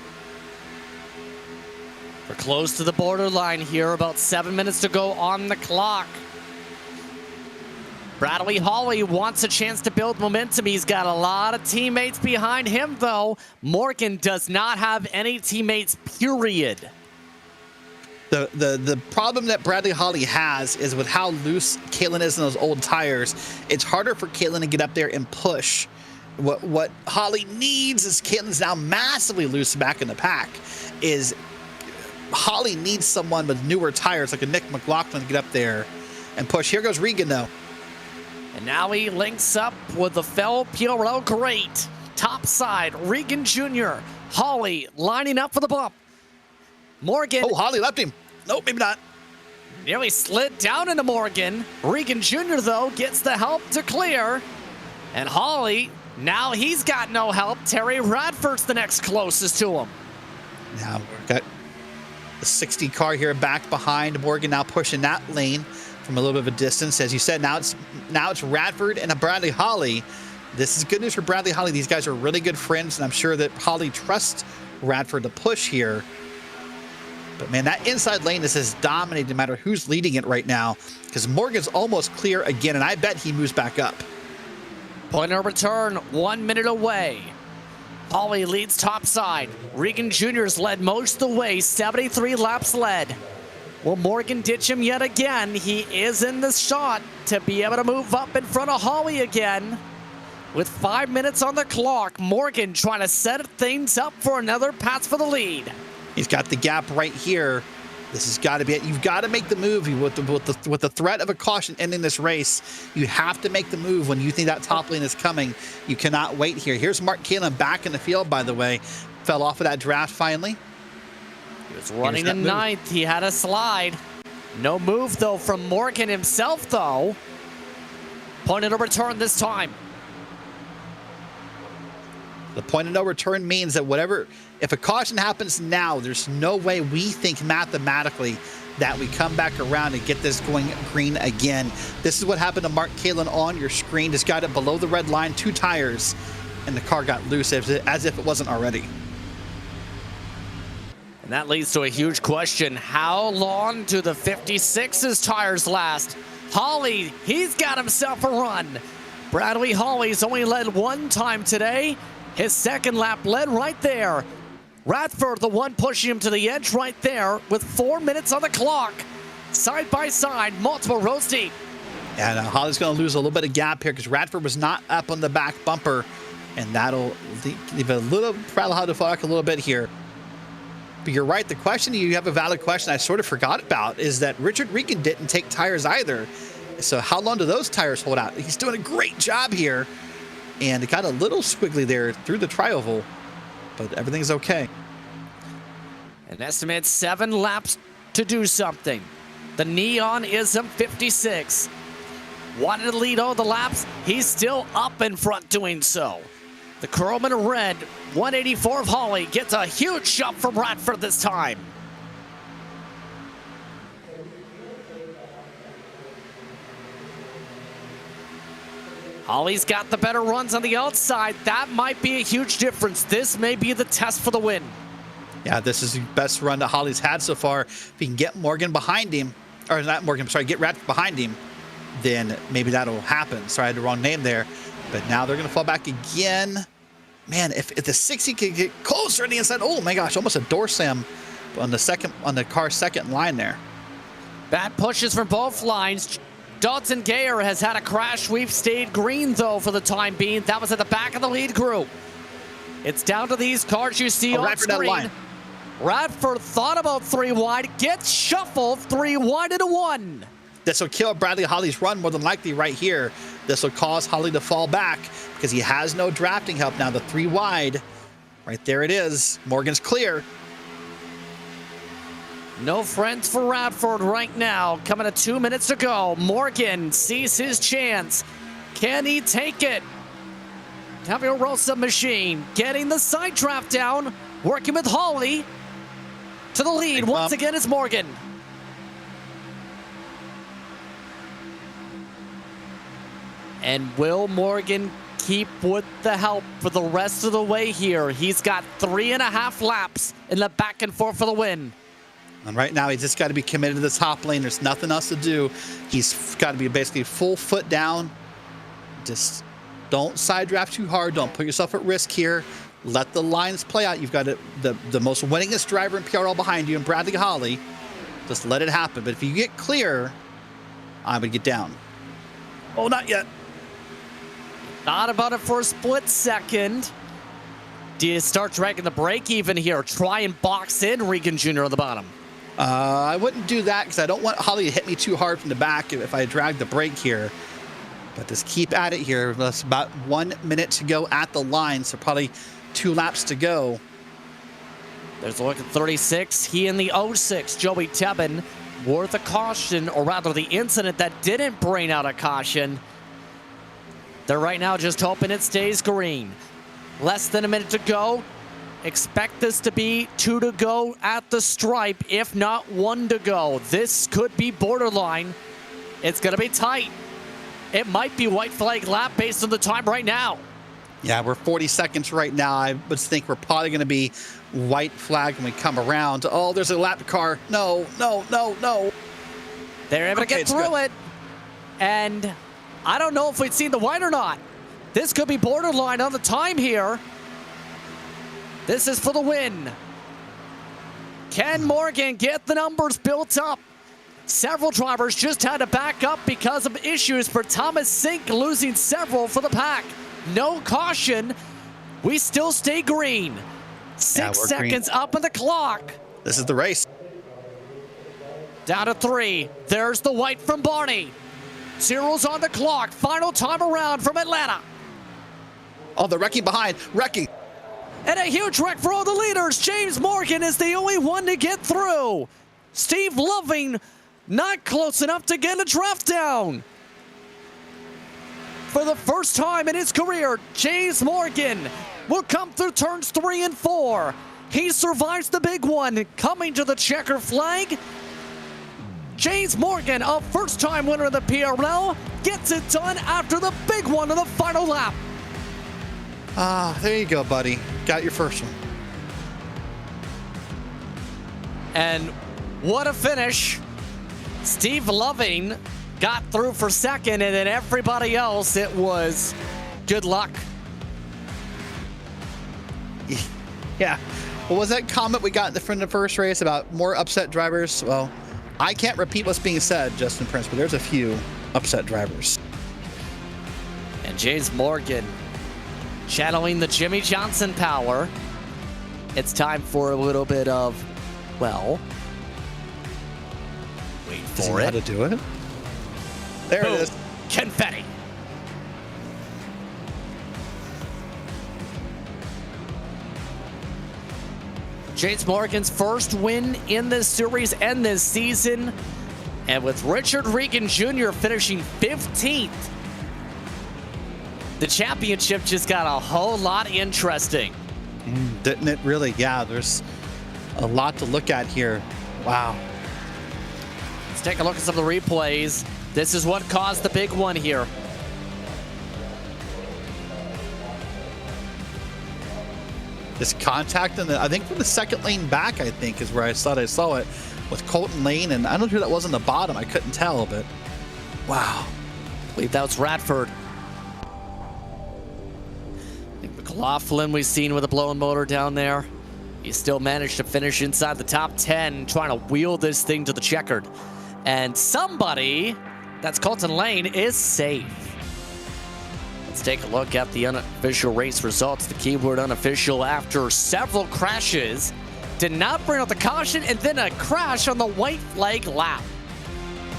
We're close to the borderline here, about 7 minutes to go on the clock. Bradley Holly wants a chance to build momentum. He's got a lot of teammates behind him, though. Morgan does not have any teammates, period. The problem that Bradley Holly has is with how loose Caitlin is in those old tires, it's harder for Caitlin to get up there and push. What Holly needs is Caitlin's now massively loose back in the pack. Holly needs someone with newer tires like a Nick McLaughlin to get up there and push. Here goes Regan, though. And now he links up with the fellow PRL great. Top side, Regan Jr. Holly lining up for the bump. Morgan. Oh, Holly left him. Nope, maybe not. Nearly slid down into Morgan. Regan Jr., though, gets the help to clear. And Holly, now he's got no help. Terry Radford's the next closest to him. Now we've got the 60 car here back behind Morgan, now pushing that lane from a little bit of a distance. As you said, now it's Radford and a Bradley Holly. This is good news for Bradley Holly. These guys are really good friends, and I'm sure that Holly trusts Radford to push here. But man, that inside lane is as dominating no matter who's leading it right now, because Morgan's almost clear again, and I bet he moves back up. Point of return, 1 minute away. Holly leads topside. Regan Jr.'s led most of the way, 73 laps led. Will Morgan ditch him yet again? He is in the shot to be able to move up in front of Holly again. With 5 minutes on the clock, Morgan trying to set things up for another pass for the lead. He's got the gap right here. This has got to be it. You've got to make the move with the threat of a caution ending this race. You have to make the move when you think that top lane is coming. You cannot wait here. Here's Mark Kalin back in the field, by the way. Fell off of that draft finally. He was running in ninth. He had a slide. No move, though, from Morgan himself, though. Point of no return this time. The point of no return means that if a caution happens now, there's no way we think mathematically that we come back around and get this going green again. This is what happened to Mark Kalin on your screen. Just got it below the red line, 2 tires, and the car got loose as if it wasn't already. And that leads to a huge question. How long do the 56's tires last? Holly, he's got himself a run. Bradley Holly's only led 1 time today. His second lap led right there. Radford, the one pushing him to the edge right there with 4 minutes on the clock. Side by side, multiple rows deep. And Holly's going to lose a little bit of gap here because Radford was not up on the back bumper. And that'll leave a little Bradley Holly to fall back a little bit here. But you're right. The question, you have a valid question I sort of forgot about, is that Richard Regan didn't take tires either. So how long do those tires hold out? He's doing a great job here. And it got a little squiggly there through the tri-oval, but everything's okay. An estimated 7 laps to do something. The Neon is a 56. Wanted to lead all the laps. He's still up in front doing so. The Curlman Red, 184 of Holly, gets a huge shot from Radford this time. Holly's got the better runs on the outside. That might be a huge difference. This may be the test for the win. Yeah, this is the best run that Holly's had so far. If he can get Morgan behind him, or not Morgan, sorry, get Radford behind him, then maybe that'll happen. Sorry, I had the wrong name there. But now they're going to fall back again. Man, if the 60 could get closer on the inside, oh my gosh, almost a door slam on the car's second line there. Bad pushes from both lines. Dalton Gayer has had a crash. We've stayed green, though, for the time being. That was at the back of the lead group. It's down to these cars you see on screen. Radford thought about 3 wide, gets shuffled 3 wide into 1. This will kill Bradley Holly's run more than likely right here. This will cause Holly to fall back because he has no drafting help now. The 3 wide, right there it is. Morgan's clear. No friends for Radford right now. Coming to 2 minutes to go. Morgan sees his chance. Can he take it? Taviarosa machine getting the side draft down. Working with Holly. To the lead. Once again, it's Morgan. And will Morgan keep with the help for the rest of the way here? He's got 3.5 laps in the back and forth for the win. And right now, he's just got to be committed to this top lane. There's nothing else to do. He's got to be basically full foot down. Just don't side draft too hard. Don't put yourself at risk here. Let the lines play out. You've got the most winningest driver in PRL behind you, and Bradley Holly. Just let it happen. But if you get clear, I would get down. Oh, not yet. Thought about it for a split second. Do you start dragging the brake even here? Try and box in Regan Jr. on the bottom. I wouldn't do that because I don't want Holly to hit me too hard from the back if I drag the brake here. But just keep at it here. That's about 1 minute to go at the line, so probably 2 laps to go. There's a look at 36. He in the 06, Joey Tebbin. Worth a caution, or rather the incident that didn't bring out a caution. They're right now just hoping it stays green. Less than a minute to go. Expect this to be 2 to go at the stripe, if not 1 to go. This could be borderline. It's going to be tight. It might be white flag lap based on the time right now. Yeah, we're 40 seconds right now. I would think we're probably going to be white flag when we come around. Oh, there's a lap car. No, no, no, no. They're able to get through it. And I don't know if we'd seen the white or not. This could be borderline on the time here. This is for the win. Can Morgan get the numbers built up? Several drivers just had to back up because of issues for Thomas Sink, losing several for the pack. No caution. We still stay green. 6 seconds green. Up on the clock. This is the race. Down to 3. There's the white from Barney. 0's on the clock. Final time around from Atlanta. Oh, the wrecking behind. Wrecking. And a huge wreck for all the leaders. James Morgan is the only one to get through. Steve Loving not close enough to get a draft down. For the first time in his career, James Morgan will come through turns 3 and 4. He survives the big one, coming to the checker flag. James Morgan, a first-time winner of the PRL, gets it done after the big one on the final lap. There you go, buddy. Got your first one. And what a finish. Steve Loving got through for second, and then everybody else, it was good luck. Yeah. What was that comment we got in the front of the first race about more upset drivers? Well, I can't repeat what's being said, Justin Prince, but there's a few upset drivers. And James Morgan channeling the Jimmy Johnson power. It's time for a little bit of, well, wait for it. How to do it? There it is. Confetti. James Morgan's first win in this series and this season. And with Richard Regan Jr. finishing 15th, the championship just got a whole lot interesting. Didn't it really? Yeah, there's a lot to look at here. Wow. Let's take a look at some of the replays. This is what caused the big one here. This contact, and I think from the second lane back, I think, is where I saw it with Colton Lane, and I don't know who that was on the bottom. I couldn't tell, but wow. I believe that was Radford. I think McLaughlin we've seen with a blown motor down there. He still managed to finish inside the top 10, trying to wheel this thing to the checkered. And somebody, that's Colton Lane, is safe. Let's take a look at the unofficial race results. The keyword unofficial after several crashes. Did not bring out the caution, and then a crash on the white flag lap.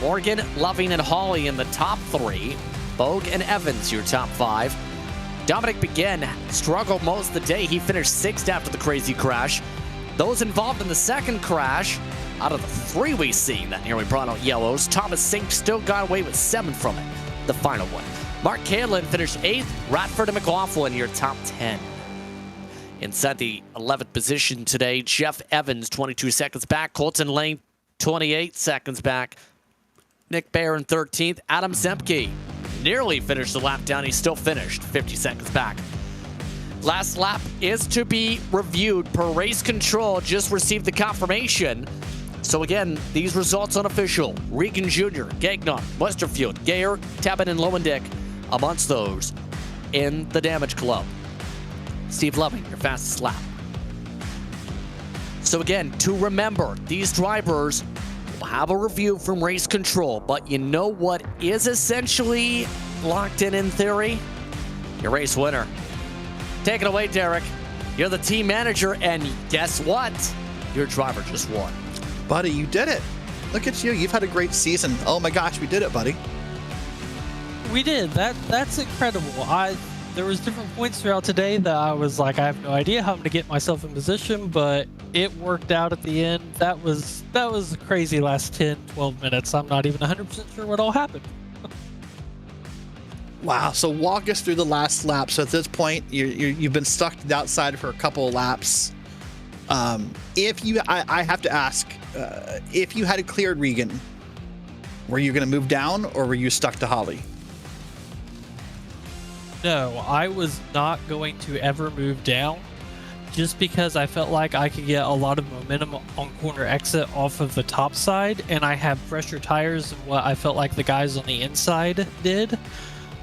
Morgan, Loving, and Hawley in the top 3. Bogue and Evans, your top 5. Dominic Begin struggled most of the day. He finished 6th after the crazy crash. Those involved in the second crash, Out of the 3 we seen that nearly brought out yellows, Thomas Sink still got away with 7 from it, the final one. Mark Kalin finished 8th, Radford and McLaughlin your top 10. Inside the 11th position today, Jeff Evans, 22 seconds back. Colton Lane, 28 seconds back. Nick Barron, 13th. Adam Zemke nearly finished the lap down. He still finished 50 seconds back. Last lap is to be reviewed per race control. Just received the confirmation. So again, these results unofficial. Regan Jr., Gagnon, Westerfield, Gayer, Tabin, and Lowendick amongst those in the damage club. Steve Loving, your fastest lap. So again, to remember, these drivers will have a review from race control, but you know what is essentially locked in theory? Your race winner. Take it away, Derek. You're the team manager, and guess what? Your driver just won. Buddy, you did it. Look at you. You've had a great season. Oh my gosh, we did it, buddy. We did. That's incredible. There was different points throughout today that I was like, I have no idea how I'm going to get myself in position, but it worked out at the end. That was a crazy last 10, 12 minutes. I'm not even 100% sure what all happened. Wow. So walk us through the last lap. So at this point, you've been stuck to the outside for a couple of laps. I have to ask, if you had cleared Regan, were you going to move down or were you stuck to Holly? No, I was not going to ever move down just because I felt like I could get a lot of momentum on corner exit off of the top side, and I have fresher tires than what I felt like the guys on the inside did.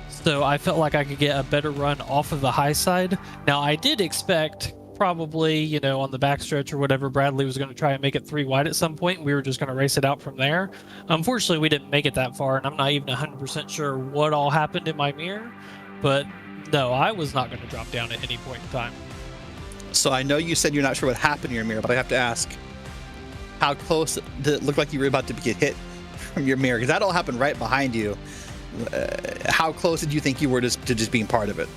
So I felt like I could get a better run off of the high side. Now, I did expect probably, on the backstretch or whatever, Bradley was going to try and make it 3 wide at some point. We were just going to race it out from there. Unfortunately, we didn't make it that far, and I'm not even 100% sure what all happened in my mirror. But no, I was not going to drop down at any point in time. So I know you said you're not sure what happened in your mirror, but I have to ask, how close did it look like you were about to get hit from your mirror? Because that all happened right behind you. How close did you think you were to just being part of it?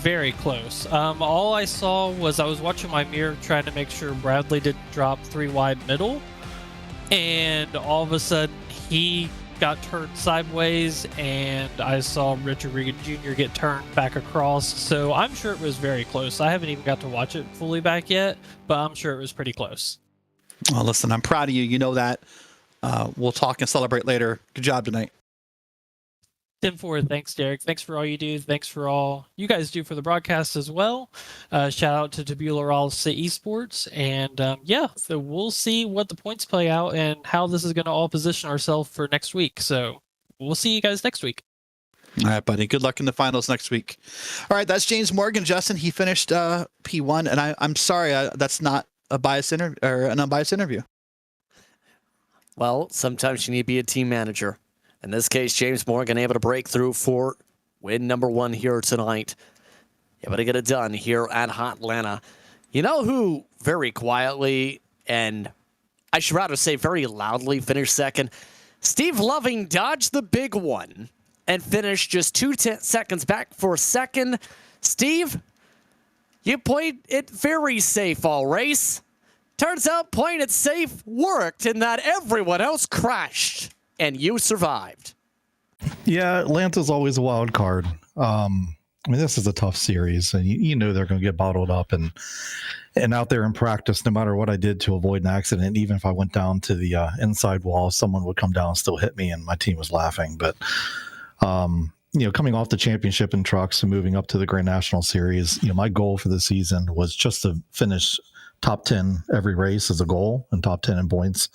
Very close. All I saw was I was watching my mirror trying to make sure Bradley didn't drop 3 wide middle. And all of a sudden, he got turned sideways, and I saw Richard Regan Jr. get turned back across. So I'm sure it was very close. I haven't even got to watch it fully back yet, but I'm sure it was pretty close. Well, listen, I'm proud of you. You know that. We'll talk and celebrate later. Good job tonight. 10-4. Thanks, Derek. Thanks for all you do. Thanks for all you guys do for the broadcast as well. Shout out to Tabula Rasa Esports. And so we'll see what the points play out and how this is going to all position ourselves for next week. So we'll see you guys next week. All right, buddy. Good luck in the finals next week. All right, that's James Morgan. Justin, he finished P1, and I'm sorry, that's not a biased or an unbiased interview. Well, sometimes you need to be a team manager. In this case, James Morgan able to break through for win number 1 here tonight. Able to get it done here at Hotlanta. You know who very quietly, and I should rather say very loudly, finished second? Steve Loving dodged the big one and finished just 2 seconds back for second. Steve, you played it very safe all race. Turns out playing it safe worked in that everyone else crashed. And you survived. Yeah, Atlanta's always a wild card. This is a tough series, and you know they're going to get bottled up. And out there in practice, no matter what I did to avoid an accident, even if I went down to the inside wall, someone would come down and still hit me, and my team was laughing. But coming off the championship in trucks and moving up to the Grand National Series, my goal for the season was just to finish top 10 every race as a goal and top 10 in points.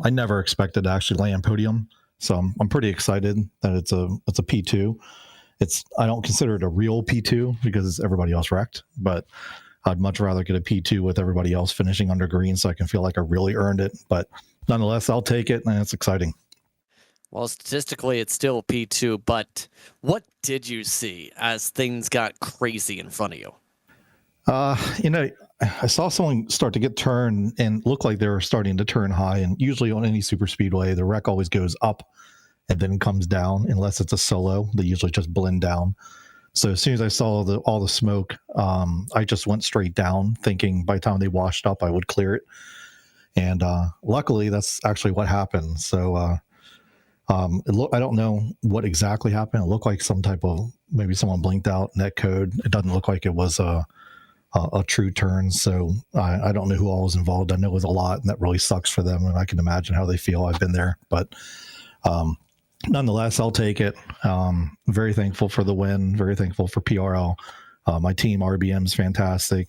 I never expected to actually land podium, so I'm pretty excited that it's a P2. I don't consider it a real P2 because everybody else wrecked, but I'd much rather get a P2 with everybody else finishing under green so I can feel like I really earned it. But nonetheless, I'll take it, and it's exciting. Well, statistically, it's still P2, but what did you see as things got crazy in front of you? I saw someone start to get turned and look like they were starting to turn high. And usually on any super speedway, the wreck always goes up and then comes down, unless it's a solo. They usually just blend down. So as soon as I saw all the smoke, I just went straight down, thinking by the time they washed up, I would clear it. And luckily, that's actually what happened. So I don't know what exactly happened. It looked like some type of, maybe someone blinked out net code. It doesn't look like it was a true turn. So I don't know who all was involved. I know it was a lot, and that really sucks for them. And I can imagine how they feel. I've been there, but nonetheless, I'll take it. Very thankful for the win. Very thankful for PRL. My team, RBM, is fantastic.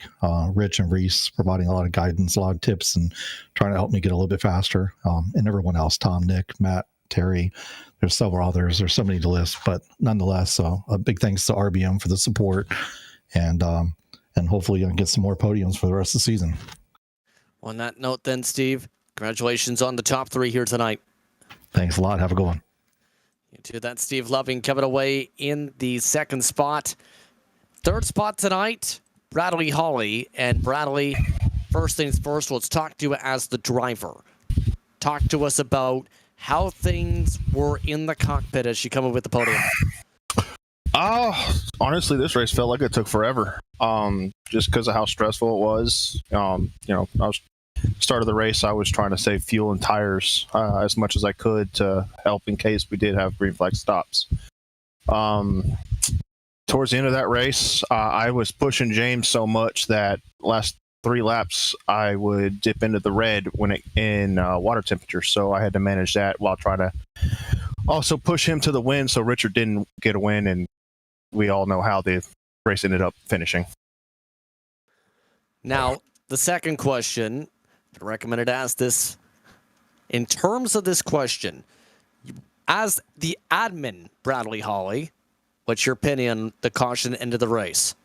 Rich and Reese providing a lot of guidance, a lot of tips, and trying to help me get a little bit faster. And everyone else, Tom, Nick, Matt, Terry. There's several others. There's so many to list, but nonetheless, a big thanks to RBM for the support, and hopefully I can get some more podiums for the rest of the season. On that note, then, Steve, congratulations on the top 3 here tonight. Thanks a lot. Have a good one. You too. That's Steve Loving coming away in the 2nd spot. 3rd spot tonight, Bradley Hawley. And Bradley, first things first, let's talk to you as the driver. Talk to us about how things were in the cockpit as you come up with the podium. Honestly, this race felt like it took forever. Just because of how stressful it was. Start of the race, I was trying to save fuel and tires as much as I could to help in case we did have green flag stops. Towards the end of that race, I was pushing James so much that last 3 laps I would dip into the red when in water temperature. So I had to manage that while trying to also push him to the win so Richard didn't get a win, and we all know how the race ended up finishing. Now, the second question, I recommended to ask this. In terms of this question, as the admin, Bradley Hawley, what's your opinion on the caution end of the race?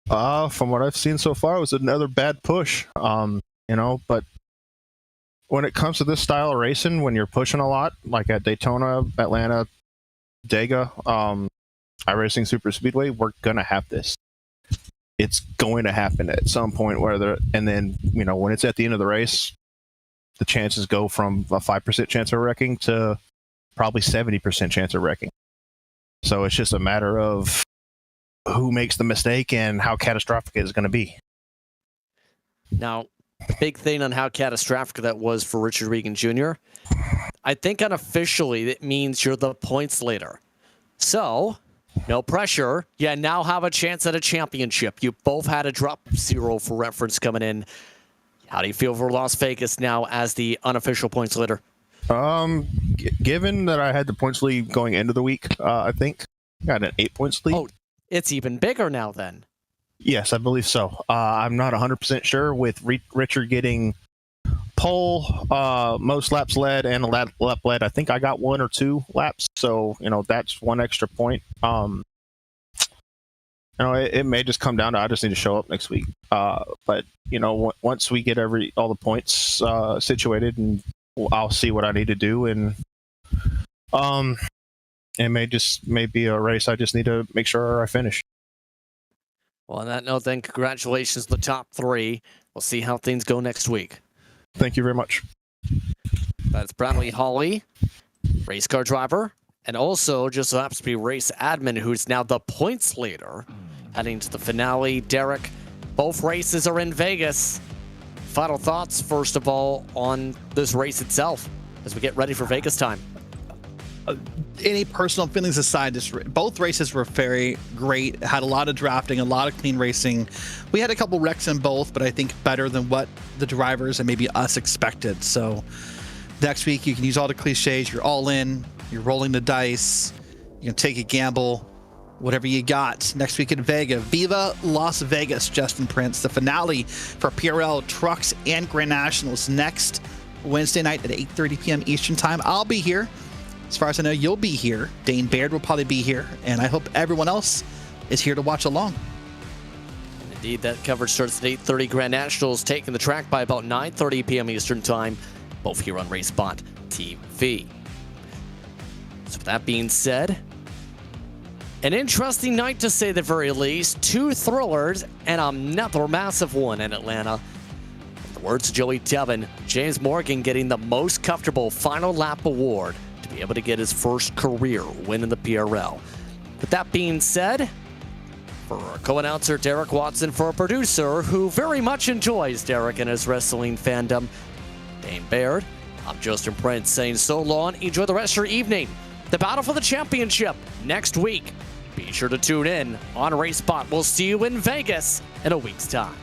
From what I've seen so far, it was another bad push. But when it comes to this style of racing, when you're pushing a lot, like at Daytona, Atlanta, Dega, iRacing Super Speedway, we're gonna have this. It's going to happen at some point and then, when it's at the end of the race, the chances go from a 5% chance of wrecking to probably 70% chance of wrecking. So it's just a matter of who makes the mistake and how catastrophic it is going to be. Now, the big thing on how catastrophic that was for Richard Regan Jr., I think unofficially it means you're the points leader. So, no pressure. You now have a chance at a championship. You both had a drop 0 for reference coming in. How do you feel for Las Vegas now as the unofficial points leader? Given that I had the points lead going into the week, I think I got an 8 points lead. Oh, it's even bigger now then. Yes, I believe so. I'm not 100% sure with Richard getting pole, most laps led, and a lap led. I think I got 1 or 2 laps, so that's 1 extra point. It may just come down to I just need to show up next week. But once we get all the points situated, and I'll see what I need to do, and it may be a race I just need to make sure I finish. Well, on that note, then, congratulations to the top 3. We'll see how things go next week. Thank you very much. That's Bradley Hawley, race car driver, and also just so happens to be race admin, who's now the points leader, heading to the finale. Derek, both races are in Vegas. Final thoughts, first of all, on this race itself as we get ready for Vegas time. Any personal feelings aside, both races were very great. Had a lot of drafting, a lot of clean racing. We had a couple wrecks in both, but I think better than what the drivers and maybe us expected. So next week you can use all the cliches. You're all in. You're rolling the dice. You can take a gamble. Whatever you got. Next week in Vegas. Viva Las Vegas, Justin Prince. The finale for PRL Trucks and Grand Nationals next Wednesday night at 8:30 p.m. Eastern Time. I'll be here. As far as I know, you'll be here. Dane Baird will probably be here. And I hope everyone else is here to watch along. Indeed, that coverage starts at 8:30. Grand Nationals taking the track by about 9:30 p.m. Eastern Time, both here on RaceSpotTV. So with that being said, an interesting night to say the very least. 2 thrillers and another massive one in Atlanta. In the words of Joey Devin, James Morgan getting the most comfortable final lap award to be able to get his first career win in the PRL. With that being said, for our co-announcer Derek Watson, for a producer who very much enjoys Derek and his wrestling fandom, Dane Baird, I'm Justin Prince saying so long. Enjoy the rest of your evening. The battle for the championship next week. Be sure to tune in on RaceSpot. We'll see you in Vegas in a week's time.